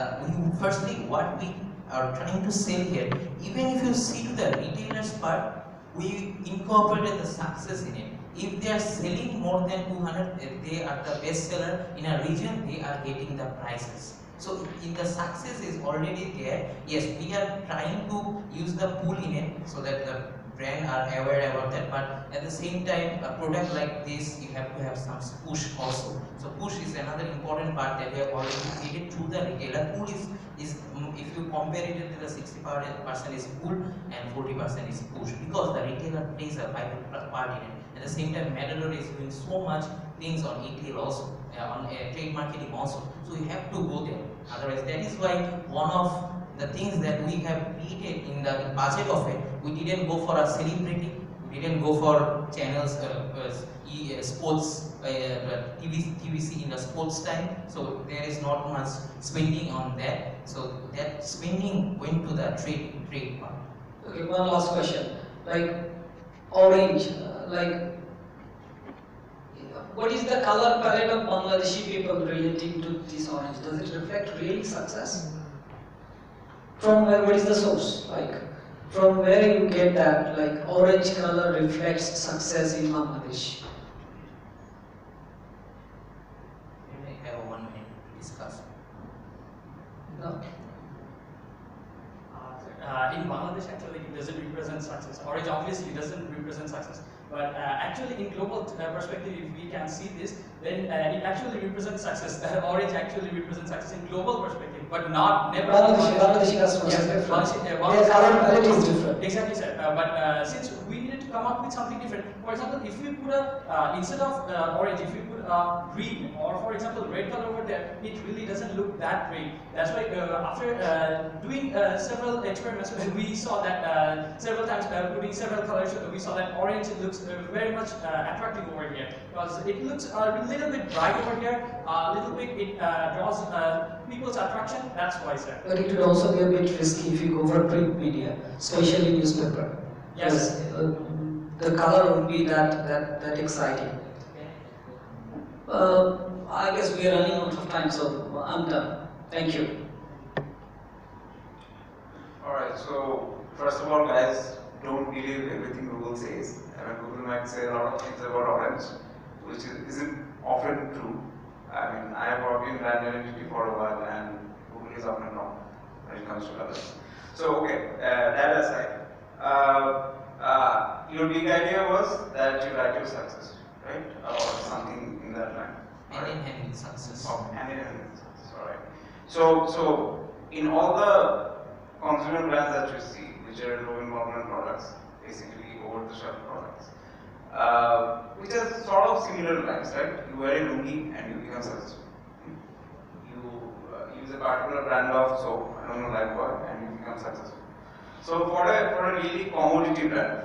firstly, what we are trying to sell here, even if you see to the retailer's part, we incorporated the success in it. If they are selling more than 200, if they are the best seller in a region, they are getting the prices. So in the success is already there. Yes, we are trying to use the pull in it so that the brand are aware about that, but at the same time, a product like this, you have to have some push also. So push is another important part that we have already created through the retailer. Pull is if you compare it to the 60% is pull and 40% is push, because the retailer plays a vital part in it. At the same time, Matador is doing so much things on retail also, on trade marketing also. So you have to go there. Otherwise, that is why one of the things that we have created in the budget of it, we didn't go for a celebrity, we didn't go for channels, sports, TVC in the sports time. So there is not much spending on that. So that spending went to the trade part. Okay, one last question. Like orange, what is the color palette of Bangladeshi people relating to this orange? Does it reflect really success? From where, what is the source? Like, from where you get that, like, orange color reflects success in Bangladesh? We may have 1 minute to discuss. No? In Bangladesh, actually, it doesn't represent success. Orange obviously doesn't represent success. But actually, in global perspective, if we can see this, then it actually represents success. Orange actually represents success in global perspective, but never. Bangladeshi customers is different. Their color palette is different. Exactly, sir. But since we needed to come up with something different, for example, if we put instead of orange, if we put green, or for example, red color over there, it really doesn't look that great. That's why after doing several experiments, we saw that several times putting several colors, we saw that orange looks very much attractive over here, because it looks a little bit bright over here, a little bit it draws people's attraction. That's why, sir. But it would also be a bit risky if you go for print media, especially newspaper. Yes. The color won't be that exciting. I guess we are running out of time, so I'm done. Thank you. Alright, so first of all, guys, don't believe everything Google says. I mean, Google might say a lot of things about orange, which isn't often true. I mean, I have worked in brand identity for a while, and Google is often wrong when it comes to colors. So, okay, that aside, your big idea was that you write your success, right? Or something in that line. Hand in hand with success. Oh, hand in hand with success, alright. So, in all the consumer brands that you see, which are low involvement products, basically over-the-shelf products, which are sort of similar lines, right? You wear a lungi and you become successful. You use a particular brand of soap, I don't know, like what, and you become successful. So for a really commodity brand,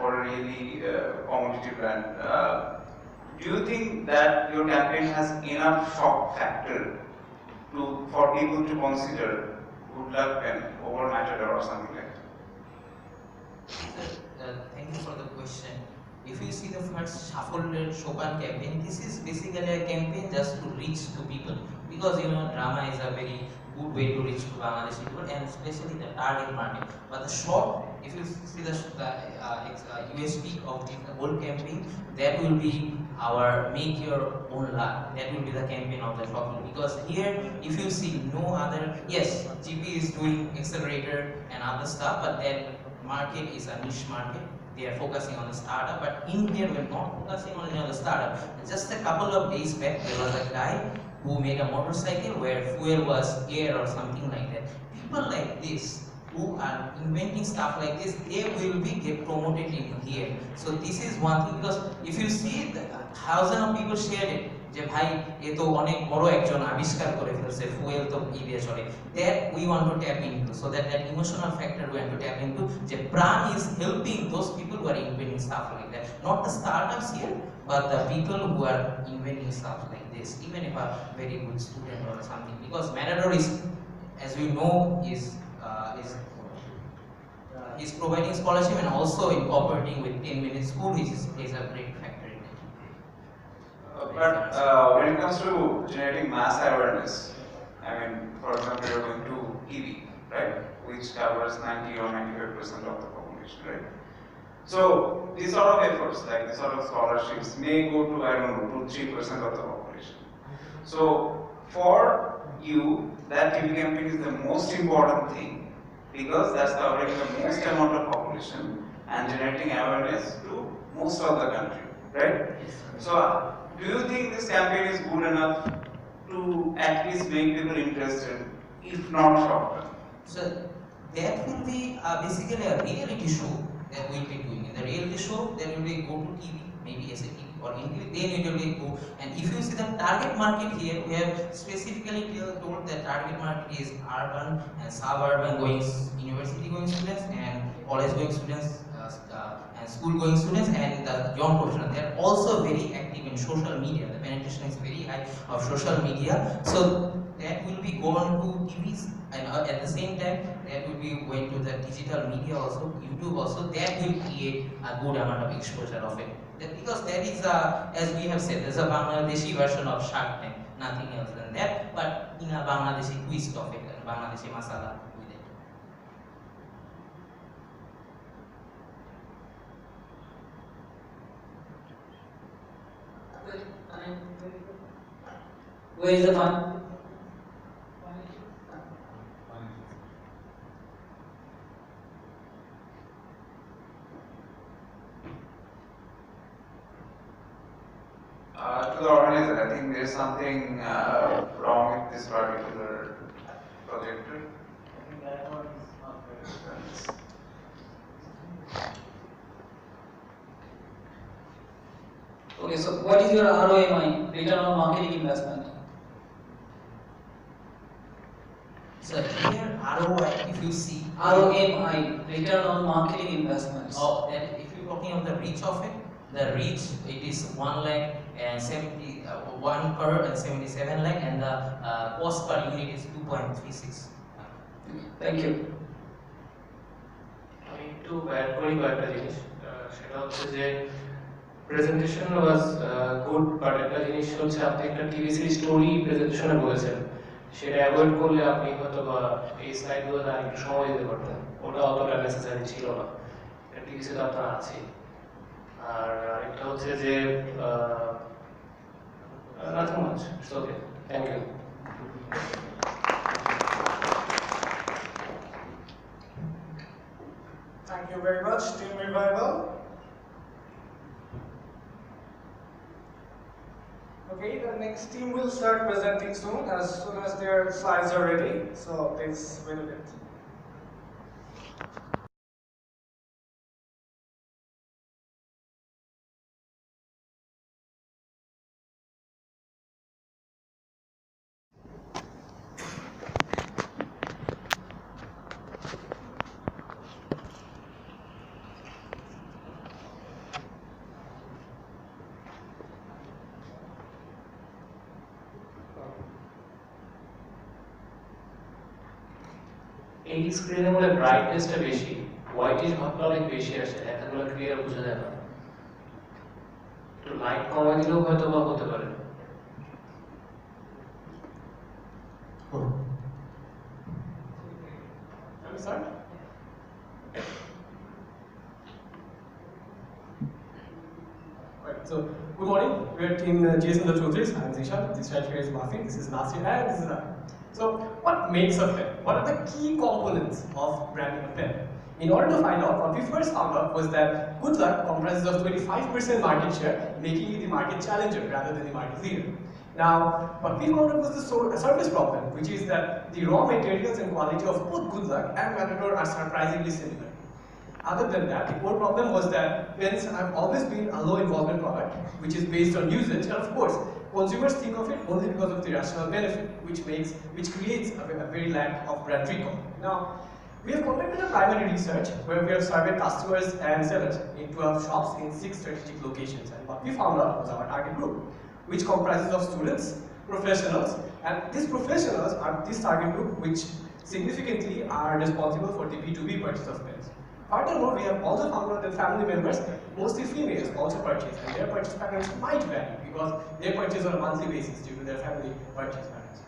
do you think that your campaign has enough shock factor for people to consider Goodluck pen over Matador or something like that? Thank you for the question. If you see the first Shuffle Chopin campaign, this is basically a campaign just to reach to people, because drama is a very good way to reach to Bangladeshi people, and especially the target market. But the short, if you see the USP of the whole campaign, that will be our make your own luck. That will be the campaign of the Shuffle, because here, if you see no other, yes, GP is doing accelerator and other stuff, but that market is a niche market. They are focusing on the startup, but in here we're not focusing only on the startup. Just a couple of days back, there was a guy who made a motorcycle where fuel was air or something like that. People like this, who are inventing stuff like this, they will get promoted in here. So this is one thing, because if you see, thousands of people shared it. যে ভাই এ তো অনেক বড় একজন আবিষ্কার করে ফেলছে fuel তো দিয়ে চলে, that we want to tap into, so that emotional factor we want to tap into, যে Pran is helping those people who are inventing stuff like that, not the startups here, but the people who are inventing stuff like this, even if a very good student or something, because Matador is, as we know, is providing scholarship and also incorporating with 10-minute school, which is a great factor in it. But when it comes to generating mass awareness, I mean, for example, you're going to TV, right, which covers 90 or 95% of the population, right? So these sort of efforts, like these sort of scholarships, may go to, I don't know, 2-3% of the population. So for you, that TV campaign is the most important thing because that's covering the most amount of population and generating awareness to most of the country, right? So, do you think this campaign is good enough to at least make people interested, if not short term? So that will be basically a reality show that we'll be doing. In the reality show, there will be go to TV, maybe SAT or English, then it will be go. And if you see the target market here, we have specifically told that target market is urban and suburban going university going students and college going students and school going students and the young professionals. They are also very active in social media. The penetration is very high of social media. So that will be going to TVs and at the same time that will be going to the digital media also, YouTube also. That will create a good amount of exposure of it. Because that is as we have said, there's a Bangladeshi version of Shark Tank, nothing else than that, but in a Bangladeshi twist of it, and Bangladeshi masala with it. Where is the fun? To the organizer, I think there is something wrong with this particular projector. I think that one is not very good. Okay, so what is your ROMI, return on marketing investment? So here ROI, if you see ROMI, return on marketing investments. Oh, and if you're talking of the reach of it, the reach it is 1 crore and 77 lakh, and the cost per unit is 2.36. Thank you. আমি একটু add করি কয়েকটা জিনিস, সেটা হচ্ছে যে presentation was good, but একটা জিনিস হচ্ছে আপনি একটা টিভি সিরিজ স্টোরি প্রেজেন্টেশনে বলেছেন, সেটা অ্যাভয়েড করলে আপনি হয়তো বা এই স্লাইডগুলোতে আর একটু সময় দিতে পারতেন, ওটা অতটা নেসেসারি ছিল না, টিভি সিরিজ আপনার আছে। আর আরেকটা হচ্ছে যে nothing much, it's okay, thank you. Thank you very much, Team Revival. Okay, the next team will start presenting soon as their slides are ready. So please wait a bit. এই স্ক্রিনের মধ্যে ব্রাইটনেসটা বেশি, whitish ভাবটা অনেক বেশি আসে, দেখাগুলো clear বোঝা যায় না, একটু লাইট কমাই দিলেও হয়তো বা হতে পারে। Start? Right, so good morning. We are team Jason the Choudhury. I am Zishan. This right here is Mafi. This is Nasir, and this is I. So, what makes a pen? What are the key components of branding a pen? In order to find out, what we first found out was that Goodluck comprises of 25% market share, making it the market challenger rather than the market leader. Now, what we found out was the surface problem, which is that the raw materials and quality of both Goodluck and Matador are surprisingly similar. Other than that, the core problem was that pens have always been a low involvement product, which is based on usage, and of course, consumers think of it only because of the rational benefit, which creates a very lack of brand recall. Now, we have conducted a primary research where we have surveyed customers and sellers in 12 shops in 6 strategic locations, and what we found out was our target group, which comprises of students, professionals, and these professionals are this target group which significantly are responsible for the B2B purchase of pens. Furthermore, we have also found out that family members, mostly females, also purchase, and their purchase patterns might vary because they purchase on a monthly basis due to their family purchase patterns.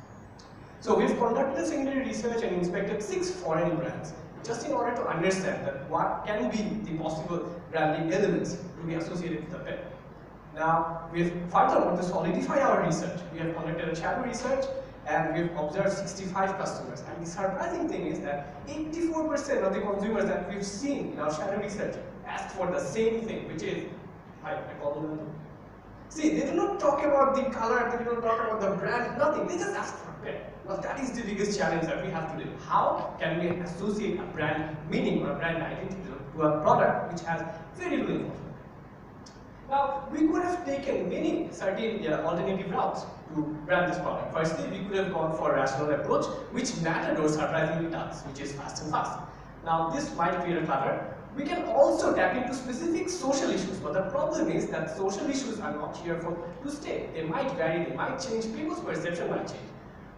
So we've conducted a secondary research and inspected 6 foreign brands, just in order to understand that what can be the possible branding elements to be associated with the pen. Now, furthermore, to solidify our research, we have conducted a shadow research and we've observed 65 customers. And the surprising thing is that 84% of the consumers that we've seen in our shadow research asked for the same thing, which is, hi, I call them. See, they do not talk about the color, they do not talk about the brand, nothing. They just ask for a pen. Well, that is the biggest challenge that we have today. How can we associate a brand meaning or a brand identity to a product which has very little involvement? Now, we could have taken many certain alternative routes to brand this product. Firstly, we could have gone for a rational approach, which Matador surprisingly does, which is fast and fast. Now, this might create a clutter. We can also tap into specific social issues, but the problem is that social issues are not here to stay. They might vary, they might change, people's perception might change.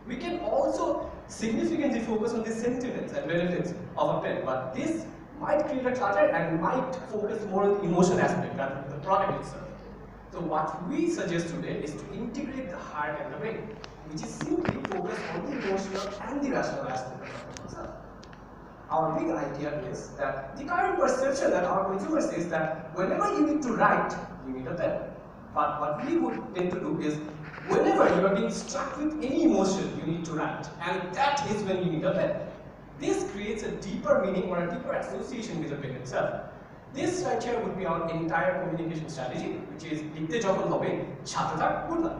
We can also significantly focus on the sentiments and benefits of a pen, but this might create a clutter and might focus more on the emotion aspect rather than the product itself. So what we suggest today is to integrate the heart and the brain, which is simply focus on the emotional and the rational aspect of the concept. Our big idea is that the current perception that our consumers is that whenever you need to write, you need a pen. But what we would tend to do is whenever you are being struck with any emotion, you need to write, and that is when you need a pen. This creates a deeper meaning or a deeper association with the pen itself. This right here would be our entire communication strategy, which is লিখতে যখন হবে সাথে থাক good luck.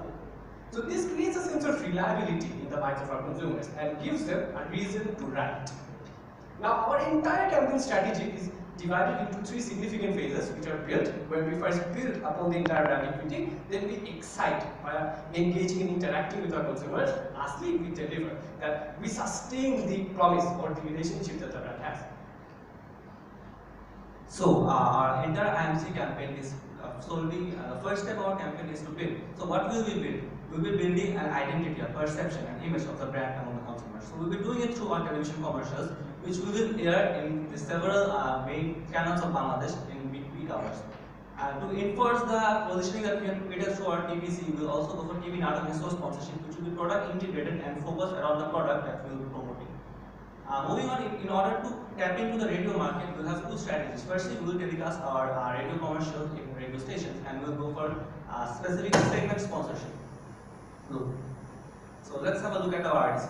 So this creates a sense of reliability in the minds of our consumers and gives them a reason to write. Now our entire campaign strategy is divided into 3 significant phases, which are built, where we first build upon the entire brand equity, then we excite by engaging and interacting with our consumers. Lastly, we deliver, that we sustain the promise or the relationship that the brand has. So our entire IMC campaign is solely, the first step of our campaign is to build. So what will we build? We'll be building an identity, a perception, an image of the brand among the consumers. So we'll be doing it through our television commercials, which we will air in the several main channels of Bangladesh in peak hours. To enforce the positioning that we have created through our TVC, we'll also go for TV Natak and show sponsorship, which will be product integrated and focused around the product that we will be promoting. Moving on, in order to tap into the radio market, we'll have 2 strategies. Firstly, we will telecast our radio commercials in radio stations, and we'll go for specific segment sponsorship. So let's have a look at our ads.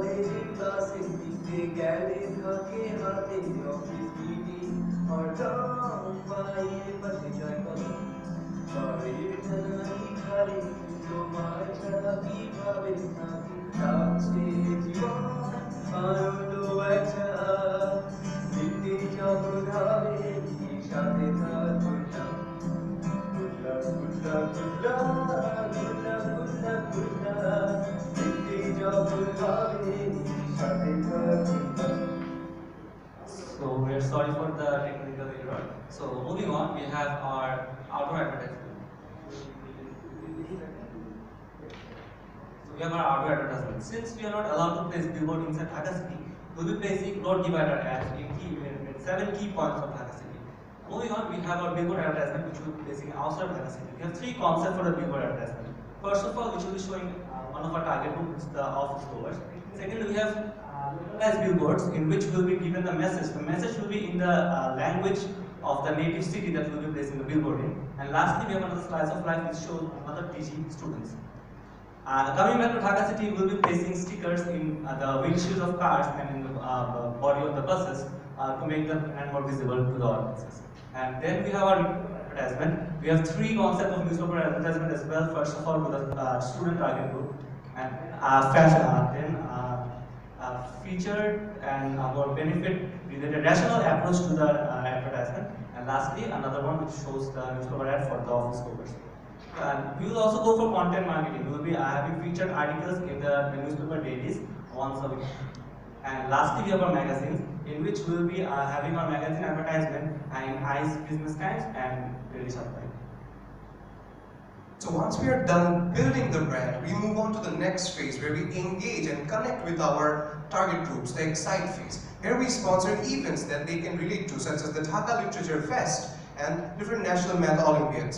কলেজে ক্লাসে দিতে গেলে থাকে হাতে office meeting হঠাৎ পায়ের পাশে যায় কলম বাড়ির জানাই খালি তোমার ছাড়া কিভাবে থাকি থাকছে জীবন আনন্দ একটা দিতে যখন হবে সাথে থাকবো না Goodluck, Goodluck, Goodluck, Goodluck, Goodluck, Goodluck. Ditti jobul habe, shade karna. So we are sorry for the technical error. So moving on, we have our outdoor advertisement. So we have our outdoor advertisement. Since we are not allowed to place billboard inside Dhaka city, we'll be placing road divider ads in 7 key points of Dhaka city. Moving on, we have our billboard advertisement which will be placing outside Dhaka city. We have 3 concepts for the billboard advertisement. First of all, which will be showing one of our target group, which is the office goers. Secondly, we have localized billboards in which will be given the message. The message will be in the language of the native city that we will be placing the billboard in. And lastly, we have another slice of life which shows another TG students. Coming back to Dhaka city, we will be placing stickers in the windshields of cars and in the body of the buses to make them more visible to the audiences. And then we have our advertisement. We have 3 concepts of newspaper advertisement as well. First of all, with the student target group, and fashion, then featured and our benefit related rational approach to the advertisement, and lastly another one which shows the newspaper ad for the office goers. And we will also go for content marketing. We will be having featured articles in the newspaper dailies once a week. And lastly, we have our magazines, in which we will be having our magazine advertisement in ICE Business Times and Daily Supply. So once we are done building the brand, we move on to the next phase where we engage and connect with our target groups, the Excite phase. Here we sponsor events that they can relate to, such as the Dhaka Literature Fest and different national math Olympiads.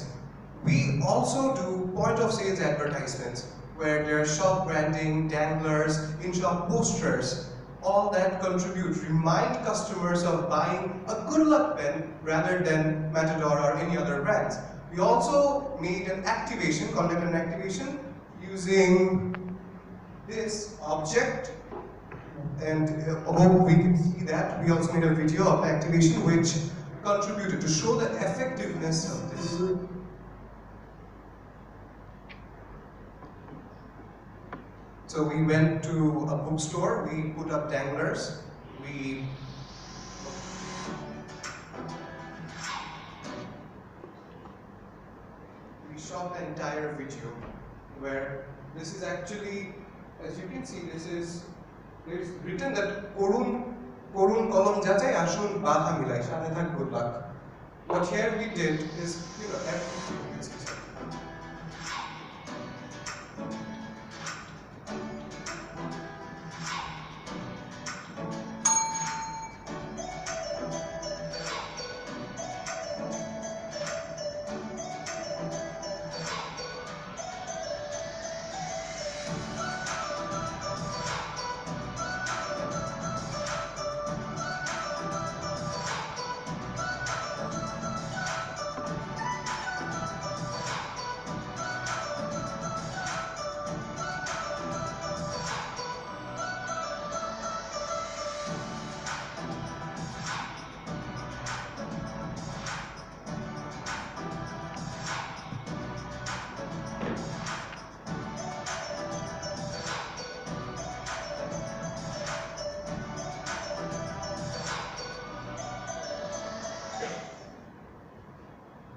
We also do point of sales advertisements where there are shop branding, danglers, in-shop posters, all that contribute, remind customers of buying a Goodluck pen rather than Matador or any other brands. We also made an activation, conduct an activation using this object, and hope we can see that. We also made a video of the activation which contributed to show the effectiveness of this. So we went to a bookstore, we put up danglers, we shot the entire video, where this is actually, as you can see, it's written that Korun kolom jachai ashun batha milai shathe thak Goodluck. What here we did is,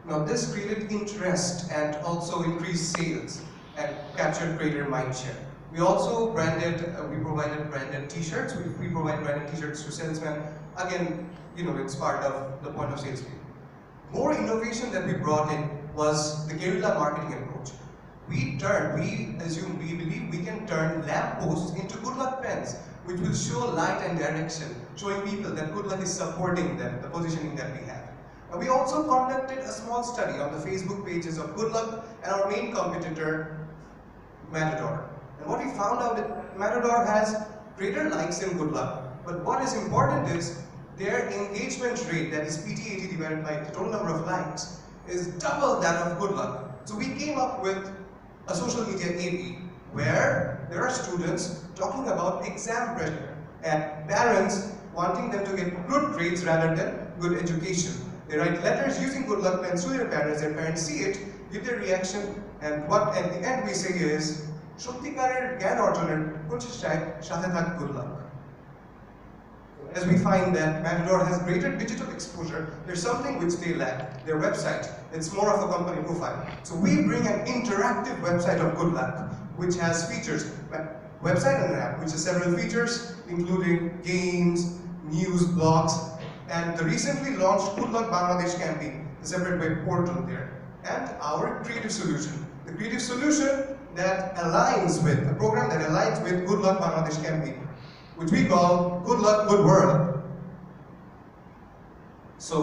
Now this created interest and also increased sales and captured greater mindshare. We also we provided branded t-shirts. We provide branded t-shirts to salesmen. Again, it's part of the point of sales. More innovation that we brought in was the guerrilla marketing approach. We believe we can turn lamp posts into Goodluck pens, which will show light and direction, showing people that Goodluck is supporting them, the positioning that we have. We also conducted a small study on the Facebook pages of Goodluck and our main competitor, Matador. And what we found out that Matador has greater likes than Goodluck, but what is important is their engagement rate, that is PT80 divided by the total number of likes, is double that of Goodluck. So we came up with a social media AB where there are students talking about exam pressure and parents wanting them to get good grades rather than good education. They write letters using Goodluck pens to their parents see it, give their reaction, and what at the end we say is, সত্যিকারের জ্ঞান অর্জনের প্রচেষ্টায় সাথে থাক Goodluck. As we find that Matador has greater digital exposure, there's something which they lack, their website. It's more of a company profile. So we bring an interactive website of Goodluck, which has features, website and an app, which has several features, including games, news, blogs, and the recently launched Goodluck Bangladesh campaign, the separate web portal there, and our creative solution. The creative solution that aligns with, the program that aligns with Goodluck Bangladesh campaign, which we call Goodluck Good World. So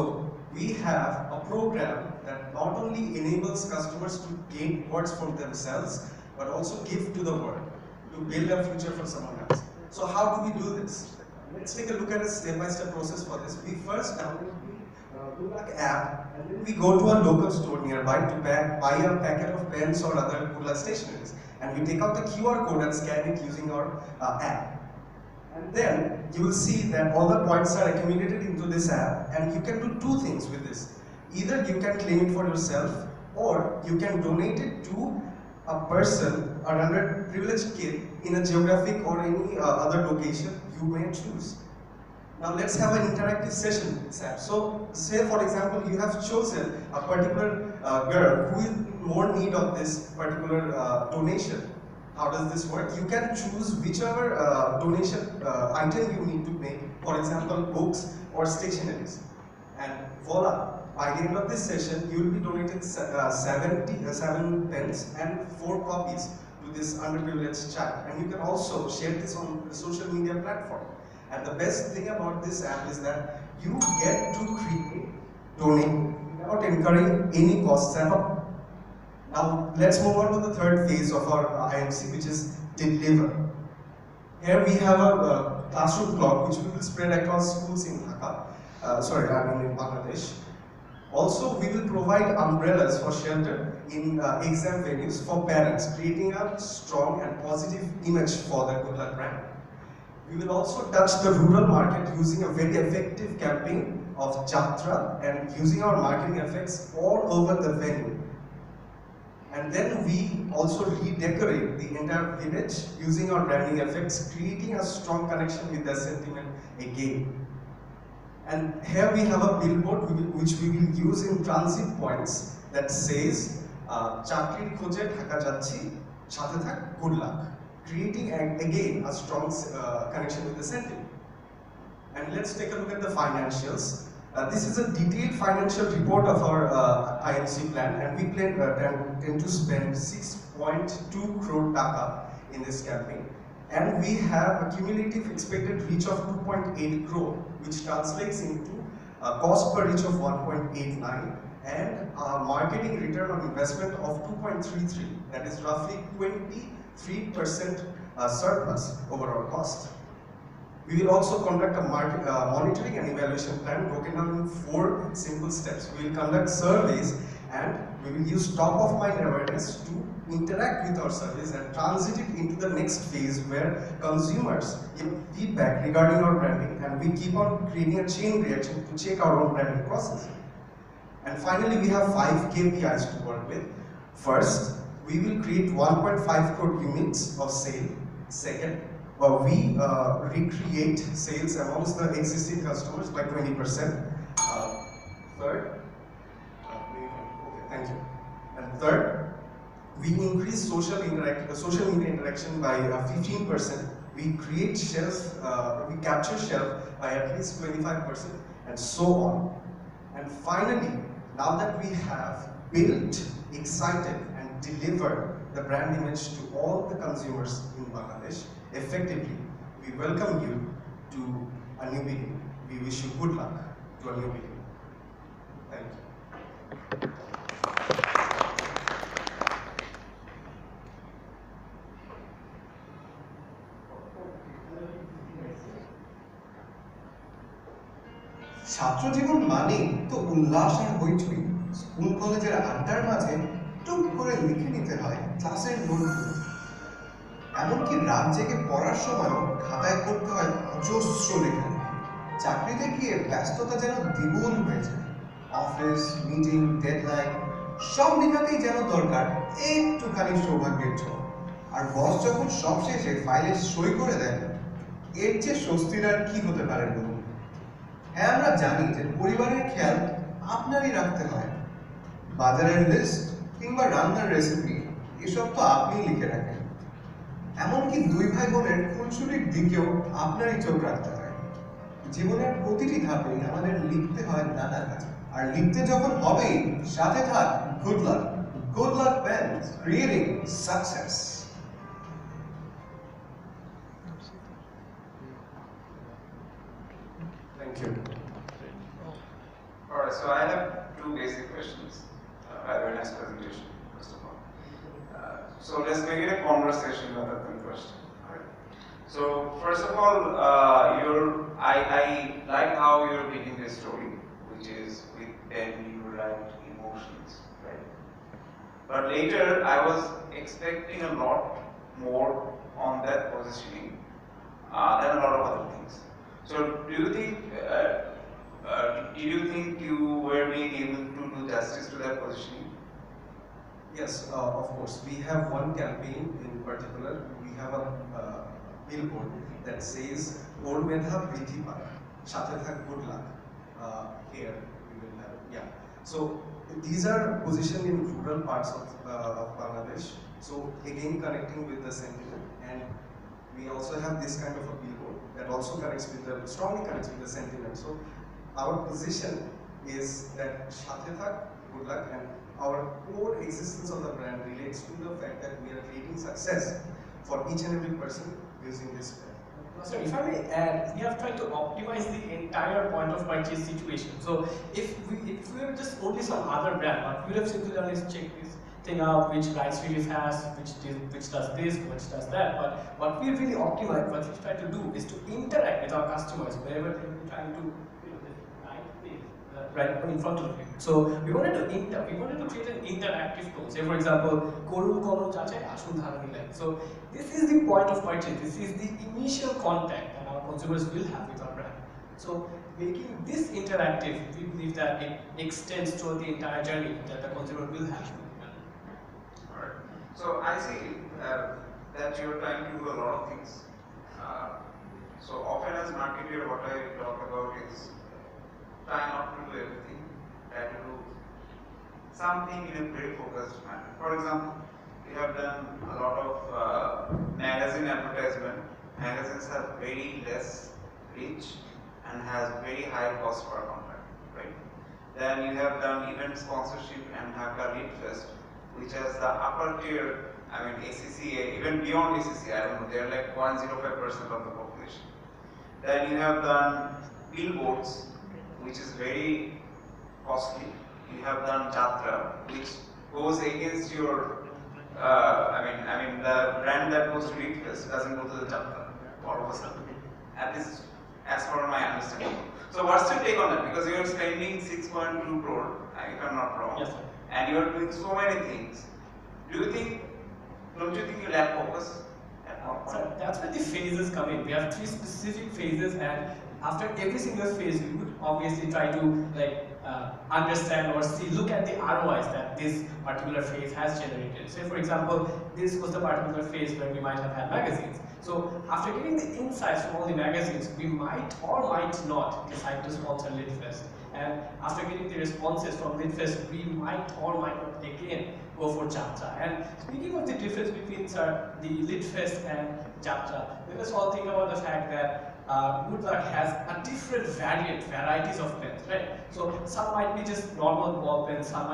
we have a program that not only enables customers to gain words for themselves, but also give to the world, to build a future for someone else. So how do we do this? Let's take a look at a step-by-step process for this. We first download the Goodluck app, and then we go to a local store nearby to buy a packet of pens or other Goodluck stationeries. And we take out the QR code and scan it using our app. And then you will see that all the points are accumulated into this app, and you can do two things with this. Either you can claim it for yourself, or you can donate it to a person, an underprivileged kid in a geographic or any other location you may choose. Now let's have an interactive session with this app. So say for example you have chosen a particular girl who is in more need of this particular donation. How does this work? You can choose whichever donation item you need to make, for example books or stationeries. And voila, by the end of this session you will be donated 7 pens and 4 copies to this underprivileged child. And you can also share this on the social media platform. And the best thing about this app is that you get to create, donate without incurring any costs at all. Now let's move on to the third phase of our IMC, which is deliver. Here we have a classroom clock which we will spread across schools in Dhaka, in Bangladesh. Also, we will provide umbrellas for shelter in exam venues for parents, creating a strong and positive image for the Goodluck brand. We will also touch the rural market using a very effective campaign of Jatra and using our marketing effects all over the venue. And then we also redecorate the entire village using our branding effects, creating a strong connection with the sentiment again. And here we have a billboard which we will use in transit points that says, Chakrir khoje Dhaka jacchi, sathe thak Goodluck, creating again a strong connection with the sentiment. And let's take a look at the financials. This is a detailed financial report of our IMC plan, and we tend to spend 6.2 crore Dhaka in this campaign. And we have a cumulative expected reach of 2.8 crore, which translates into a cost per reach of 1.89 and a marketing return on investment of 2.33. That is roughly 23% surplus over our cost. We will also conduct a monitoring and evaluation plan broken down in 4 simple steps. We will conduct surveys and we will use top-of-mind awareness to interact with our surveys and transit it into the next phase where consumers give feedback regarding our branding, and we keep on creating a chain reaction to check our own branding process. And finally, we have 5 KPIs to work with. First, we will create 1.5 crore units of sale. Second, we recreate sales amongst the existing customers by 20%. Third, thank you. And third, we increase social media interaction by 15%. We create shelf, we capture shelf by at least 25%, and so on. And finally, now that we have built, excited, and delivered the brand image to all the consumers in Bangladesh effectively, we welcome you to a new beginning. We wish you good luck to a new beginning. Thank you. ছাত্র জীবন মানে তো উল্লাস আর হইচই। School কলেজের আড্ডার মাঝে টুক করে লিখে নিতে হয় ক্লাসের নোটগুলো। এমনকি রাত জেগে পড়ার সময়ও খাতায় করতে হয় অজস্র লেখা। চাকরিতে গিয়ে ব্যস্ততা যেন দ্বিগুণ হয়ে যায়। অফিস, মিটিং, ডেডলাইন সব লেখাতেই যেন দরকার একটুখানি সৌভাগ্যের ছোঁয়া। আর বস যখন সব শেষে ফাইলে সই করে দেন, এর চেয়ে স্বস্তির আর কি হতে পারে বলুন? হ্যাঁ, আমরা জানি যে পরিবারের খেয়াল আপনারই রাখতে হয়। বাজারের লিস্ট কিংবা রান্নার রেসিপি এসব তো আপনিই লিখে রাখেন। এমনকি দুই ভাই বোনের খুনসুটির দিকেও আপনারই চোখ রাখতে হয়। জীবনের প্রতিটি ধাপেই আমাদের লিখতে হয় নানা কাজ। আর লিখতে যখন হবেই, সাথে থাক Goodluck. Goodluck pens, creating success. Thank you. Alright, so I have two basic questions. Very nice presentation, first of all. So let's make it a conversation rather than question. Alright. So first of all, I like how you're reading this story, which is with pen you write emotions, right? But later I was expecting a lot more on that positioning than a lot of other things. So do you think did you think you were being able to do justice to that positioning? Yes, of course. We have one campaign in particular. We have a billboard that says "Or Medha Prithi Para, Sathe Thak Goodluck." Here we will have it. Yeah. So these are positioned in rural parts of Bangladesh. So again, connecting with the sentiment, and we also have this kind of a billboard that also strongly connects with the sentiment. So our position is that Sathe Thak Goodluck, and our core existence of the brand relates to the fact that we are creating success for each and every person using this brand. So if I may add, we have tried to optimize the entire point of purchase situation. So if we were just only some other brand, what we would have simply done is check this thing out, which rights relief has, which does this, which does that. But what we really optimize, what we try to do is to interact with our customers wherever they're trying to right in front of you. So we wanted to create an interactive tool. Say for example, Korun Kono Chache Ashun Dharani Line. So this is the point of purchase. This is the initial contact that our consumers will have with our brand. So making this interactive, we believe that it extends throughout the entire journey that the consumer will have. Alright. So I see that you're trying to do a lot of things. So often as marketer, what I talk about is try not to do everything, try to do something in a very focused manner. For example, we have done a lot of magazine advertisement. Magazines have very less reach and has very high cost per contract, right? Then you have done event sponsorship and Dhaka Lead Fest, which has the upper tier, I mean ACCA, even beyond ACCA, I don't know, they're like 0.05% of the population. Then you have done billboards, which is very costly. You have done Jatra, which goes against your, I mean the brand that goes to Lead Fest doesn't go to the Jatra all of a sudden. At least as per my understanding. So what's your take on that? Because you're spending 6.2 crore, if I'm not wrong, yes, sir. And you're doing so many things. Don't you think you lack focus? So that's where the phases come in. We have 3 specific phases, and after every single phase, we would obviously try to understand or look at the ROIs that this particular phase has generated. Say for example, this was the particular phase where we might have had magazines. So after getting the insights from all the magazines, we might or might not decide to sponsor LitFest. And after getting the responses from LitFest, we might or might not again go for Jatra. And speaking of the difference between the LitFest and Jatra, let us all think about the fact that Goodluck has a different varieties of pens, right? So some might be just normal ball pens, some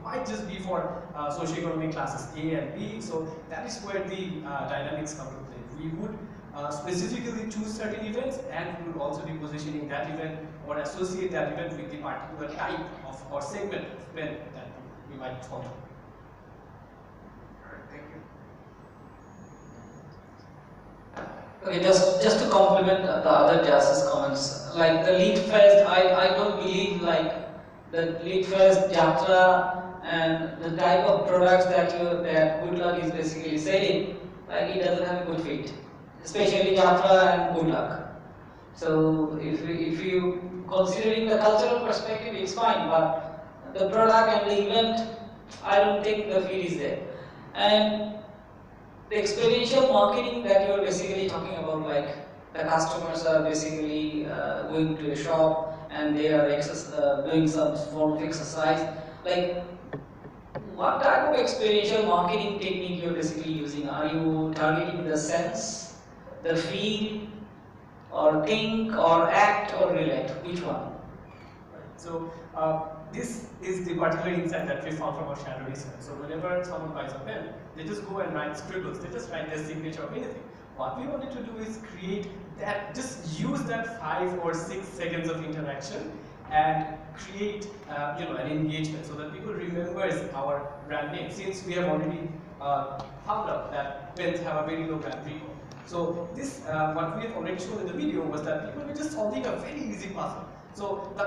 might just be for socioeconomic classes A and B. So that is where the dynamics come to play. We would specifically choose certain events, and we would also be positioning that event or associate that event with the particular type of or segment of pen that we might follow. Alright, thank you. Okay, just to complement the other Jazz's comments, like the Lead Fest, I don't believe like the Lead Fest, Jatra, and the type of products that Goodluck is basically selling, like it doesn't have a good fit, especially Jatra and Goodluck. So if you considering the cultural perspective, it's fine, but the product and the event, I don't think the fit is there. And the experiential marketing that you're basically talking about, like the customers are basically going to a shop and they are doing some form of exercise. Like, what type of experiential marketing technique you're basically using? Are you targeting the sense, the feel, or think, or act, or relate? Which one? So this is the particular insight that we found from our shadow research. So whenever someone buys a pen, they just go and write scribbles. They just write their signature or anything. What we wanted to do is create that, just use that 5 or 6 seconds of interaction and create an engagement so that people remembers our brand name, since we have already found out that pens have a very low brand recall. So this, what we have already shown in the video was that people were just solving a very easy puzzle. So the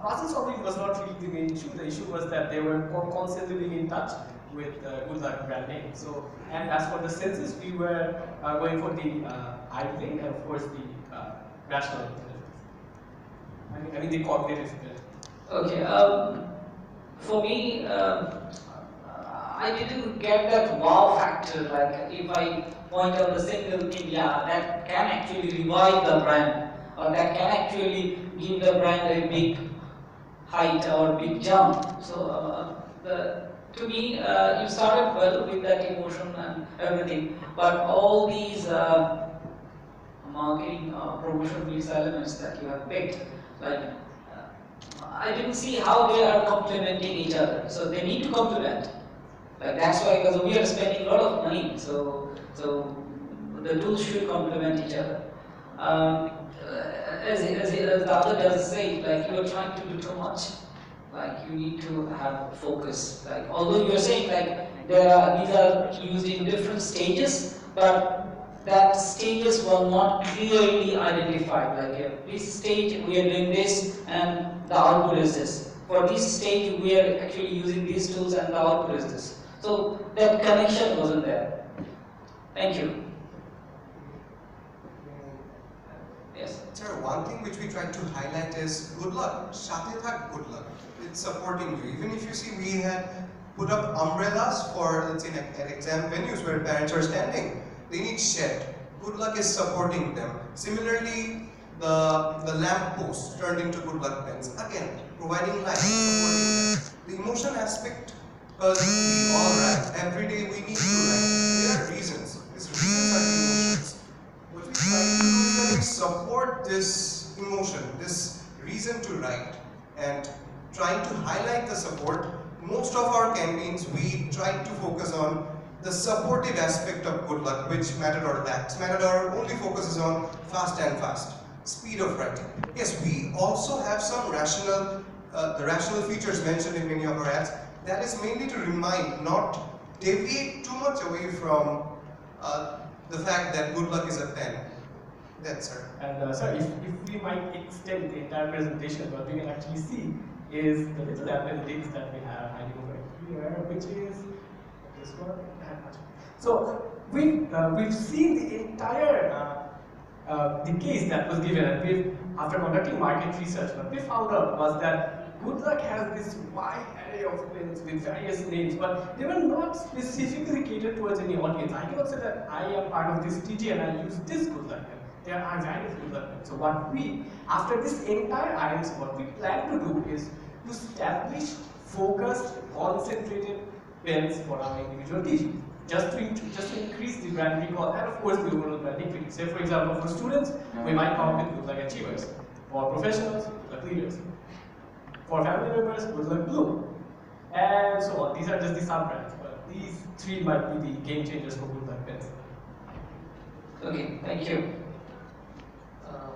puzzle solving was not really the main issue. The issue was that they were constantly being in touch with Goodluck brand name. So, and as for the senses, we were going for the idling and of course the rational intelligence. I mean the cognitive ability. Okay. For me, I didn't get that wow factor. Like if I point out a single thing, yeah, that can actually revive the brand, or that can actually give the brand a big height or big jump. So to me, you started well with that emotion and everything, but all these marketing promotion these elements that you have picked, like I didn't see how they are complementing each other. So they need to complement. Like that's why, because we are spending a lot of money, so the tools should complement each other. As the other does say, like you are trying to do too much. Like you need to have focus. Like although you are saying like these are used in different stages, but that stages were not clearly identified. Like this stage we are doing this, and the output is this. For this stage we are actually using these tools, and the output is this. So that connection wasn't there. Thank you. Yes. Sir, one thing which we tried to highlight is Goodluck. Sathe thak Goodluck. It's supporting you. Even if you see, we had put up umbrellas for, let's say, at exam venues where parents are standing. They need shed. Goodluck is supporting them. Similarly, the lamp post turned into Goodluck pens. Again, providing light, supporting them. The emotion aspect, because we all write. Every day we need to write. There are reasons. These reasons are the emotions. What we try to do is that we support this emotion, this reason to write, and trying to highlight the support. Most of our campaigns, we try to focus on the supportive aspect of Goodluck, which Matador lacks. Matador only focuses on fast, speed of writing. Yes, we also have some rational, the rational features mentioned in many of our ads. That is mainly to remind, not deviate too much away from the fact that Goodluck is a pen. That's sir. And sir, if we might extend the entire presentation, what we can actually see is the little appendix that we have hiding over here, which is this one. So we've seen the entire the case that was given, and after conducting market research, what we found out was that Goodluck has this wide array of pens with various names, but they were not specifically catered towards any audience. I cannot say that I am part of this TG and I use this Goodluck pen. There are various Goodluck pens. So what we, after this entire IMC, what we plan to do is to establish focused, concentrated pens for our individual teaching, just to increase the brand recall and of course the overall brand equity. Say for example, for students, we might come up with Goodluck Achievers. For professionals, Goodluck Leaders. For family members, Goodluck Bloom. And so on. These are just the sub-brands, but these three might be the game changers for Goodluck pens. Okay, thank you.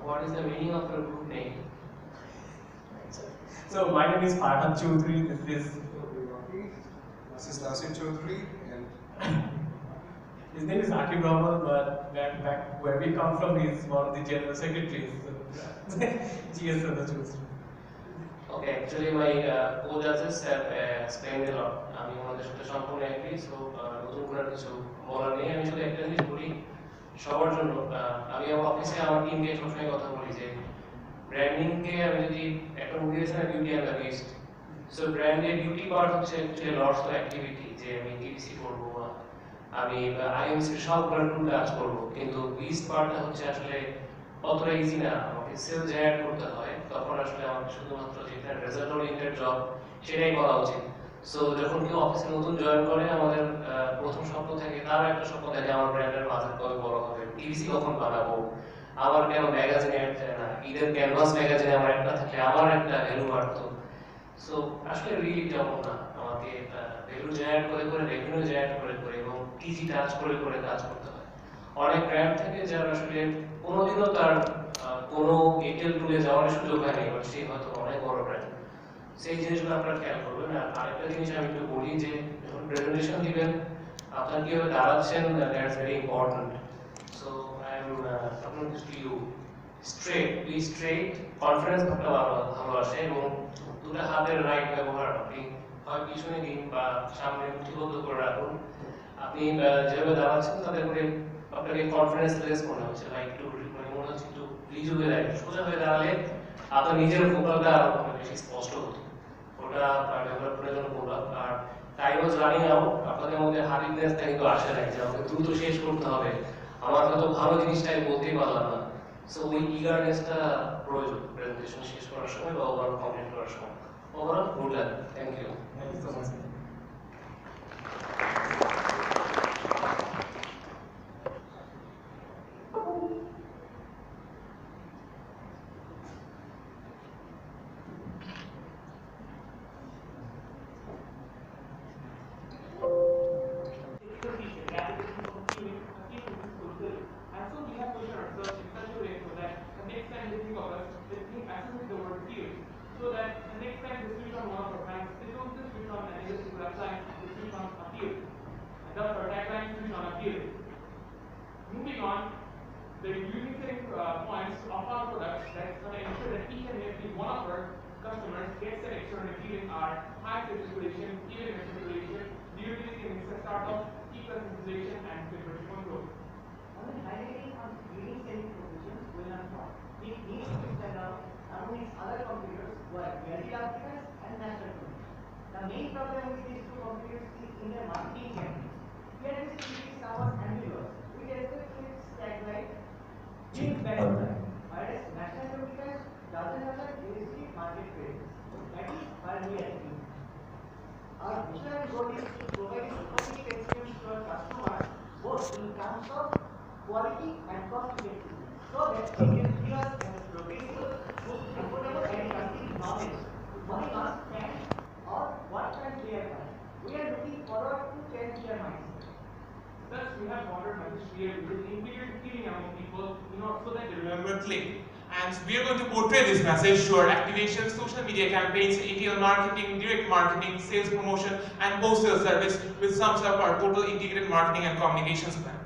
What is the meaning of your group name? So my name is Farhan Chaudhary. This is Nasir Chaudhary, and his name is Akib Rahman, but back where we come from, he's one of the general secretaries. GS Chaudhary. Okay, actually my co-judges have explained a lot. আমি ওনাদের সাথে সম্পূর্ণ agree, so নতুন করে কিছু বলার নেই। আমি শুধু একটা জিনিস বলি সবার জন্য, আমি আমার অফিসে আমার টিমকে সবসময় কথা বলি যে ব্র্যান্ডিংকে আমি যদি একটা মুভি আছে না beauty and the beast, so ব্র্যান্ডের বিউটি পার্ট হচ্ছে লটস অফ অ্যাক্টিভিটি, যে আমি টিভিসি করবো, আমি আইএমসির সবগুলো টুল কাজ করবো, কিন্তু বিস্ট পার্টটা হচ্ছে আসলে অতটা ইজি না, আমাকে সেল জেনারেট করতে হয়, তখন আসলে আমাকে শুধুমাত্র যেটা রেজাল্ট ওরিয়েন্টেড জব সেটাই করা উচিত। সো যখন কেউ অফিসে নতুন জয়েন করে আমাদের প্রথম স্বপ্ন থাকে, তার একটা স্বপ্ন থাকে আমার ব্র্যান্ডের বাজেট কবে বড় হবে, টিভিসি কখন বানাবো, আমার কেন ম্যাগাজিনে অ্যাড দেয় না, ঈদের ক্যানভাস ম্যাগাজিনে আমার একটা থাকলে আমার একটা ভ্যালু বাড়তো। সো আসলে রিয়েলি তেমন না, আমাকে ভ্যালু জেনারেট করে করে রেভিনিউ জেনারেট করে করে এবং ইজি টাচ করে করে কাজ করতে হয়। অনেক ব্র্যান্ড থাকে যারা আসলে কোনোদিনও তার কোনো এটিএল টুলে যাওয়ার সুযোগ হয়নি, বাট সে হয়তো অনেক বড় ব্র্যান্ড, সেই জিনিসগুলো আপনারা খেয়াল করবেন। আর আরেকটা জিনিস আমি একটু বলি যে যখন প্রেজেন্টেশন দিবেন আপনার কীভাবে দাঁড়াচ্ছেন, that's very important. So I am talking to you straight, be straight, confidence একটা ভালো আসে এবং দুটো হাতের রাইট ব্যবহার, আপনি হয় পিছনে দিন বা সামনে মুঠিবদ্ধ করে রাখুন। আপনি যেভাবে দাঁড়াচ্ছেন তাতে করে আপনাকে কনফিডেন্স লেস মনে হচ্ছে, বা একটু মনে হচ্ছে একটু লিজু হয়ে দাঁড়িয়ে, সোজা হয়ে দাঁড়ালে আপনার নিজের ফোকাসটা আরো বেশি স্পষ্ট হতো। ওটা ডেভেলপমেন্টের জন্য বললাম। আর টাইম ওয়াজ রানিং আউট, আপনাদের মধ্যে হারিডনেসটা কিন্তু আসে নাই যে আমাকে দ্রুত শেষ করতে হবে, আমার হয়তো ভালো জিনিসটাই বলতেই পারলাম না। সো ওই ইগারনেসটা প্রয়োজন প্রেজেন্টেশন শেষ করার সময় বা ওভারঅল কমপ্লিট করার সময়। Overall good luck, thank you. Thank you so much. So that the next time they switch on one of our clients, they don't just switch on any particular client, they switch on appeal. And thus our tagline switch on appeal. Moving on, the unique points of our products that's going to ensure that each and every one of our customers gets an external appealing are high circulation, even circulation, durability and start of keep installation and temperature control. Only highlighting on leading selling positions will not stop. It needs to stand out among its other competitors who are very architects and national companies. The main problem with these two competitors is in their marketing campaigns. Here is somewhat ambiguous. We respect its tagline, build better brand, whereas national competitors doesn't have a realistic market presence. That is why we are doing. Our mission and goal is to provide a superlative experience to our customers, both in terms of quality and cost effectiveness, so that they can give us a progressive, affordable and complete knowledge to buying us fans or what can they are buying. We are looking forward to change their mindset. Thus, we have ordered message create with immediate feeling among people, so that they remember Click. And we are going to portray this message through our activations, social media campaigns, ATL marketing, direct marketing, sales promotion, and post-sale service, which sums up our total integrated marketing and communications plan.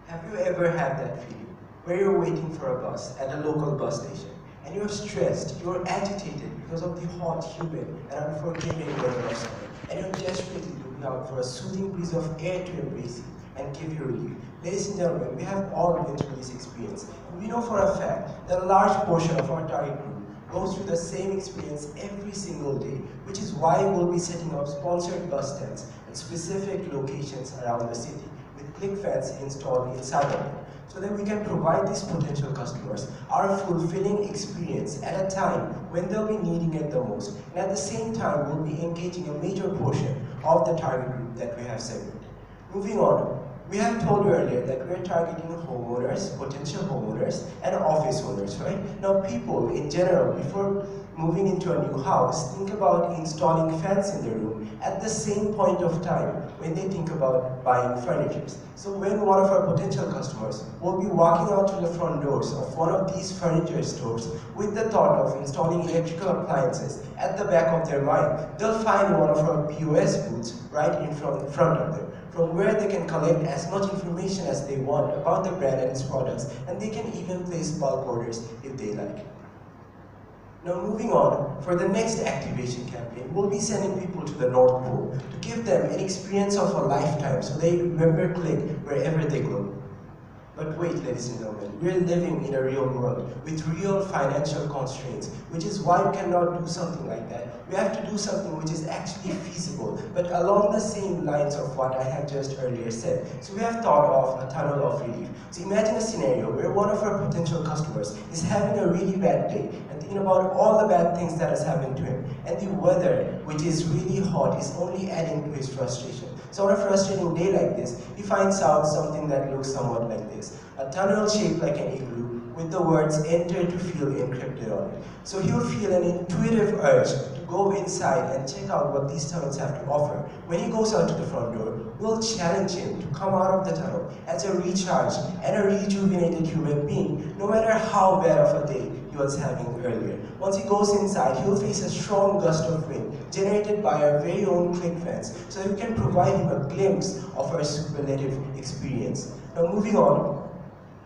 Have you ever had that feeling where you're waiting for a bus at a local bus station and you're stressed, you're agitated because of the hot, humid, and unforgiving weather outside, and you're desperately looking out for a soothing breeze of air to embrace you and give you relief? Ladies and gentlemen, we have all been through this experience, and we know for a fact that a large portion of our target group goes through the same experience every single day, which is why we'll be setting up sponsored bus stands at specific locations around the city with Click fans installed inside of them, so that we can provide these potential customers our fulfilling experience at a time when they'll be needing it the most, and at the same time we'll be engaging a major portion of the target group that we have segmented. Moving on, we have told you earlier that we're targeting homeowners, potential homeowners, and office owners, right? Now people in general, before moving into a new house, think about installing fans in their room at the same point of time when they think about buying furniture. So when one of our potential customers will be walking out to the front doors of one of these furniture stores with the thought of installing electrical appliances at the back of their mind, they'll find one of our POS booths right in front of them, from where they can collect as much information as they want about the brand and its products, and they can even place bulk orders if they like. Now moving on, for the next activation campaign, we'll be sending people to the North Pole to give them an experience of a lifetime so they remember Click wherever they go. But wait, ladies and gentlemen, we're living in a real world with real financial constraints, which is why we cannot do something like that. We have to do something which is actually feasible, but along the same lines of what I have just earlier said. So we have thought of a tunnel of relief. So imagine a scenario where one of our potential customers is having a really bad day and thinking about all the bad things that has happened to him, and the weather, which is really hot, is only adding to his frustration. So on a frustrating day like this, he finds out something that looks somewhat like this. A tunnel shaped like an igloo with the words "enter to feel" encrypted on it. So he'll feel an intuitive urge to go inside and check out what these tunnels have to offer. When he goes out to the front door, we'll challenge him to come out of the tunnel as a recharged and a rejuvenated human being, no matter how bad of a day he was having earlier. Once he goes inside, he'll face a strong gust of wind generated by our very own Click fans, so we can provide him a glimpse of our superlative experience. Now moving on,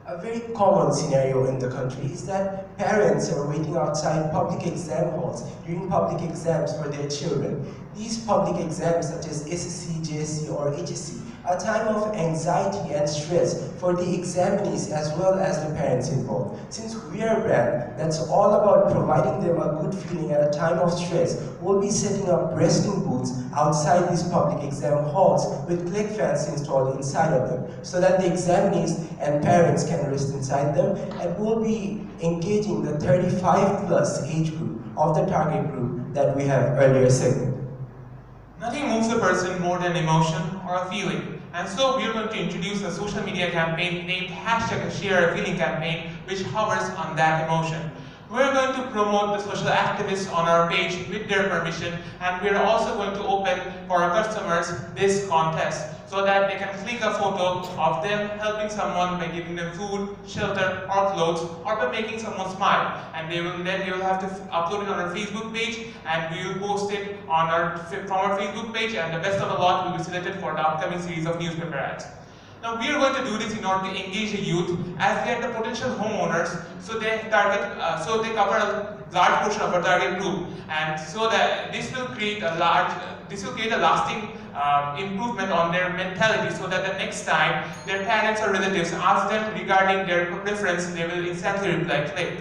a very common scenario in the country is that parents are waiting outside public exam halls during public exams for their children. These public exams such as SSC, JSC or HSC are a time of anxiety and stress for the examinees as well as the parents involved. Since we are a brand that's all about providing them a good feeling at a time of stress, we'll be setting up resting booths outside these public exam halls with Click fans installed inside of them so that the examinees and parents can rest inside them, and we'll be engaging the 35+ age group of the target group that we have earlier segmented. Nothing moves a person more than emotion or a feeling. And so we are going to introduce a social media campaign named #ShareAFeeling campaign, which hovers on that emotion. We're going to promote the social activists on our page with their permission, and we're also going to open for our customers this contest so that they can click a photo of them helping someone by giving them food, shelter, or clothes, or by making someone smile. And they will have to upload it on our Facebook page, and we will post it on from our Facebook page, and the best of the lot will be selected for the upcoming series of newspaper ads. Now we are going to do this in order to engage the youth, as they are the potential homeowners, so they cover a large portion of our target group, and so that this will create a lasting improvement on their mentality, so that the next time their parents or relatives ask them regarding their preference, they will instantly reply Click.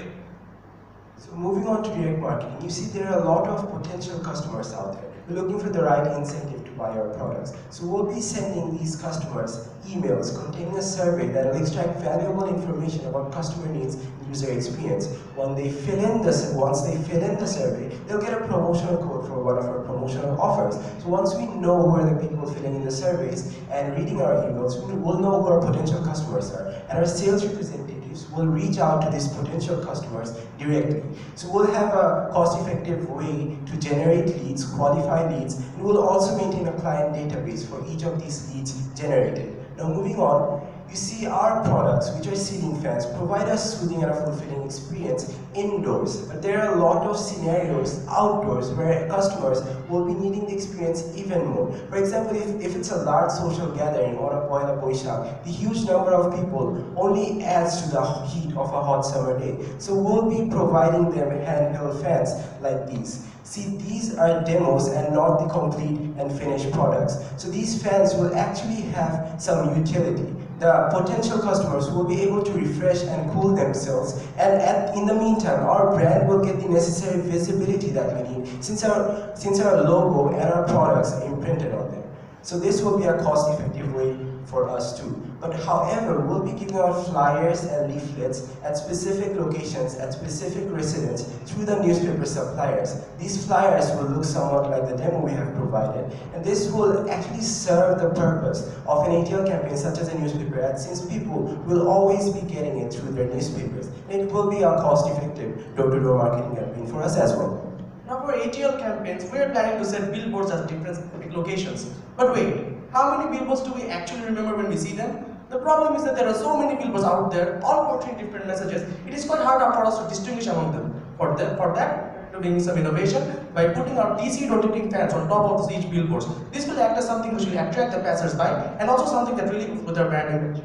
So moving on to direct marketing, you see there are a lot of potential customers out there. We're looking for the right incentive to buy our products. So we'll be sending these customers emails containing a survey that will extract valuable information about customer needs and user experience. Once they fill in the survey, they'll get a promotional code for one of our promotional offers. So once we know who are the people filling in the surveys and reading our emails, we'll know who our potential customers are. And our sales representatives will reach out to these potential customers directly. So we'll have a cost-effective way to generate leads, qualify leads, and we'll also maintain a client database for each of these leads generated. Now moving on, you see our products, which are ceiling fans, provide a soothing and a fulfilling experience indoors, but there are a lot of scenarios outdoors where customers will be needing the experience even more. For example, if it's a large social gathering or a Poila Boishak, the huge number of people only adds to the heat of a hot summer day. So we'll be providing them handheld fans like these. See, these are demos and not the complete and finished products. So these fans will actually have some utility. The potential customers will be able to refresh and cool themselves, and in the meantime, our brand will get the necessary visibility that we need since our logo and our products are imprinted on them. So this will be a cost-effective way for us too. But however, we'll be giving out flyers and leaflets at specific locations, at specific residents, through the newspaper suppliers. These flyers will look somewhat like the demo we have provided, and this will actually serve the purpose of an ATL campaign such as a newspaper ad, since people will always be getting it through their newspapers. And it will be a cost-effective door-to-door marketing campaign for us as well. Now for ATL campaigns, we are planning to set billboards at different locations. But wait, how many billboards do we actually remember when we see them? The problem is that there are so many billboards out there, all portraying different messages. It is quite hard for us to distinguish among them. For that, to bring some innovation by putting our DC rotating fans on top of each billboards. This will act as something which will attract the passers-by and also something that really goes with our brand image.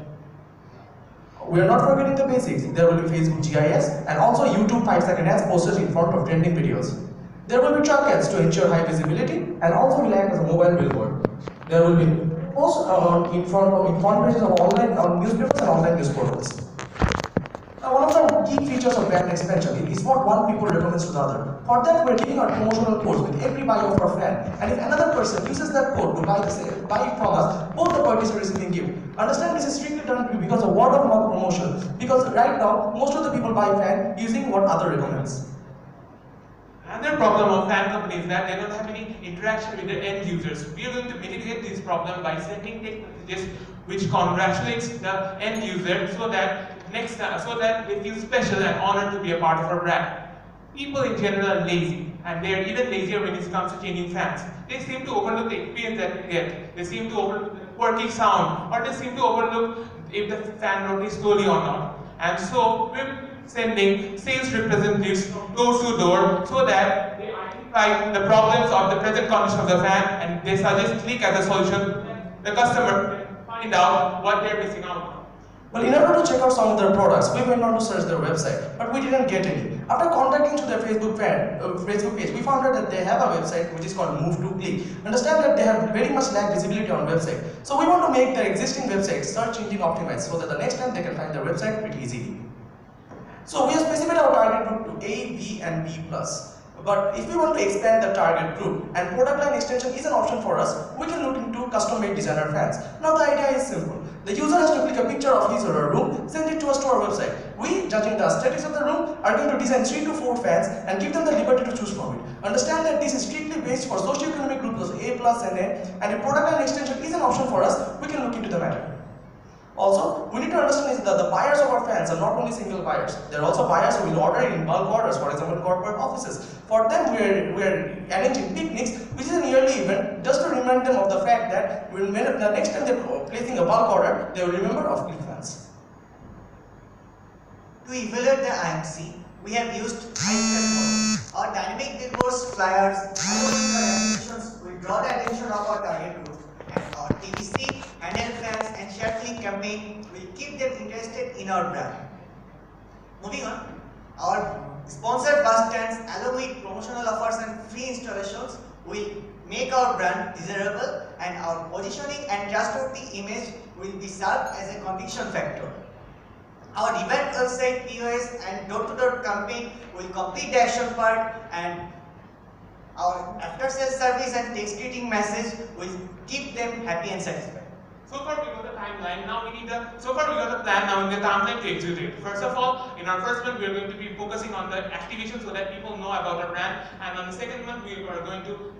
We are not forgetting the basics. There will be Facebook GIS and also YouTube 5-second ads posted in front of trending videos. There will be truck ads to ensure high visibility and also will act as a mobile billboard. There will be posts in front pages of online newspapers and online news portals. Now, one of the key features of brand expansion is what one people recommends to the other. For that, we are giving our promotional codes with every buy of our fan, and if another person uses that code to buy from us, both the parties are receiving gift. Understand, this is strictly done because of word of mouth promotion. Because right now, most of the people buy fan using what other recommends. Another problem of fan companies is that they don't have any interaction with their end users. We are going to mitigate this problem by sending text messages which congratulates the end user so that they feel special and honored to be a part of our brand. People in general are lazy, and they are even lazier when it comes to changing fans. They seem to overlook the experience that they get. They seem to overlook the quirky sound, or they seem to overlook if the fan rotates slowly or not. And so we're sending sales representatives from door to door so that they identify the problems of the present condition of the fan and they suggest Click as a solution. The customer can find out what they're missing out on. Well, in order to check out some of their products, we went on to search their website, but we didn't get any. After contacting to their Facebook page, we found out that they have a website which is called Move to Click. Understand that they have very much lack visibility on website. So we want to make their existing website search engine optimized so that the next time they can find their website pretty easily. So we have specified our target group to A, B and B+. But if we want to expand the target group and product line extension is an option for us, we can look into custom-made designer fans. Now the idea is simple. The user has to click a picture of his or her room, send it to us to our website. We, judging the aesthetics of the room, are going to design 3 to 4 fans and give them the liberty to choose from it. Understand that this is strictly based for socio-economic groups of A+, and A, and if product line extension is an option for us, we can look into the matter. Also, we need to understand is that the buyers of our fans are not only single buyers. There are also buyers who will order in bulk orders, for example, corporate offices. For them, we are arranging picnics, which is an yearly event, just to remind them of the fact that when the next time they're placing a bulk order, they will remember of Click fans. To evaluate the IMC, we have used high-step model. Our dynamic billboards, flyers, animations will draw the attention of our target group, and our TVC, handheld fans, and shared Click campaign will keep them interested in our brand. Moving on, our sponsored bus stands along with promotional offers and free installations will make our brand desirable, and our positioning and trustworthy image will be served as a conviction factor. Our event website, POS and door-to-door campaign will complete the action part, and our after-sales service and text greeting message will keep them happy and satisfied. So far we got the timeline, now we need the plan, now in the timeline to execute it. First of all, in our first month we are going to be focusing on the activation so that people know about our brand, and on the second month we are going to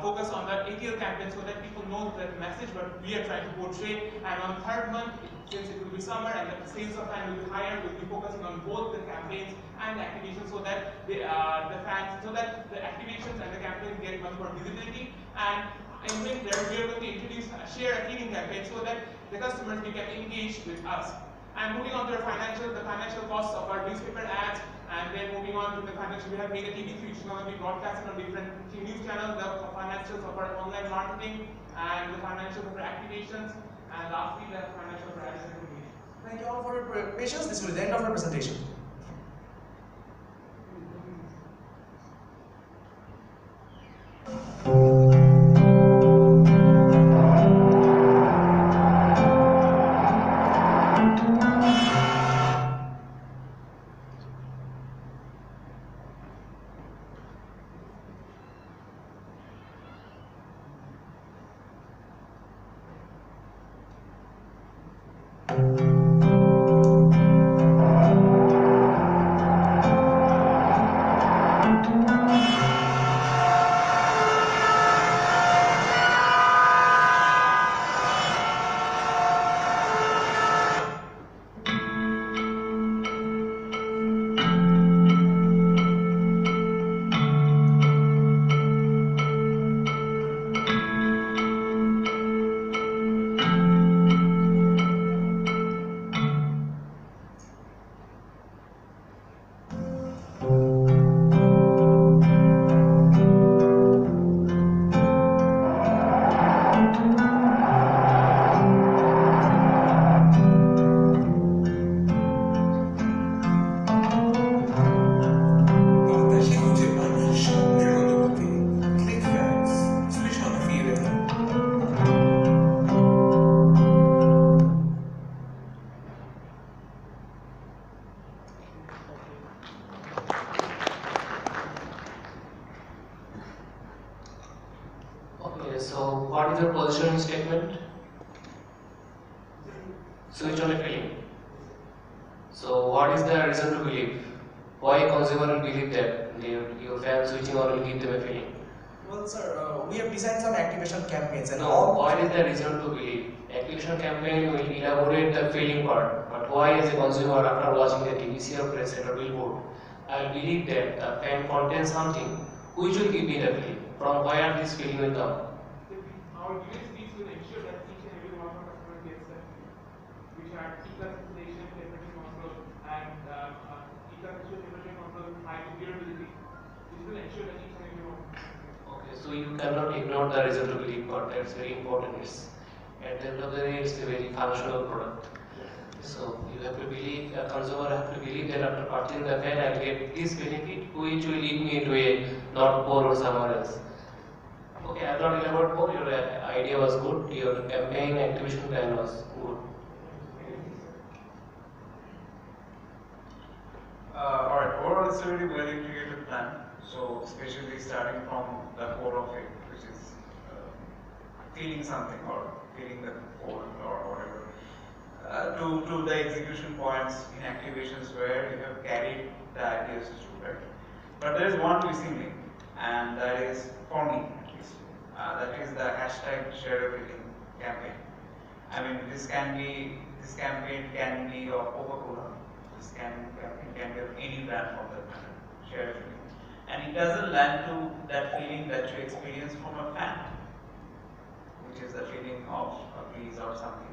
focus on the ATL campaign so that people know the message what we are trying to portray, and on the third month, since it will be summer and the sales of fans will be higher, we'll be focusing on both the campaigns and the activations so that the activations and the campaigns get much more visibility. And in winter, we are going to introduce a share a feeling campaign so that the customers become engaged with us. And moving on to the financial costs of our newspaper ads, and then moving on to the financial, we have made a TV which is going to be broadcasted on different news channels, the financials of our online marketing, and the financials of our activations, and lastly the financial for ads and information. Thank you all for your patience. This will be the end of our presentation. so what is your positioning statement? Switch on a feeling. So what is the reason to believe? Why a consumer will believe that your fan switching on will give them a feeling? Well, sir, we have designed some activation campaigns and No, all. what is the reason to believe? Activation campaign will elaborate the feeling part, but why as a consumer after watching the TVC or press or billboard, I will believe that the fan contains something which will give me the feeling. From where this feeling will come? Our USPs will ensure that each and every one of our customers gets that, which are E-class installation, temperature control, and E-class temperature control with high durability. This will ensure that each and every one. Okay, so you cannot ignore the reason to believe part. That's very important. At the end of the day, it's a very functional product. So you have to believe, a consumer have to believe that after purchasing the fan, I will get this benefit, which will lead me into a North Pole or somewhere else. Okay, I thought about more. Your idea was good. Your campaign activation plan was good. Alright, overall it's a very well integrated plan. So especially starting from the core of it, which is feeling something or feeling the core or whatever, to the execution points in activations where you have carried the ideas through, right? But there is one missing link, and that is for me at least. That is the hashtag share a feeling campaign. I mean, this campaign can be of Coca-Cola. This campaign can be of any brand for that matter. Share a feeling. And it doesn't land to that feeling that you experience from a fan, which is the feeling of a breeze or something.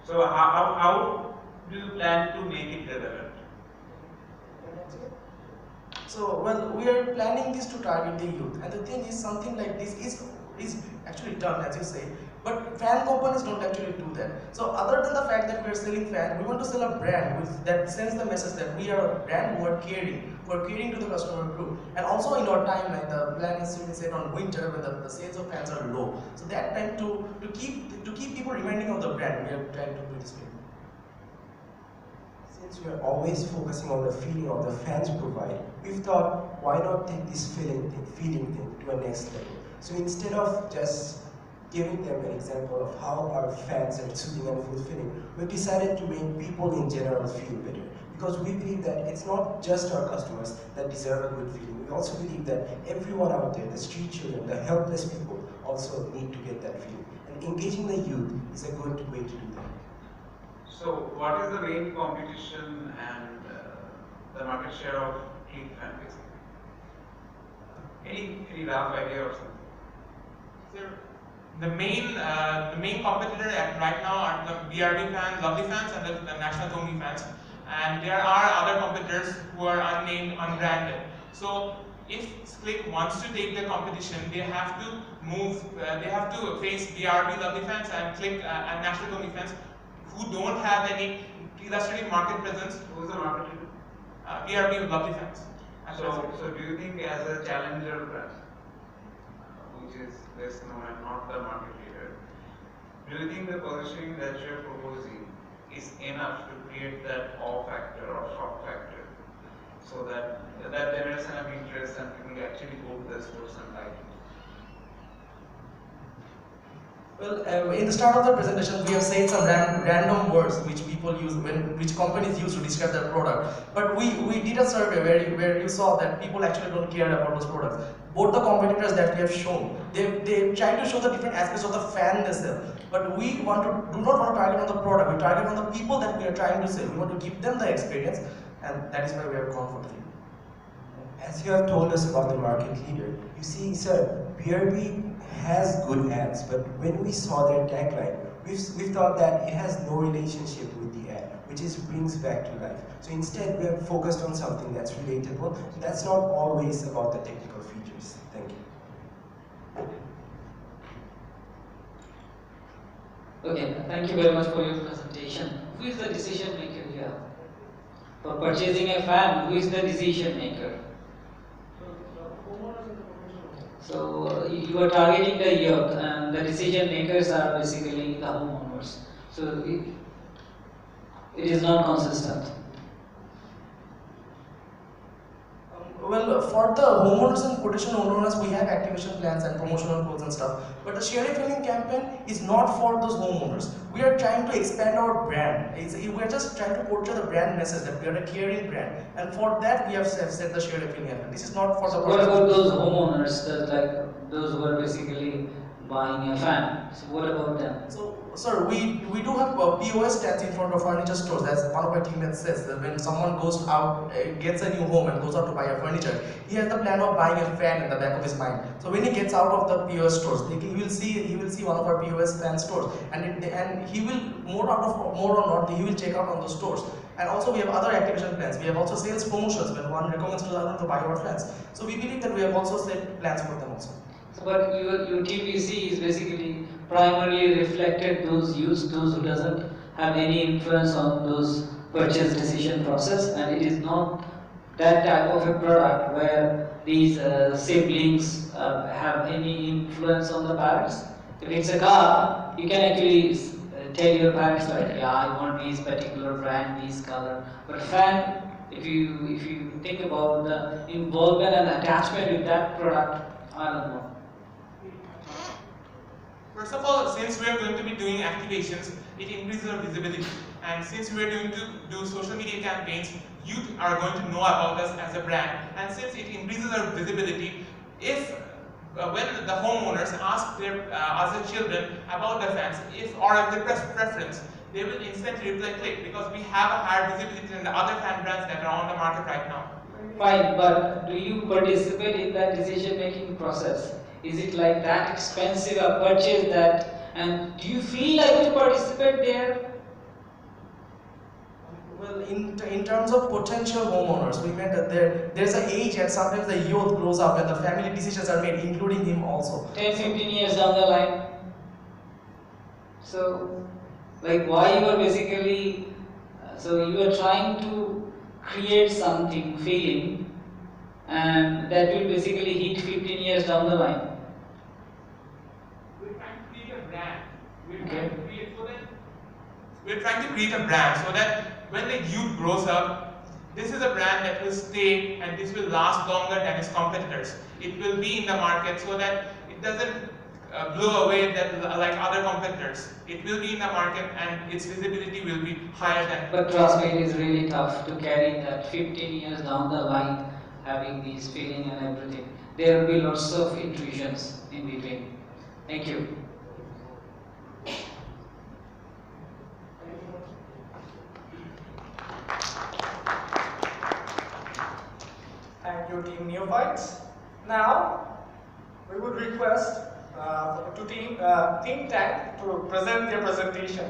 So how do you plan to make it relevant? So, well, we are planning this to target the youth, and the thing is, something like this is actually done, as you say, but fan companies don't actually do that. So, other than the fact that we are selling fan, we want to sell a brand that sends the message that we are a brand who are caring to the customer group. And also in our timeline, the plan is to be set on winter when the sales of fans are low. So that time to keep people reminding of the brand, we are trying to do this thing. Since we are always focusing on the feeling of the fans provide, we've thought, why not take this feeling thing to a next level? So instead of just giving them an example of how our fans are soothing and fulfilling, we've decided to make people in general feel better. Because we believe that it's not just our customers that deserve a good feeling. We also believe that everyone out there, the street children, the helpless people, also need to get that feeling. And engaging the youth is a good way to do that. So what is the main competition and the market share of Click fan basically? Any rough idea or something? Sir, the main competitor right now are the BRB fans, Lovely fans, and the National Zombie fans. And there are other competitors who are unnamed, unbranded. So if Click wants to take the competition, they have to move. They have to face BRB Lovely fans and Click and National Zombie fans who don't have any illustrative market presence. Who's the market leader? BRB Lovely fans. So do you think as a challenger brand, which is less known and not the market leader, do you think the positioning that you're proposing is enough to create that awe factor or shock factor, so that generates an interest and people actually go to the stores and buy it? Well, in the start of the presentation, we have said some random words which people use, which companies use to describe their product. But we did a survey where you saw that people actually don't care about those products. Both the competitors that we have shown, they try to show the different aspects of the fan they sell. But we do not want to target on the product. We target on the people that we are trying to sell. We want to give them the experience, and that is why we have gone for it. As you have told us about the market leader, you see, sir, BRB has good ads, but when we saw their tagline, we thought that it has no relationship with the ad, which brings back to life. So instead, we have focused on something that's relatable. That's not always about the technical features. Thank you. Okay, thank you very much for your presentation. Who is the decision maker here? For purchasing a fan, who is the decision maker? So you are targeting the youth, and the decision makers are basically the homeowners. So it is not consistent. Well, for the homeowners and potential homeowners, we have activation plans and promotional codes and stuff. But the Share a Feeling campaign is not for those homeowners. We are trying to expand our brand. We are just trying to portray the brand message that we are a caring brand. And for that, we have set the Share a Feeling campaign. This is not for the. What about those homeowners, that like those who are basically buying a fan? So what about them? So, sir, we do have POS stands in front of furniture stores. As one of my teammates says, that when someone goes out, gets a new home and goes out to buy a furniture, he has the plan of buying a fan in the back of his mind. So when he gets out of the POS stores, he will see one of our POS fan stores, and he will more or not he will check out on those stores. And also we have other activation plans. We have also sales promotions when one recommends to the other to buy our fans. So we believe that we have also set plans for them also. So, but your TPC is basically primarily reflected those youths, those who doesn't have any influence on those purchase decision process, and it is not that type of a product where these siblings have any influence on the parents. If it's a car, you can actually tell your parents like, yeah, I want this particular brand, this color. But fan, if you think about the involvement and attachment with that product, I don't know. First of all, since we are going to be doing activations, it increases our visibility. And since we are going to do social media campaigns, youth are going to know about us as a brand. And since it increases our visibility, if when the homeowners ask their other children about the fans, if they press preference, they will instantly reply Click, because we have a higher visibility than the other fan brands that are on the market right now. Fine, but do you participate in that decision-making process? Is it like that expensive a purchase that, and do you feel like to participate there? Well, in terms of potential homeowners, we meant that there's an age and sometimes the youth grows up and the family decisions are made, including him also. 10-15 years down the line. So, like why you are basically, so you are trying to create something, feeling, and that will basically hit 15 years down the line. We're trying to create a brand. We're trying to create a brand so that when the youth grows up, this is a brand that will stay and this will last longer than its competitors. It will be in the market so that it doesn't blow away like other competitors. It will be in the market and its visibility will be higher than. But trust me, it is really tough to carry that 15 years down the line, having these feeling and everything. There will be lots of intuitions in between. Thank you. Thank you, Team Neophytes. Now, we would request to Team Tank to present their presentation.